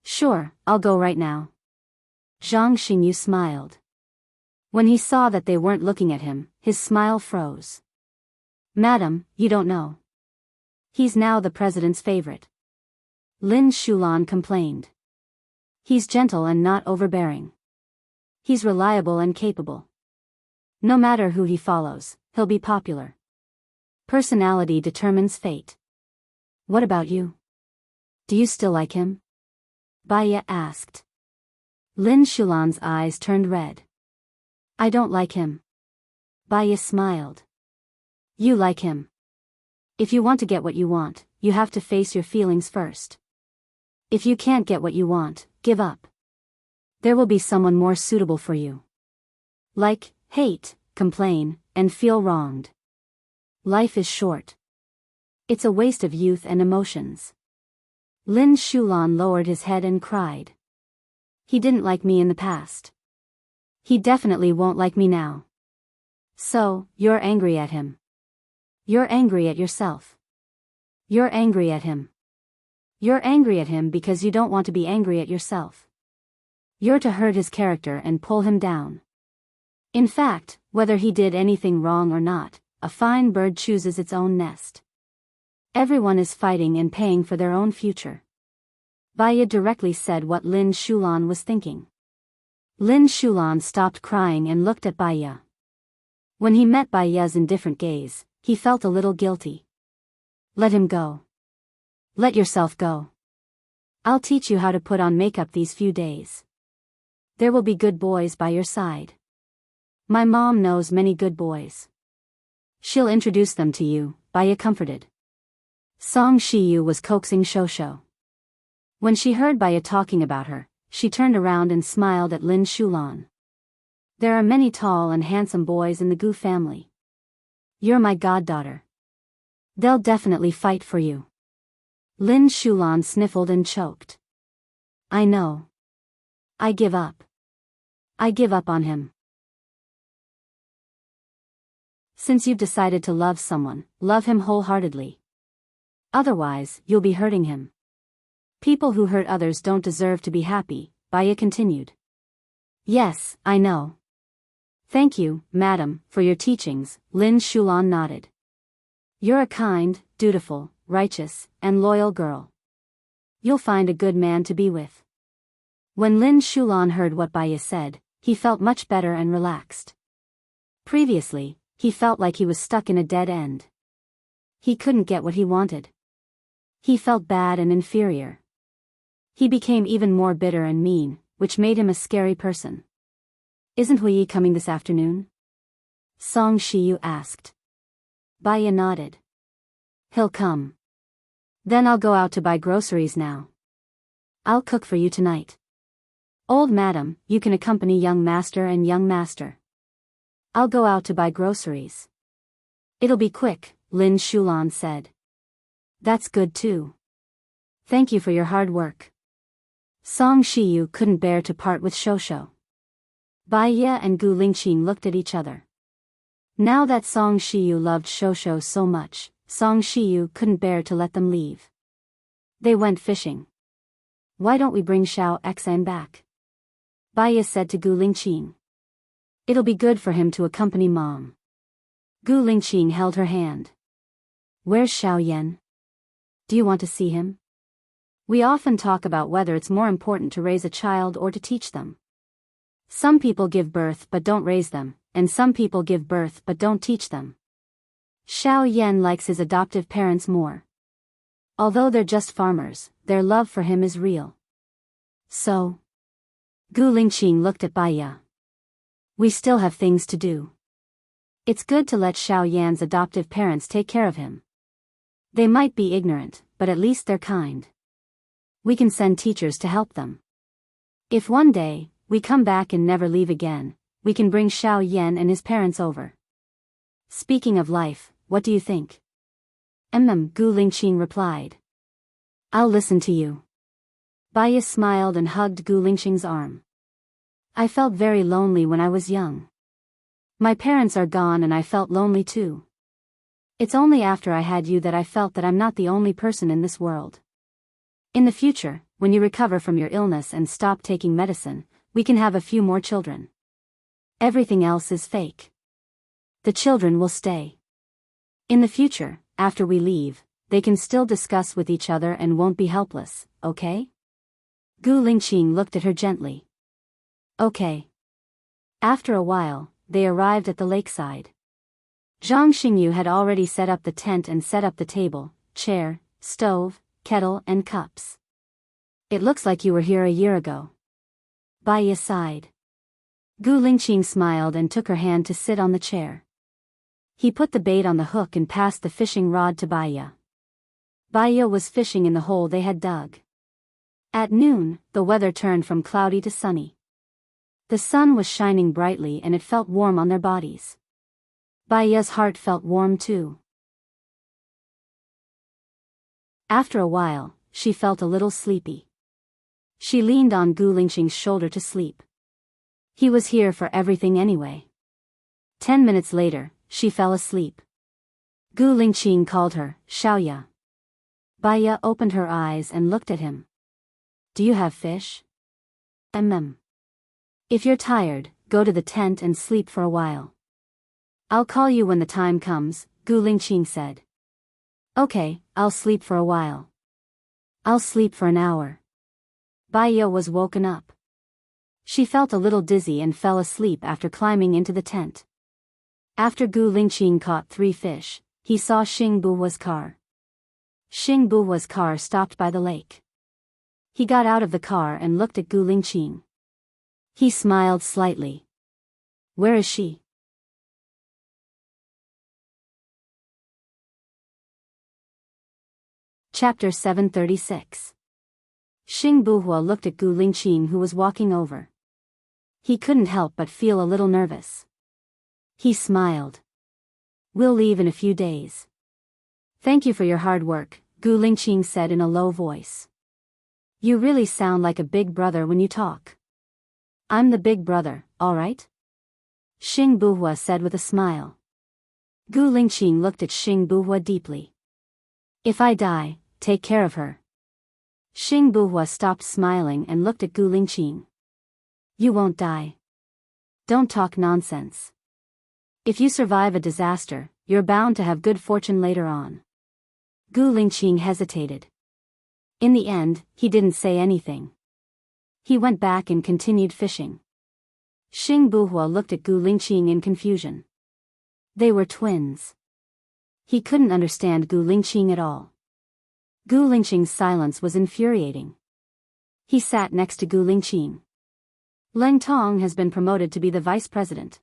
Sure, I'll go right now. Zhang Xingyu smiled. When he saw that they weren't looking at him, his smile froze. Madam, you don't know. He's now the president's favorite. Lin Shulan complained. He's gentle and not overbearing. He's reliable and capable. No matter who he follows, he'll be popular. Personality determines fate. What about you? Do you still like him? Bai Ye asked. Lin Shulan's eyes turned red. I don't like him. Bai Ye smiled. You like him. If you want to get what you want, you have to face your feelings first. If you can't get what you want, give up. There will be someone more suitable for you. Like, hate, complain, and feel wronged. Life is short. It's a waste of youth and emotions. Lin Shulan lowered his head and cried. He didn't like me in the past. He definitely won't like me now. So, you're angry at him. You're angry at yourself. You're angry at him. You're angry at him because you don't want to be angry at yourself. You're to hurt his character and pull him down. In fact, whether he did anything wrong or not, a fine bird chooses its own nest. Everyone is fighting and paying for their own future. Baya directly said what Lin Shulan was thinking. Lin Shulan stopped crying and looked at Baya. When he met Baya's indifferent gaze, he felt a little guilty. Let him go. Let yourself go. I'll teach you how to put on makeup these few days. There will be good boys by your side. My mom knows many good boys. She'll introduce them to you, Baya comforted. Song Shiyu was coaxing Shosho. When she heard Baya talking about her, she turned around and smiled at Lin Shulan. There are many tall and handsome boys in the Gu family. You're my goddaughter. They'll definitely fight for you. Lin Shulan sniffled and choked. I know. I give up. I give up on him. Since you've decided to love someone, love him wholeheartedly. Otherwise, you'll be hurting him. People who hurt others don't deserve to be happy, Baya continued. Yes, I know. Thank you, madam, for your teachings, Lin Shulan nodded. You're a kind, dutiful, righteous, and loyal girl. You'll find a good man to be with. When Lin Shulan heard what Baya said, he felt much better and relaxed. Previously, he felt like he was stuck in a dead end. He couldn't get what he wanted. He felt bad and inferior. He became even more bitter and mean, which made him a scary person. Isn't Hui coming this afternoon? Song Shiyu asked. Baya nodded. He'll come. Then I'll go out to buy groceries now. I'll cook for you tonight. Old madam, you can accompany young master and young master. I'll go out to buy groceries. It'll be quick, Lin Shulan said. That's good too. Thank you for your hard work. Song Shiyu couldn't bear to part with Shosho. Baya and Gu Lingqing looked at each other. Now that Song Shiyu loved Shosho so much, Song Shiyu couldn't bear to let them leave. They went fishing. Why don't we bring Xiao Xan back? Baya said to Gu Lingqing. It'll be good for him to accompany mom. Gu Lingqing held her hand. Where's Xiao Yan? Do you want to see him? We often talk about whether it's more important to raise a child or to teach them. Some people give birth but don't raise them, and some people give birth but don't teach them. Xiao Yan likes his adoptive parents more. Although they're just farmers, their love for him is real. So? Gu Lingqing looked at Baya. We still have things to do. It's good to let Xiao Yan's adoptive parents take care of him. They might be ignorant, but at least they're kind. We can send teachers to help them. If one day, we come back and never leave again, we can bring Xiao Yan and his parents over. Speaking of life, what do you think? Gu Lingqing replied. I'll listen to you. Baya smiled and hugged Gu Lingqing's arm. I felt very lonely when I was young. My parents are gone and I felt lonely too. It's only after I had you that I felt that I'm not the only person in this world. In the future, when you recover from your illness and stop taking medicine, we can have a few more children. Everything else is fake. The children will stay. In the future, after we leave, they can still discuss with each other and won't be helpless, okay? Gu Lingqing looked at her gently. Okay. After a while, they arrived at the lakeside. Zhang Xingyu had already set up the tent and set up the table, chair, stove, kettle and cups. It looks like you were here a year ago. Baya sighed. Gu Lingqing smiled and took her hand to sit on the chair. He put the bait on the hook and passed the fishing rod to Baya. Baya was fishing in the hole they had dug. At noon, the weather turned from cloudy to sunny. The sun was shining brightly and it felt warm on their bodies. Baya's heart felt warm too. After a while, she felt a little sleepy. She leaned on Gu Lingxing's shoulder to sleep. He was here for everything anyway. 10 minutes later, she fell asleep. Gu Lingxing called her, Xiaoya. Baya opened her eyes and looked at him. Do you have fish? If you're tired, go to the tent and sleep for a while. I'll call you when the time comes, Gu Lingxing said. Okay, I'll sleep for a while. I'll sleep for an hour. Baya was woken up. She felt a little dizzy and fell asleep after climbing into the tent. After Gu Lingxing caught 3 fish, he saw Xing Buhua's car. Xing Buhua's car stopped by the lake. He got out of the car and looked at Gu Lingxing. He smiled slightly. Where is she? Chapter 736. Xing Buhua looked at Gu Lingxing who was walking over. He couldn't help but feel a little nervous. He smiled. We'll leave in a few days. Thank you for your hard work, Gu Lingxing said in a low voice. You really sound like a big brother when you talk. I'm the big brother, all right? Xing Buhua said with a smile. Gu Lingxing looked at Xing Buhua deeply. If I die, take care of her. Xing Buhua stopped smiling and looked at Gu Lingxing. You won't die. Don't talk nonsense. If you survive a disaster, you're bound to have good fortune later on. Gu Lingxing hesitated. In the end, he didn't say anything. He went back and continued fishing. Xing Buhua looked at Gu Lingxing in confusion. They were twins. He couldn't understand Gu Lingxing at all. Gu Lingxing's silence was infuriating. He sat next to Gu Lingxing. Leng Tong has been promoted to be the vice president.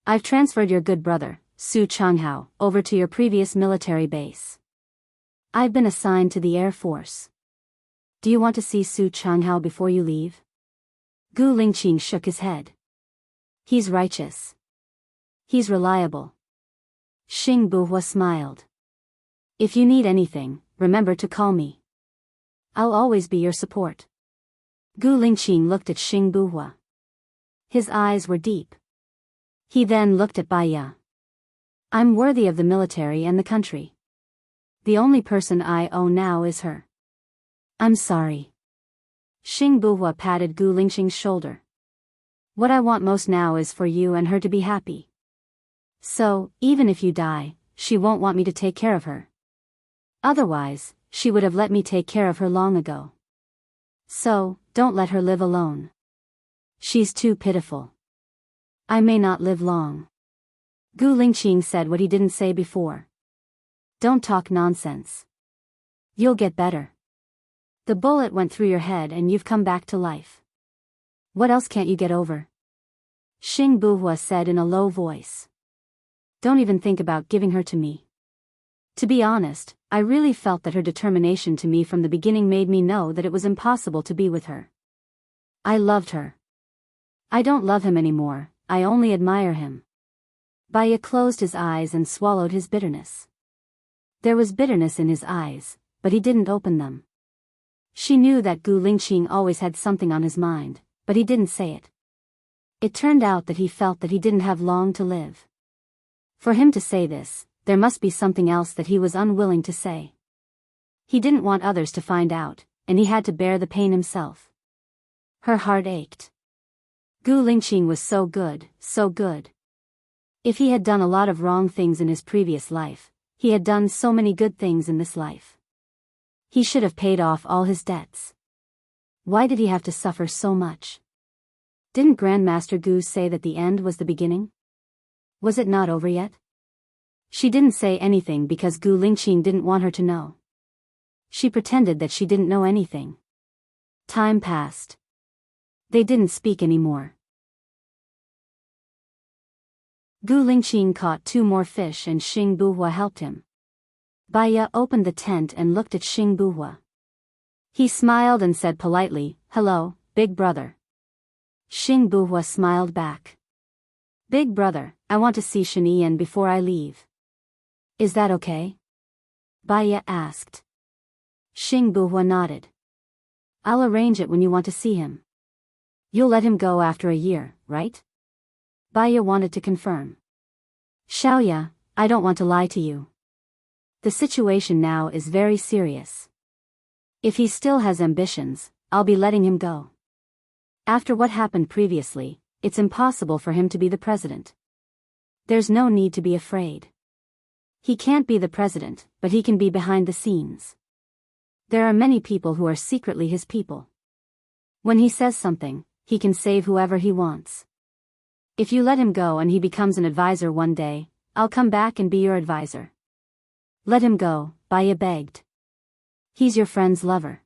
I've transferred your good brother, Su Changhao, over to your previous military base. I've been assigned to the Air Force. Do you want to see Su Changhao before you leave? Gu Lingxing shook his head. He's righteous. He's reliable. Xing Buhua smiled. If you need anything, remember to call me. I'll always be your support. Gu Lingxing looked at Xing Buhua. His eyes were deep. He then looked at Baya. I'm worthy of the military and the country. The only person I owe now is her. I'm sorry. Xing Buhua patted Gu Lingxing's shoulder. What I want most now is for you and her to be happy. So, even if you die, she won't want me to take care of her. Otherwise, she would have let me take care of her long ago. So, don't let her live alone. She's too pitiful. I may not live long. Gu Lingxing said what he didn't say before. Don't talk nonsense. You'll get better. The bullet went through your head and you've come back to life. What else can't you get over? Xing Buhua said in a low voice. Don't even think about giving her to me. To be honest, I really felt that her determination to me from the beginning made me know that it was impossible to be with her. I loved her. I don't love him anymore, I only admire him. Baya closed his eyes and swallowed his bitterness. There was bitterness in his eyes, but he didn't open them. She knew that Gu Lingxing always had something on his mind, but he didn't say it. It turned out that he felt that he didn't have long to live. For him to say this, there must be something else that he was unwilling to say. He didn't want others to find out, and he had to bear the pain himself. Her heart ached. Gu Lingxing was so good, so good. If he had done a lot of wrong things in his previous life, he had done so many good things in this life. He should have paid off all his debts. Why did he have to suffer so much? Didn't Grandmaster Gu say that the end was the beginning? Was it not over yet? She didn't say anything because Gu Lingxing didn't want her to know. She pretended that she didn't know anything. Time passed. They didn't speak anymore. Gu Lingqing caught 2 more fish and Xing Buhua helped him. Baya opened the tent and looked at Xing Buhua. He smiled and said politely, "Hello, big brother." Xing Buhua smiled back. "Big brother, I want to see Shanian before I leave. Is that okay?" Baya asked. Xing Buhua nodded. "I'll arrange it when you want to see him. You'll let him go after a year, right?" Baya wanted to confirm. "Xiaoya, I don't want to lie to you. The situation now is very serious. If he still has ambitions, I'll be letting him go. After what happened previously, it's impossible for him to be the president. There's no need to be afraid. He can't be the president, but he can be behind the scenes. There are many people who are secretly his people. When he says something, he can save whoever he wants. If you let him go and he becomes an advisor one day, I'll come back and be your advisor. Let him go," Baya begged. "He's your friend's lover.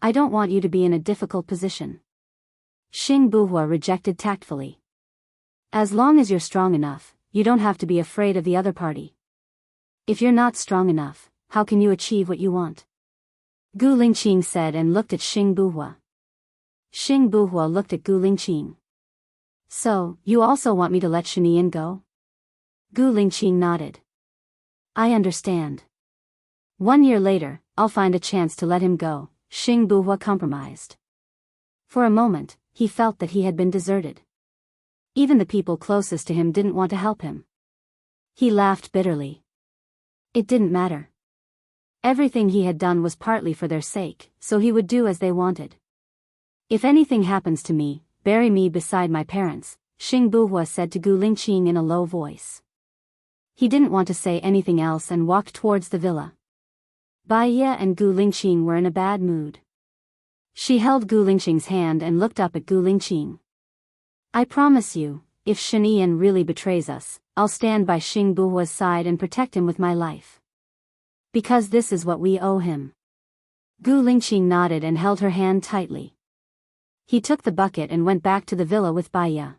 I don't want you to be in a difficult position." Xing Buhua rejected tactfully. "As long as you're strong enough, you don't have to be afraid of the other party. If you're not strong enough, how can you achieve what you want?" Gu Lingqing said and looked at Xing Buhua. Xing Buhua looked at Gu Lingqing. "So, you also want me to let Shanian go?" Gu Lingqing nodded. "I understand. 1 year later, I'll find a chance to let him go," Xing Buhua compromised. For a moment, he felt that he had been deserted. Even the people closest to him didn't want to help him. He laughed bitterly. It didn't matter. Everything he had done was partly for their sake, so he would do as they wanted. "If anything happens to me, bury me beside my parents," Xing Buhua said to Gu Lingqing in a low voice. He didn't want to say anything else and walked towards the villa. Baya and Gu Lingqing were in a bad mood. She held Gu Lingqing's hand and looked up at Gu Lingqing. "I promise you, if Shanian really betrays us, I'll stand by Xing Buhua's side and protect him with my life. Because this is what we owe him." Gu Lingqing nodded and held her hand tightly. He took the bucket and went back to the villa with Baya.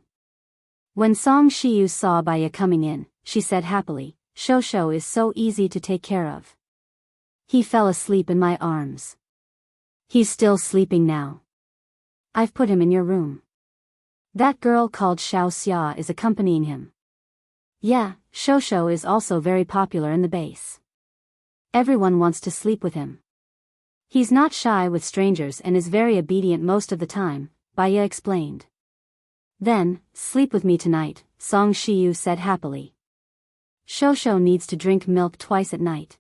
When Song Shiyu saw Baya coming in, she said happily, "Shosho is so easy to take care of. He fell asleep in my arms. He's still sleeping now. I've put him in your room. That girl called Xiao Xia is accompanying him. Yeah, Shosho is also very popular in the base. Everyone wants to sleep with him. He's not shy with strangers and is very obedient most of the time," Baya explained. "Then, sleep with me tonight," Song Shiyu said happily. "Shosho needs to drink milk twice at night.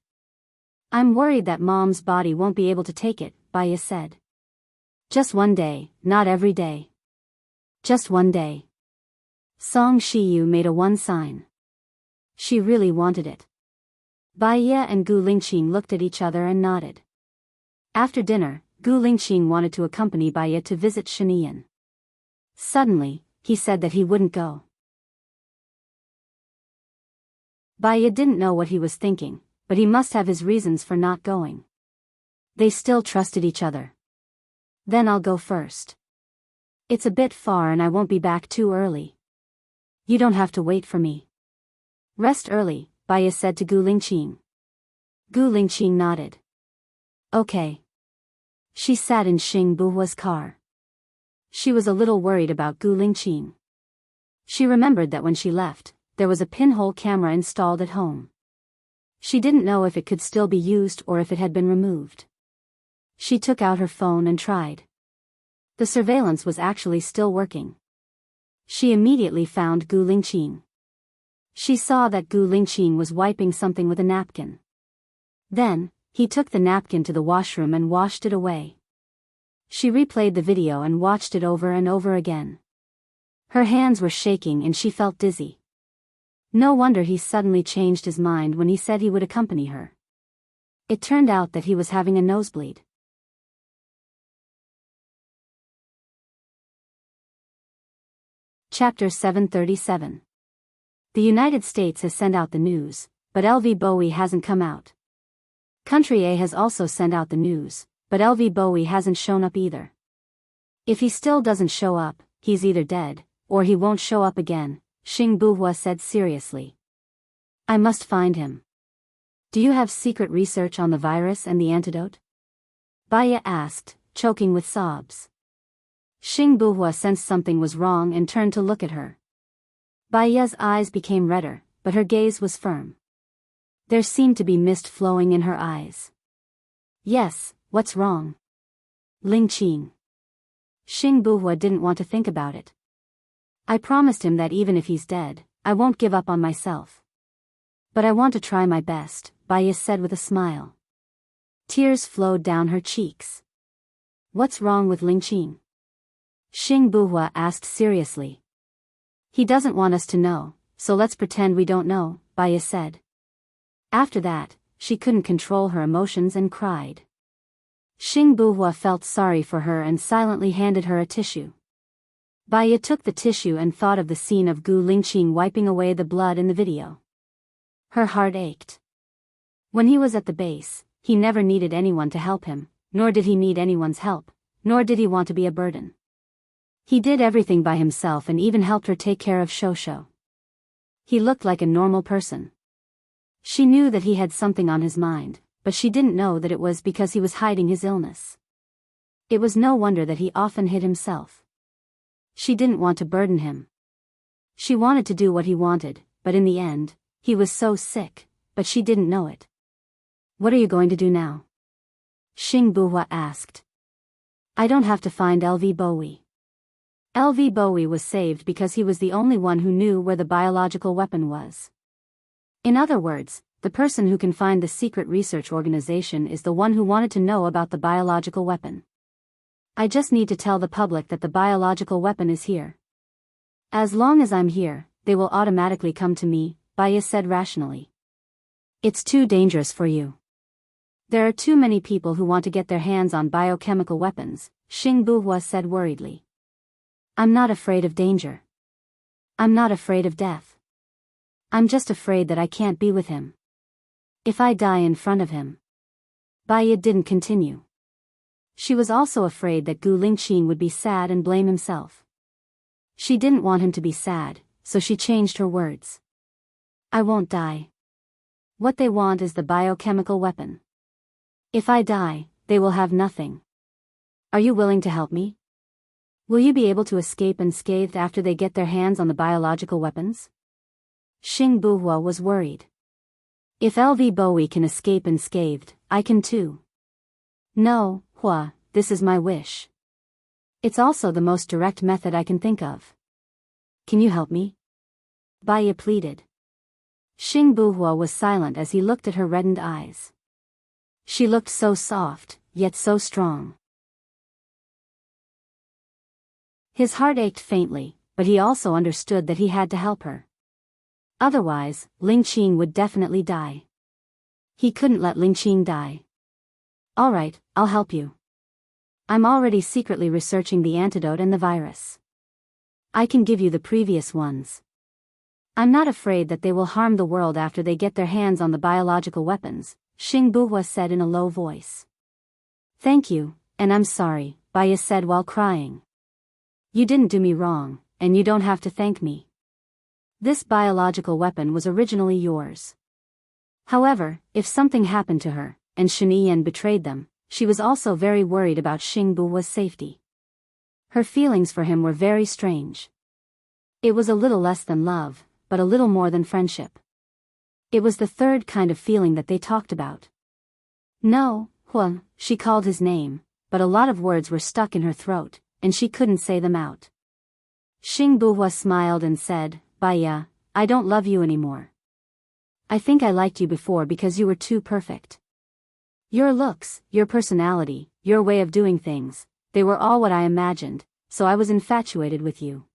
I'm worried that mom's body won't be able to take it," Baya said. "Just one day, not every day. Just one day." Song Shiyu made a 1 sign. She really wanted it. Baya and Gu Lingqing looked at each other and nodded. After dinner, Gu Lingqing wanted to accompany Baya to visit Shanian. Suddenly, he said that he wouldn't go. Baya didn't know what he was thinking, but he must have his reasons for not going. They still trusted each other. "Then I'll go first. It's a bit far and I won't be back too early. You don't have to wait for me. Rest early," Baya said to Gu Lingqing. Gu Lingqing nodded. "Okay." She sat in Xing Buhua's car. She was a little worried about Gu Lingqing. She remembered that when she left, there was a pinhole camera installed at home. She didn't know if it could still be used or if it had been removed. She took out her phone and tried. The surveillance was actually still working. She immediately found Gu Lingqing. She saw that Gu Lingqing was wiping something with a napkin. Then, he took the napkin to the washroom and washed it away. She replayed the video and watched it over and over again. Her hands were shaking and she felt dizzy. No wonder he suddenly changed his mind when he said he would accompany her. It turned out that he was having a nosebleed. Chapter 737. The United States has sent out the news, but LV Bowie hasn't come out. Country A has also sent out the news, but LV Bowie hasn't shown up either. If he still doesn't show up, he's either dead, or he won't show up again, Xing Buhua said seriously. I must find him. Do you have secret research on the virus and the antidote? Baya asked, choking with sobs. Xing Buhua sensed something was wrong and turned to look at her. Baya's eyes became redder, but her gaze was firm. There seemed to be mist flowing in her eyes. Yes, what's wrong? Ling Qing. Xing Buhua didn't want to think about it. I promised him that even if he's dead, I won't give up on myself. But I want to try my best, Baya said with a smile. Tears flowed down her cheeks. What's wrong with Ling Qing? Xing Buhua asked seriously. He doesn't want us to know, so let's pretend we don't know, Baya said. After that, she couldn't control her emotions and cried. Xing Buhua felt sorry for her and silently handed her a tissue. Baya took the tissue and thought of the scene of Gu Lingqing wiping away the blood in the video. Her heart ached. When he was at the base, he never needed anyone to help him, nor did he need anyone's help, nor did he want to be a burden. He did everything by himself and even helped her take care of Shosho. He looked like a normal person. She knew that he had something on his mind, but she didn't know that it was because he was hiding his illness. It was no wonder that he often hid himself. She didn't want to burden him. She wanted to do what he wanted, but in the end, he was so sick, but she didn't know it. What are you going to do now? Xing Buhua asked. I don't have to find LV Bowie. LV Bowie was saved because he was the only one who knew where the biological weapon was. In other words, the person who can find the secret research organization is the one who wanted to know about the biological weapon. I just need to tell the public that the biological weapon is here. As long as I'm here, they will automatically come to me, Baya said rationally. It's too dangerous for you. There are too many people who want to get their hands on biochemical weapons, Xing Buhua said worriedly. I'm not afraid of danger. I'm not afraid of death. I'm just afraid that I can't be with him. If I die in front of him. Baya didn't continue. She was also afraid that Gu Lingqing would be sad and blame himself. She didn't want him to be sad, so she changed her words. I won't die. What they want is the biochemical weapon. If I die, they will have nothing. Are you willing to help me? Will you be able to escape unscathed after they get their hands on the biological weapons? Xing Buhua was worried. If LV Bowie can escape unscathed, I can too. No, Hua, this is my wish. It's also the most direct method I can think of. Can you help me? Baya pleaded. Xing Buhua was silent as he looked at her reddened eyes. She looked so soft, yet so strong. His heart ached faintly, but he also understood that he had to help her. Otherwise, Ling Qing would definitely die. He couldn't let Ling Qing die. All right, I'll help you. I'm already secretly researching the antidote and the virus. I can give you the previous ones. I'm not afraid that they will harm the world after they get their hands on the biological weapons, Xing Buhua said in a low voice. Thank you, and I'm sorry, Baya said while crying. You didn't do me wrong, and you don't have to thank me. This biological weapon was originally yours. However, if something happened to her, and Shiniyan betrayed them, she was also very worried about Xing Buhua's safety. Her feelings for him were very strange. It was a little less than love, but a little more than friendship. It was the third kind of feeling that they talked about. No, Hua, she called his name, but a lot of words were stuck in her throat, and she couldn't say them out. Xing Buhua smiled and said, Baya, I don't love you anymore. I think I liked you before because you were too perfect. Your looks, your personality, your way of doing things, they were all what I imagined, so I was infatuated with you.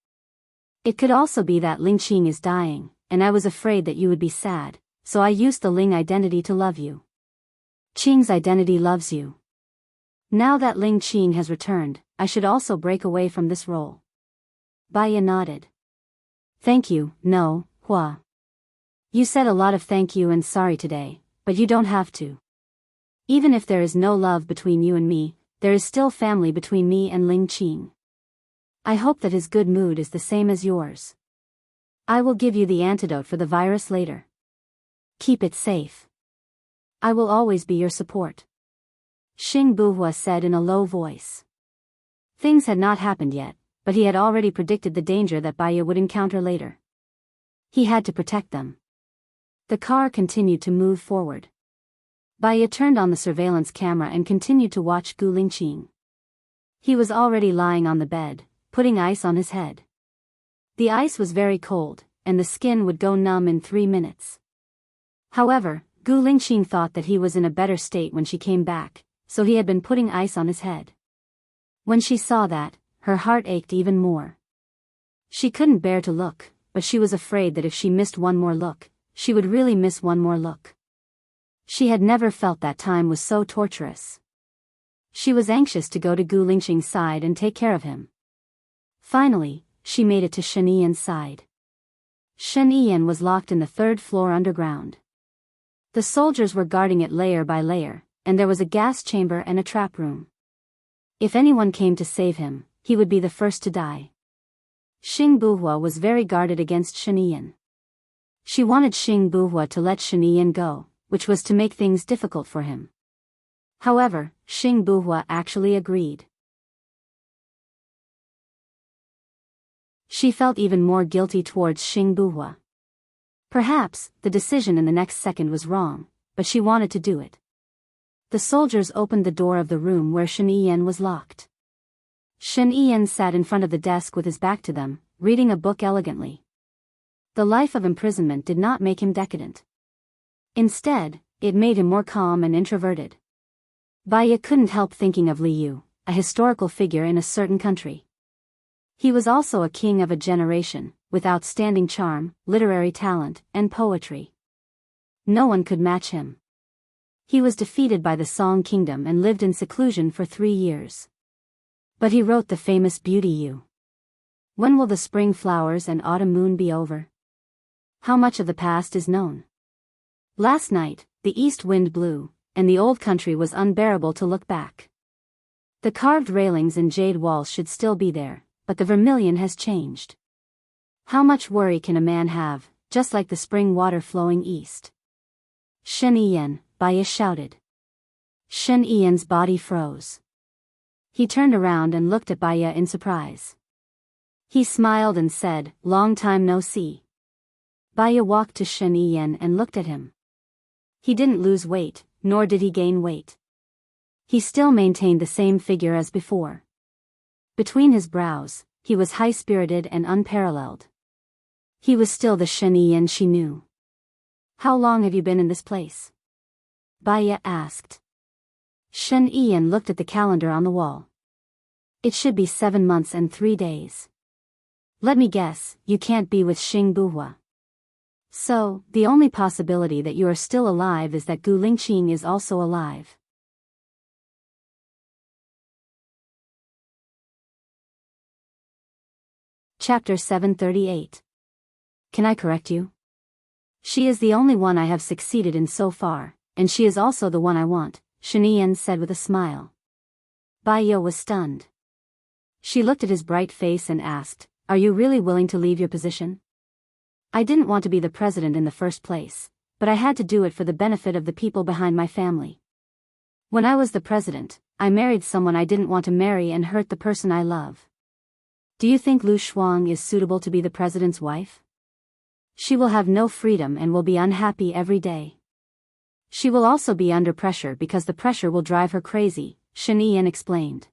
It could also be that Ling Qing is dying, and I was afraid that you would be sad, so I used the Ling identity to love you. Qing's identity loves you. Now that Ling Qing has returned, I should also break away from this role. Baya nodded. Thank you, no, Hua. You said a lot of thank you and sorry today, but you don't have to. Even if there is no love between you and me, there is still family between me and Ling Qing. I hope that his good mood is the same as yours. I will give you the antidote for the virus later. Keep it safe. I will always be your support. Xing Buhua said in a low voice. Things had not happened yet, but he had already predicted the danger that Baya would encounter later. He had to protect them. The car continued to move forward. Baya turned on the surveillance camera and continued to watch Gu Lingqing. He was already lying on the bed, putting ice on his head. The ice was very cold, and the skin would go numb in 3 minutes. However, Gu Lingqing thought that he was in a better state when she came back, so he had been putting ice on his head. When she saw that, her heart ached even more. She couldn't bear to look, but she was afraid that if she missed one more look, she would really miss one more look. She had never felt that time was so torturous. She was anxious to go to Gu Lingqing's side and take care of him. Finally, she made it to Shen Yiyan's side. Shen Yiyan was locked in the 3rd floor underground. The soldiers were guarding it layer by layer, and there was a gas chamber and a trap room. If anyone came to save him, he would be the first to die. Xing Buhua was very guarded against Shen Yiyan. She wanted Xing Buhua to let Shen Yiyan go, which was to make things difficult for him. However, Xing Buhua actually agreed. She felt even more guilty towards Xing Buhua. Perhaps, the decision in the next second was wrong, but she wanted to do it. The soldiers opened the door of the room where Shen Yiyan was locked. Shen Yiyan sat in front of the desk with his back to them, reading a book elegantly. The life of imprisonment did not make him decadent. Instead, it made him more calm and introverted. Baya couldn't help thinking of Li Yu, a historical figure in a certain country. He was also a king of a generation, with outstanding charm, literary talent, and poetry. No one could match him. He was defeated by the Song Kingdom and lived in seclusion for 3 years. But he wrote the famous Beauty Yu. When will the spring flowers and autumn moon be over? How much of the past is known? Last night, the east wind blew, and the old country was unbearable to look back. The carved railings and jade walls should still be there, but the vermilion has changed. How much worry can a man have, just like the spring water flowing east? Shen Yiyan, Baya shouted. Shen Yiyan's body froze. He turned around and looked at Baya in surprise. He smiled and said, "Long time no see." Baya walked to Shen Yiyan and looked at him. He didn't lose weight, nor did he gain weight. He still maintained the same figure as before. Between his brows, he was high-spirited and unparalleled. He was still the Shen Yiyan she knew. "How long have you been in this place?" Baya asked. Shen Yiyan looked at the calendar on the wall. "It should be 7 months and 3 days. Let me guess, you can't be with Xing Buhua. So, the only possibility that you are still alive is that Gu Lingqing is also alive." Chapter 738. Can I correct you? She is the only one I have succeeded in so far, and she is also the one I want, Shen Yiyan said with a smile. Baya was stunned. She looked at his bright face and asked, "Are you really willing to leave your position?" "I didn't want to be the president in the first place, but I had to do it for the benefit of the people behind my family. When I was the president, I married someone I didn't want to marry and hurt the person I love. Do you think Lu Shuang is suitable to be the president's wife? She will have no freedom and will be unhappy every day. She will also be under pressure because the pressure will drive her crazy," Shen Yiyan explained.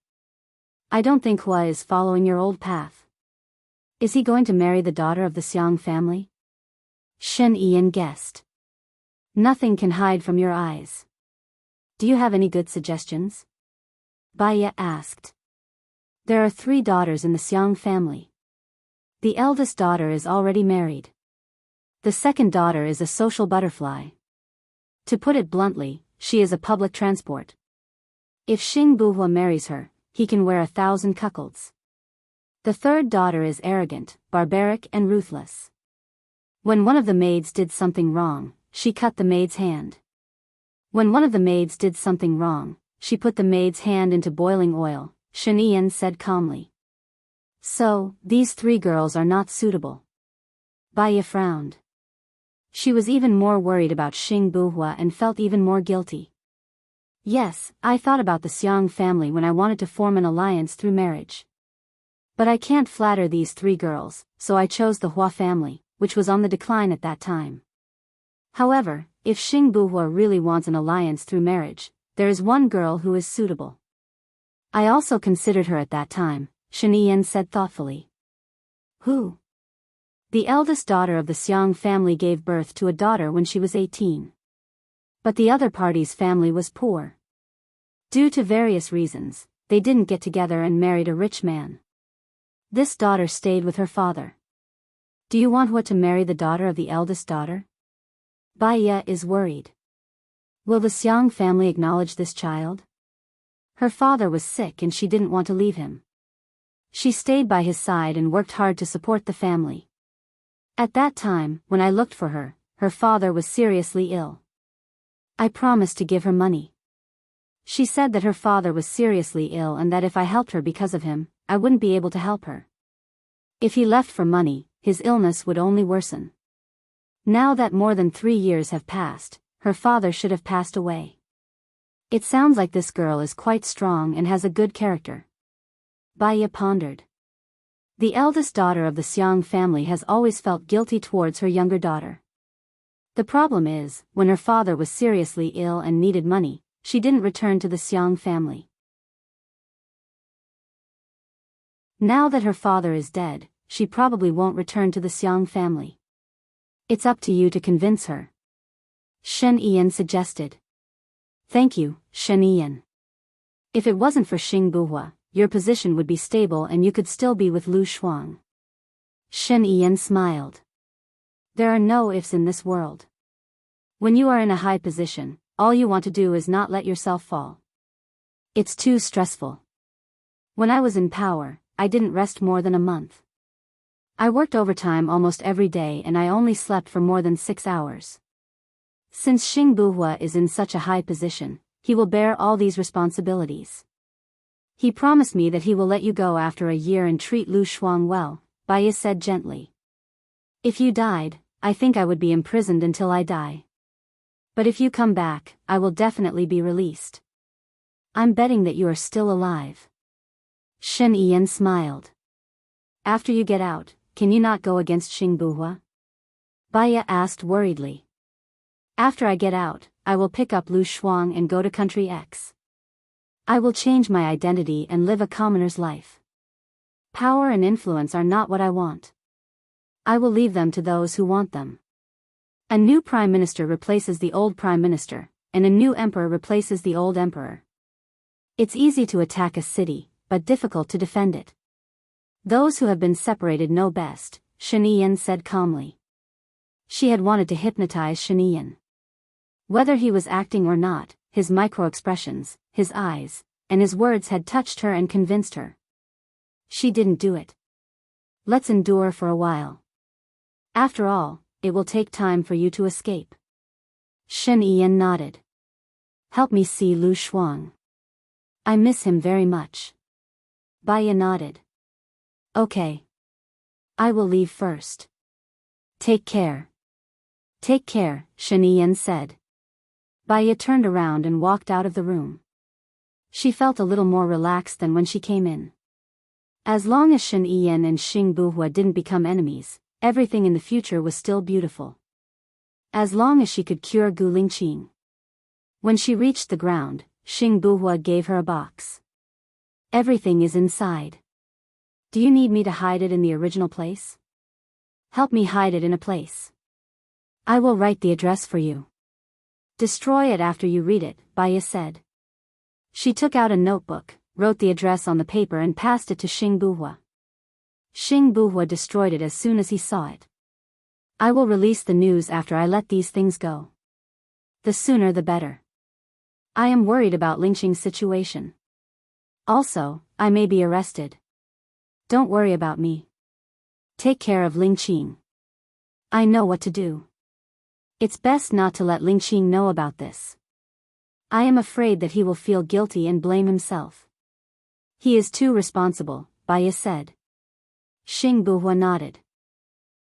"I don't think Hua is following your old path. Is he going to marry the daughter of the Xiang family?" Shen Yiyan guessed. "Nothing can hide from your eyes. Do you have any good suggestions?" Baya asked. "There are 3 daughters in the Xiang family. The eldest daughter is already married. The second daughter is a social butterfly. To put it bluntly, she is a public transport. If Xing Buhua marries her, he can wear 1,000 cuckolds. The third daughter is arrogant, barbaric and ruthless. When one of the maids did something wrong, she cut the maid's hand. When one of the maids did something wrong, she put the maid's hand into boiling oil," Shen Yiyan said calmly. "So, these 3 girls are not suitable." Baiya frowned. She was even more worried about Xing Buhua and felt even more guilty. Yes, I thought about the Xiang family when I wanted to form an alliance through marriage. But I can't flatter these three girls, so I chose the Hua family, which was on the decline at that time. However, if Xing Buhua really wants an alliance through marriage, there is one girl who is suitable. I also considered her at that time, Shen Yiyan said thoughtfully. Who? The eldest daughter of the Xiang family gave birth to a daughter when she was 18. But the other party's family was poor. Due to various reasons, they didn't get together and married a rich man. This daughter stayed with her father. Do you want Hua to marry the daughter of the eldest daughter? Baiya is worried. Will the Xiang family acknowledge this child? Her father was sick and she didn't want to leave him. She stayed by his side and worked hard to support the family. At that time, when I looked for her, her father was seriously ill. I promised to give her money. She said that her father was seriously ill and that if I helped her because of him, I wouldn't be able to help her. If he left for money, his illness would only worsen. Now that more than 3 years have passed, her father should have passed away. It sounds like this girl is quite strong and has a good character. Baiya pondered. The eldest daughter of the Xiang family has always felt guilty towards her younger daughter. The problem is, when her father was seriously ill and needed money, she didn't return to the Xiang family. Now that her father is dead, she probably won't return to the Xiang family. It's up to you to convince her. Shen Yiyan suggested. Thank you, Shen Yiyan. If it wasn't for Xing Buhua, your position would be stable and you could still be with Lu Shuang. Shen Yiyan smiled. There are no ifs in this world. When you are in a high position, all you want to do is not let yourself fall. It's too stressful. When I was in power, I didn't rest more than a month. I worked overtime almost every day and I only slept for more than 6 hours. Since Xing Buhua is in such a high position, he will bear all these responsibilities. He promised me that he will let you go after a year and treat Lu Shuang well, Baiya said gently. If you died, I think I would be imprisoned until I die. But if you come back, I will definitely be released. I'm betting that you are still alive. Shen Yiyan smiled. After you get out, can you not go against Xing Buhua? Baiya asked worriedly. After I get out, I will pick up Lu Shuang and go to country X. I will change my identity and live a commoner's life. Power and influence are not what I want. I will leave them to those who want them. A new prime minister replaces the old prime minister, and a new emperor replaces the old emperor. It's easy to attack a city, but difficult to defend it. Those who have been separated know best, Shen Yiyan said calmly. She had wanted to hypnotize Shen Yiyan. Whether he was acting or not, his micro-expressions, his eyes, and his words had touched her and convinced her. She didn't do it. Let's endure for a while. After all, it will take time for you to escape. Shen Yiyan nodded. Help me see Lu Shuang. I miss him very much. Baiya nodded. Okay. I will leave first. Take care. Take care, Shen Yiyan said. Baiya turned around and walked out of the room. She felt a little more relaxed than when she came in. As long as Shen Yiyan and Xing Buhua didn't become enemies, everything in the future was still beautiful. As long as she could cure Gu Lingqing. When she reached the ground, Xing Buhua gave her a box. Everything is inside. Do you need me to hide it in the original place? Help me hide it in a place. I will write the address for you. Destroy it after you read it, Baiya said. She took out a notebook, wrote the address on the paper and passed it to Xing Buhua. Xing Buhua destroyed it as soon as he saw it. I will release the news after I let these things go. The sooner the better. I am worried about Lingqing's situation. Also, I may be arrested. Don't worry about me. Take care of Lingqing. I know what to do. It's best not to let Lingqing know about this. I am afraid that he will feel guilty and blame himself. He is too responsible, Baiya said. Xing Buhua nodded.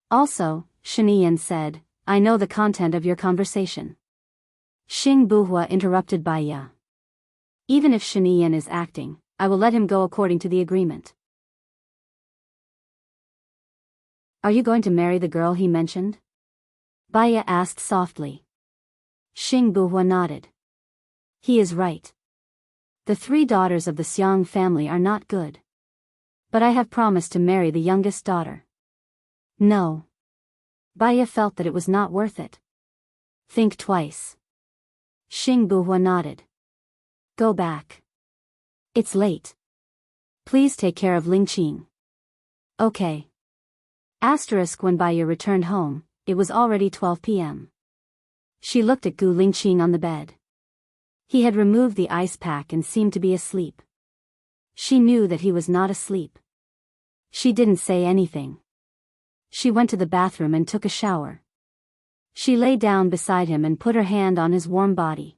Also, Shinian said, I know the content of your conversation. Xing Buhua interrupted Baiya. Even if Shinian is acting, I will let him go according to the agreement. Are you going to marry the girl he mentioned? Baiya asked softly. Xing Buhua nodded. He is right. The 3 daughters of the Xiang family are not good. But I have promised to marry the youngest daughter. No. Baiya felt that it was not worth it. Think twice. Xing Buhua nodded. Go back. It's late. Please take care of Lingqing. Okay. When Baiya returned home, it was already 12 p.m. She looked at Gu Lingqing on the bed. He had removed the ice pack and seemed to be asleep. She knew that he was not asleep. She didn't say anything. She went to the bathroom and took a shower. She lay down beside him and put her hand on his warm body.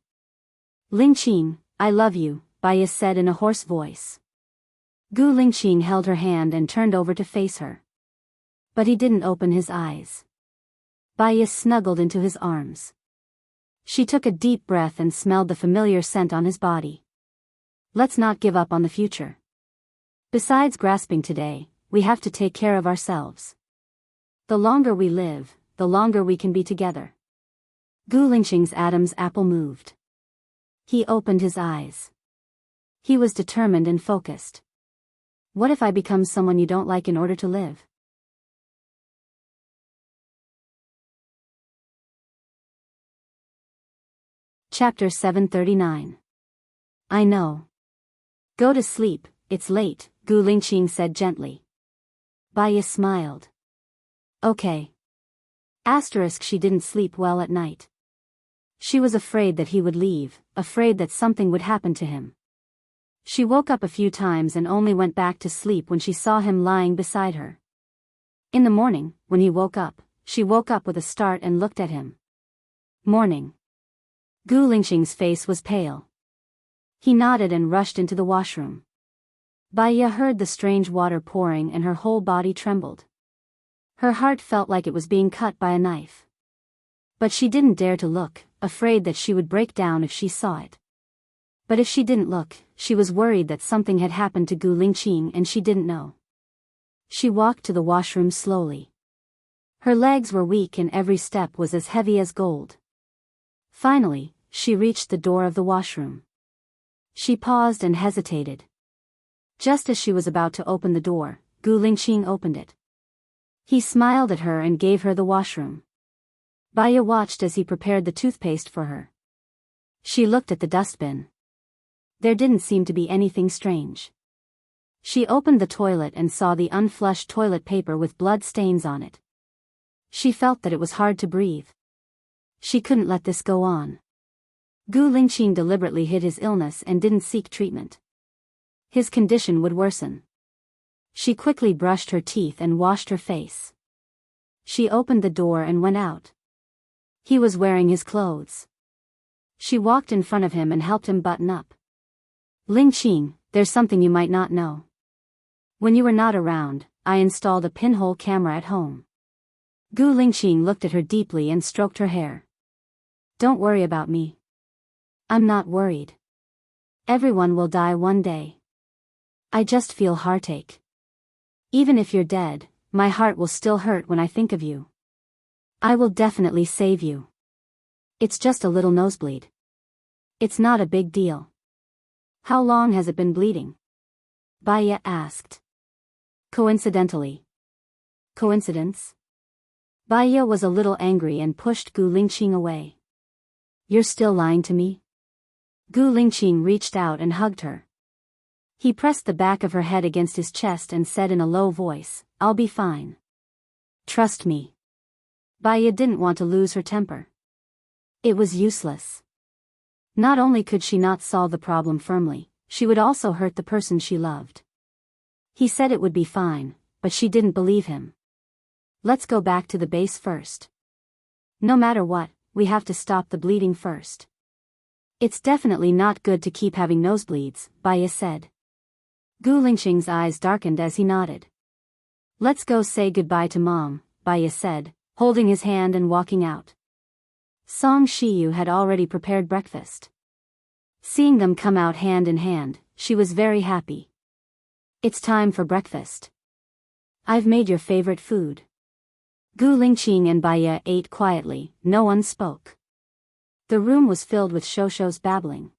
Lingqing, I love you, Baiya said in a hoarse voice. Gu Lingqing held her hand and turned over to face her. But he didn't open his eyes. Baiya snuggled into his arms. She took a deep breath and smelled the familiar scent on his body. Let's not give up on the future. Besides grasping today, we have to take care of ourselves. The longer we live, the longer we can be together. Gu Lingqing's Adam's apple moved. He opened his eyes. He was determined and focused. What if I become someone you don't like in order to live? Chapter 739. I know. Go to sleep, it's late, Gu Lingqing said gently. Baiya smiled. Okay. She didn't sleep well at night. She was afraid that he would leave, afraid that something would happen to him. She woke up a few times and only went back to sleep when she saw him lying beside her. In the morning, when he woke up, she woke up with a start and looked at him. Morning. Gu Lingqing's face was pale. He nodded and rushed into the washroom. Baiya heard the strange water pouring and her whole body trembled. Her heart felt like it was being cut by a knife. But she didn't dare to look, afraid that she would break down if she saw it. But if she didn't look, she was worried that something had happened to Gu Lingqing and she didn't know. She walked to the washroom slowly. Her legs were weak and every step was as heavy as gold. Finally, she reached the door of the washroom. She paused and hesitated. Just as she was about to open the door, Gu Lingqing opened it. He smiled at her and gave her the washroom. Baiya watched as he prepared the toothpaste for her. She looked at the dustbin. There didn't seem to be anything strange. She opened the toilet and saw the unflushed toilet paper with blood stains on it. She felt that it was hard to breathe. She couldn't let this go on. Gu Lingqing deliberately hid his illness and didn't seek treatment. His condition would worsen. She quickly brushed her teeth and washed her face. She opened the door and went out. He was wearing his clothes. She walked in front of him and helped him button up. Lingqing, there's something you might not know. When you were not around, I installed a pinhole camera at home. Gu Lingqing looked at her deeply and stroked her hair. Don't worry about me. I'm not worried. Everyone will die one day. I just feel heartache. Even if you're dead, my heart will still hurt when I think of you. I will definitely save you. It's just a little nosebleed. It's not a big deal. How long has it been bleeding? Baiya asked. Coincidentally. Coincidence? Baiya was a little angry and pushed Gu Lingqing away. You're still lying to me? Gu Lingqing reached out and hugged her. He pressed the back of her head against his chest and said in a low voice, I'll be fine. Trust me. Baiya didn't want to lose her temper. It was useless. Not only could she not solve the problem firmly, she would also hurt the person she loved. He said it would be fine, but she didn't believe him. Let's go back to the base first. No matter what, we have to stop the bleeding first. It's definitely not good to keep having nosebleeds, Baiya said. Gu Lingqing's eyes darkened as he nodded. Let's go say goodbye to Mom, Baiya said, holding his hand and walking out. Song Shiyu had already prepared breakfast. Seeing them come out hand in hand, she was very happy. It's time for breakfast. I've made your favorite food. Gu Lingqing and Baiya ate quietly, no one spoke. The room was filled with Shosho's babbling.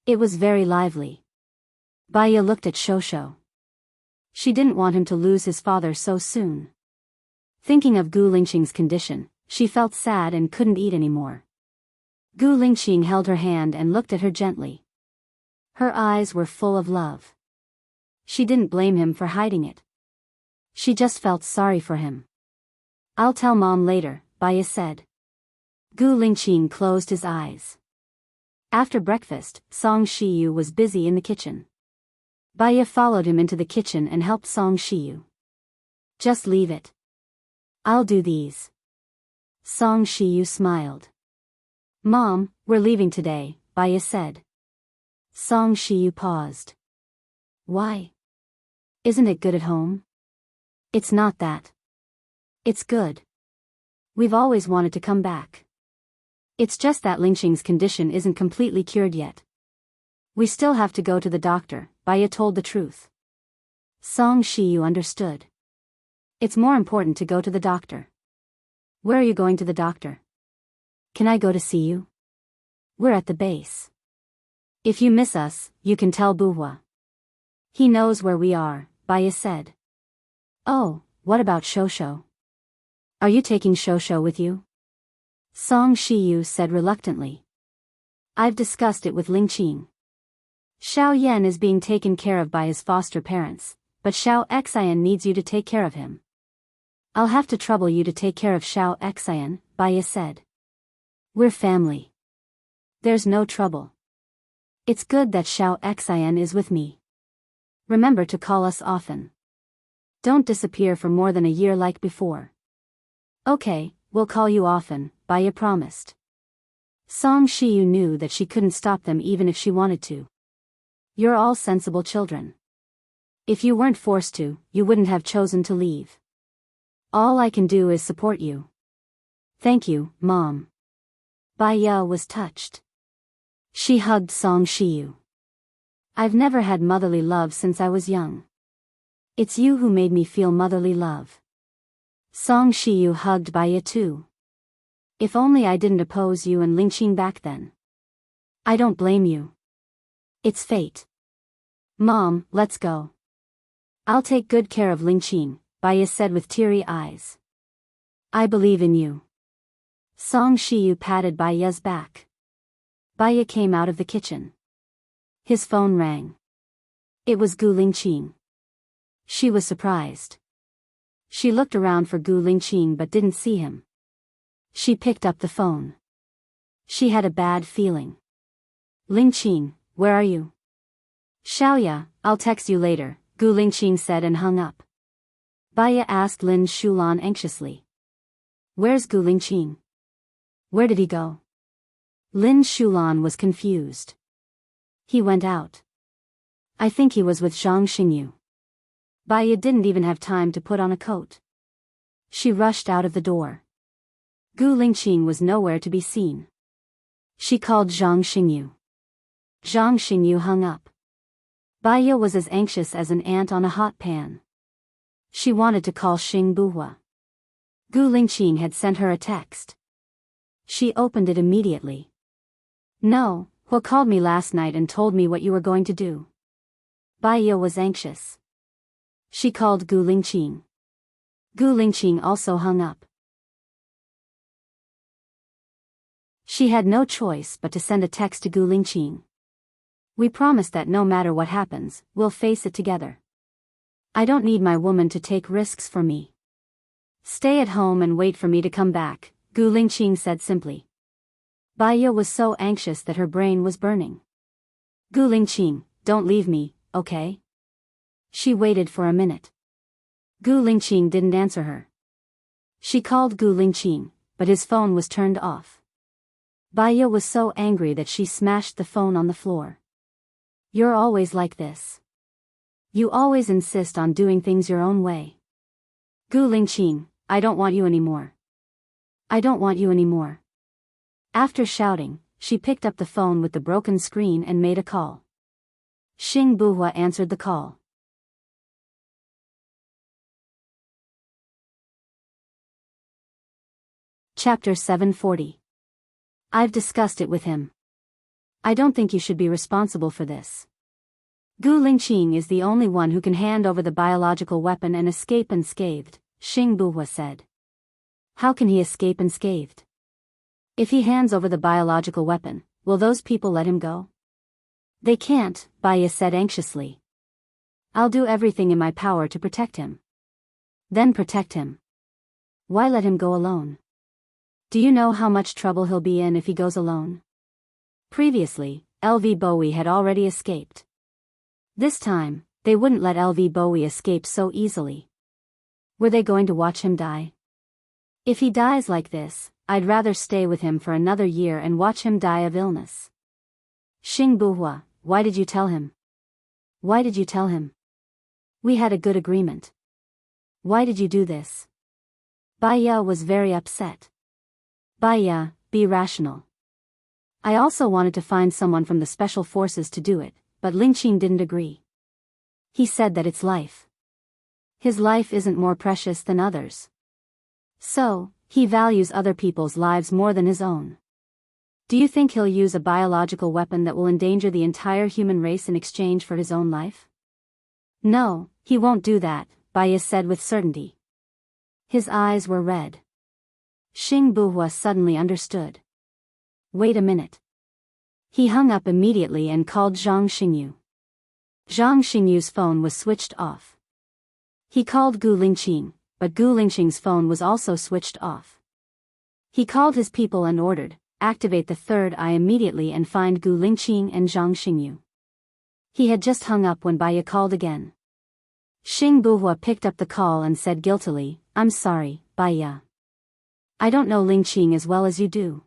It was very lively. Baiya looked at Shosho. She didn't want him to lose his father so soon. Thinking of Gu Lingqing's condition, she felt sad and couldn't eat anymore. Gu Lingqing held her hand and looked at her gently. Her eyes were full of love. She didn't blame him for hiding it. She just felt sorry for him. I'll tell Mom later, Baiya said. Gu Lingqing closed his eyes. After breakfast, Song Shiyu was busy in the kitchen. Baiya followed him into the kitchen and helped Song Shiyu. Just leave it. I'll do these. Song Shiyu smiled. Mom, we're leaving today, Baiya said. Song Shiyu paused. Why? Isn't it good at home? It's not that. It's good. We've always wanted to come back. It's just that Lingqing's condition isn't completely cured yet. We still have to go to the doctor, Baiya told the truth. Song Shiyu understood. It's more important to go to the doctor. Where are you going to the doctor? Can I go to see you? We're at the base. If you miss us, you can tell Buhua. He knows where we are, Baiya said. Oh, what about Shosho? Are you taking Shosho with you? Song Shiyu said reluctantly. I've discussed it with Lingqing. Xiao Yan is being taken care of by his foster parents, but Xiao Xian needs you to take care of him. I'll have to trouble you to take care of Xiao Xian, Baiya said. We're family. There's no trouble. It's good that Xiao Xian is with me. Remember to call us often. Don't disappear for more than a year like before. Okay, we'll call you often, Baiya promised. Song Shiyu knew that she couldn't stop them even if she wanted to. You're all sensible children. If you weren't forced to, you wouldn't have chosen to leave. All I can do is support you. Thank you, Mom. Baiya was touched. She hugged Song Shiyu. I've never had motherly love since I was young. It's you who made me feel motherly love. Song Shiyu hugged Baiya too. If only I didn't oppose you and Lingqing back then. I don't blame you. It's fate. Mom, let's go. I'll take good care of Lingqing, Baiya said with teary eyes. I believe in you. Song Shiyu patted Baiya's back. Baiya came out of the kitchen. His phone rang. It was Gu Lingqing. She was surprised. She looked around for Gu Lingqing but didn't see him. She picked up the phone. She had a bad feeling. Lingqing, where are you? Xiaoya, I'll text you later, Gu Lingqing said and hung up. Baiya asked Lin Shulan anxiously. Where's Gu Lingqing? Where did he go? Lin Shulan was confused. He went out. I think he was with Zhang Xingyu. Baiya didn't even have time to put on a coat. She rushed out of the door. Gu Lingqing was nowhere to be seen. She called Zhang Xingyu. Zhang Xingyu hung up. Baiya was as anxious as an ant on a hot pan. She wanted to call Xing Buhua. Gu Lingqing had sent her a text. She opened it immediately. No, Hua called me last night and told me what you were going to do. Baiya was anxious. She called Gu Lingqing. Gu Lingqing also hung up. She had no choice but to send a text to Gu Lingqing. We promised that no matter what happens, we'll face it together. I don't need my woman to take risks for me. Stay at home and wait for me to come back, Gu Lingqing said simply. Baiya was so anxious that her brain was burning. Gu Lingqing, don't leave me, okay? She waited for a minute. Gu Lingqing didn't answer her. She called Gu Lingqing, but his phone was turned off. Baiya was so angry that she smashed the phone on the floor. You're always like this. You always insist on doing things your own way. Gu Lingqing, I don't want you anymore. I don't want you anymore. After shouting, she picked up the phone with the broken screen and made a call. Xing Buhua answered the call. Chapter 740. I've discussed it with him. I don't think you should be responsible for this. Gu Lingqing is the only one who can hand over the biological weapon and escape unscathed, Xing Buhua said. How can he escape unscathed? If he hands over the biological weapon, will those people let him go? They can't, Baya said anxiously. I'll do everything in my power to protect him. Then protect him. Why let him go alone? Do you know how much trouble he'll be in if he goes alone? Previously, LV Bowie had already escaped. This time, they wouldn't let LV Bowie escape so easily. Were they going to watch him die? If he dies like this, I'd rather stay with him for another year and watch him die of illness. Xing Buhua, why did you tell him? Why did you tell him? We had a good agreement. Why did you do this? Baya was very upset. Baya, be rational. I also wanted to find someone from the special forces to do it, but Lingqing didn't agree. He said that it's life. His life isn't more precious than others. So, he values other people's lives more than his own. Do you think he'll use a biological weapon that will endanger the entire human race in exchange for his own life? No, he won't do that, Baya said with certainty. His eyes were red. Xing Buhua suddenly understood. Wait a minute. He hung up immediately and called Zhang Xingyu. Zhang Xingyu's phone was switched off. He called Gu Lingqing, but Gu Lingqing's phone was also switched off. He called his people and ordered, activate the third eye immediately and find Gu Lingqing and Zhang Xingyu. He had just hung up when Baya called again. Xing Buhua picked up the call and said guiltily, I'm sorry, Baya. I don't know Lingqing as well as you do.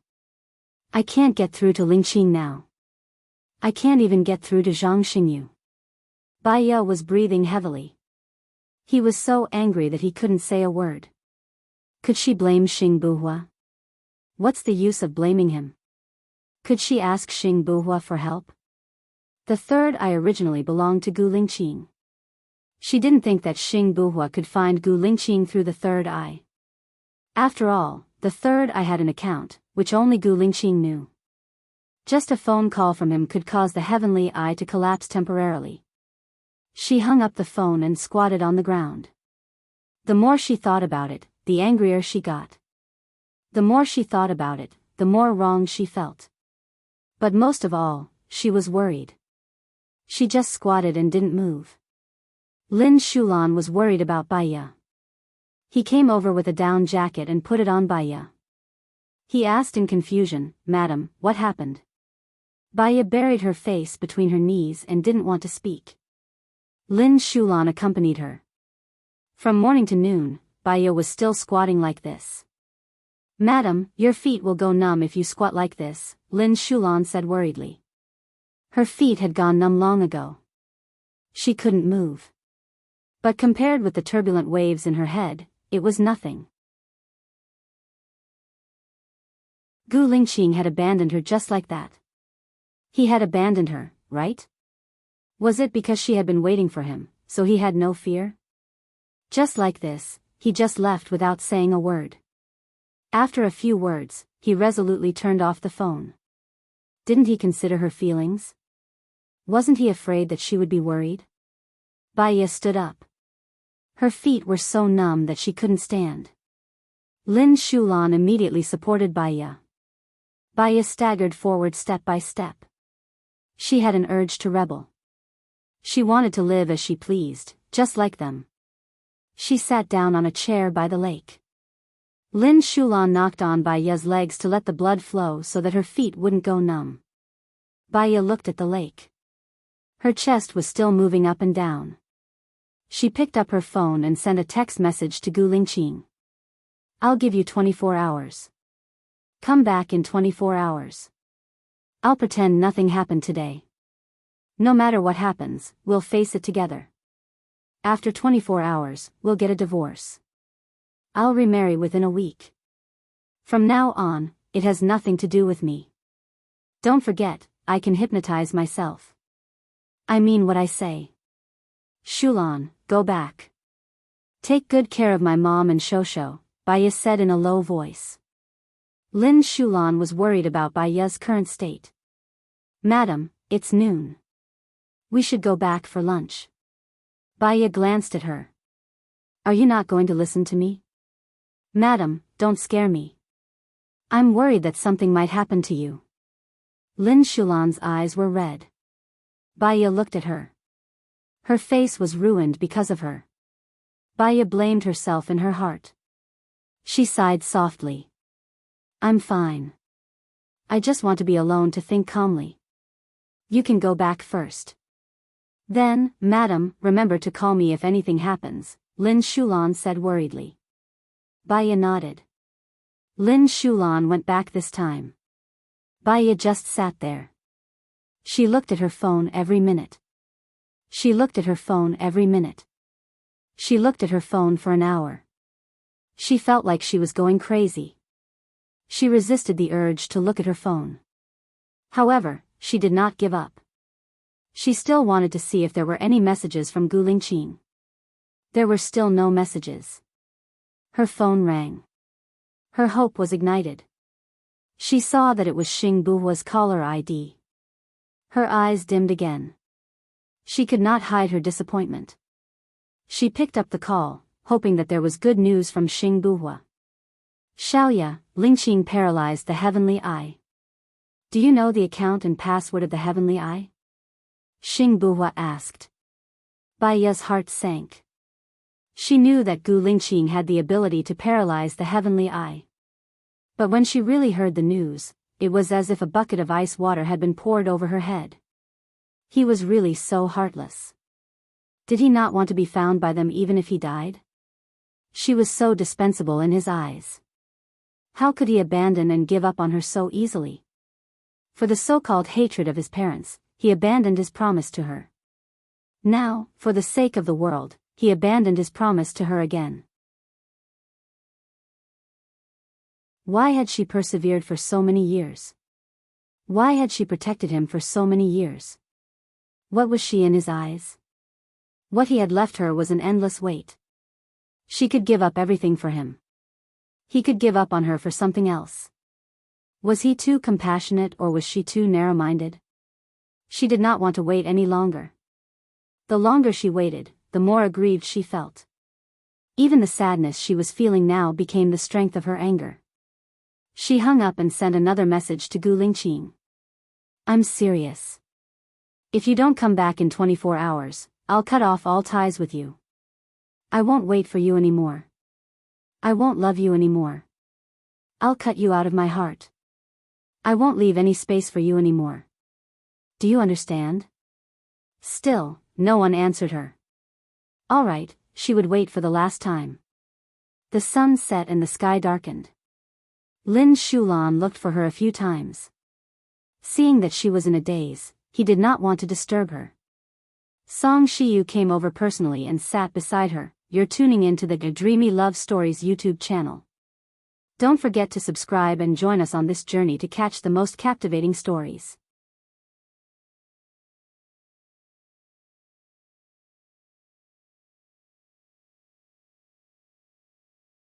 I can't get through to Lingqing now. I can't even get through to Zhang Xingyu. Baya was breathing heavily. He was so angry that he couldn't say a word. Could she blame Xing Buhua? What's the use of blaming him? Could she ask Xing Buhua for help? The third eye originally belonged to Gu Lingqing. She didn't think that Xing Buhua could find Gu Lingqing through the third eye. After all, the third eye had an account, which only Gu Lingqing knew. Just a phone call from him could cause the heavenly eye to collapse temporarily. She hung up the phone and squatted on the ground. The more she thought about it, the angrier she got. The more she thought about it, the more wrong she felt. But most of all, she was worried. She just squatted and didn't move. Lin Shulan was worried about Baya. He came over with a down jacket and put it on Baya. He asked in confusion, Madam, what happened? Baya buried her face between her knees and didn't want to speak. Lin Shulan accompanied her. From morning to noon, Baya was still squatting like this. Madam, your feet will go numb if you squat like this, Lin Shulan said worriedly. Her feet had gone numb long ago. She couldn't move. But compared with the turbulent waves in her head, it was nothing. Gu Lingqing had abandoned her just like that. He had abandoned her, right? Was it because she had been waiting for him, so he had no fear? Just like this, he just left without saying a word. After a few words, he resolutely turned off the phone. Didn't he consider her feelings? Wasn't he afraid that she would be worried? Baya stood up. Her feet were so numb that she couldn't stand. Lin Shulan immediately supported Baya. Baya staggered forward step by step. She had an urge to rebel. She wanted to live as she pleased, just like them. She sat down on a chair by the lake. Lin Shulan knocked on Baya's legs to let the blood flow so that her feet wouldn't go numb. Baya looked at the lake. Her chest was still moving up and down. She picked up her phone and sent a text message to Gu Lingqing. I'll give you 24 hours. Come back in 24 hours. I'll pretend nothing happened today. No matter what happens, we'll face it together. After 24 hours, we'll get a divorce. I'll remarry within a week. From now on, it has nothing to do with me. Don't forget, I can hypnotize myself. I mean what I say. Shulan, go back. Take good care of my mom and Shosho, Baya said in a low voice. Lin Shulan was worried about Baya's current state. Madam, it's noon. We should go back for lunch. Baya glanced at her. Are you not going to listen to me? Madam, don't scare me. I'm worried that something might happen to you. Lin Shulan's eyes were red. Baya looked at her. Her face was ruined because of her. Baya blamed herself in her heart. She sighed softly. I'm fine. I just want to be alone to think calmly. You can go back first. Then, madam, remember to call me if anything happens, Lin Shulan said worriedly. Baya nodded. Lin Shulan went back this time. Baya just sat there. She looked at her phone every minute. She looked at her phone every minute. She looked at her phone for an hour. She felt like she was going crazy. She resisted the urge to look at her phone. However, she did not give up. She still wanted to see if there were any messages from Gu Lingqing. There were still no messages. Her phone rang. Her hope was ignited. She saw that it was Xing Buhua's caller ID. Her eyes dimmed again. She could not hide her disappointment. She picked up the call, hoping that there was good news from Xing Buhua. Xiaoya, Lingqing paralyzed the Heavenly Eye. Do you know the account and password of the Heavenly Eye? Xing Buhua asked. Baya's heart sank. She knew that Gu Lingqing had the ability to paralyze the Heavenly Eye. But when she really heard the news, it was as if a bucket of ice water had been poured over her head. He was really so heartless. Did he not want to be found by them even if he died? She was so dispensable in his eyes. How could he abandon and give up on her so easily? For the so-called hatred of his parents, he abandoned his promise to her. Now, for the sake of the world, he abandoned his promise to her again. Why had she persevered for so many years? Why had she protected him for so many years? What was she in his eyes? What he had left her was an endless weight. She could give up everything for him. He could give up on her for something else. Was he too compassionate or was she too narrow-minded? She did not want to wait any longer. The longer she waited, the more aggrieved she felt. Even the sadness she was feeling now became the strength of her anger. She hung up and sent another message to Gu Lingqing. I'm serious. If you don't come back in 24 hours, I'll cut off all ties with you. I won't wait for you anymore. I won't love you anymore. I'll cut you out of my heart. I won't leave any space for you anymore. Do you understand? Still, no one answered her. All right, she would wait for the last time. The sun set and the sky darkened. Lin Shulan looked for her a few times. Seeing that she was in a daze, he did not want to disturb her. Song Shiyu came over personally and sat beside her. You're tuning in to the Dreamy Love Stories YouTube channel. Don't forget to subscribe and join us on this journey to catch the most captivating stories.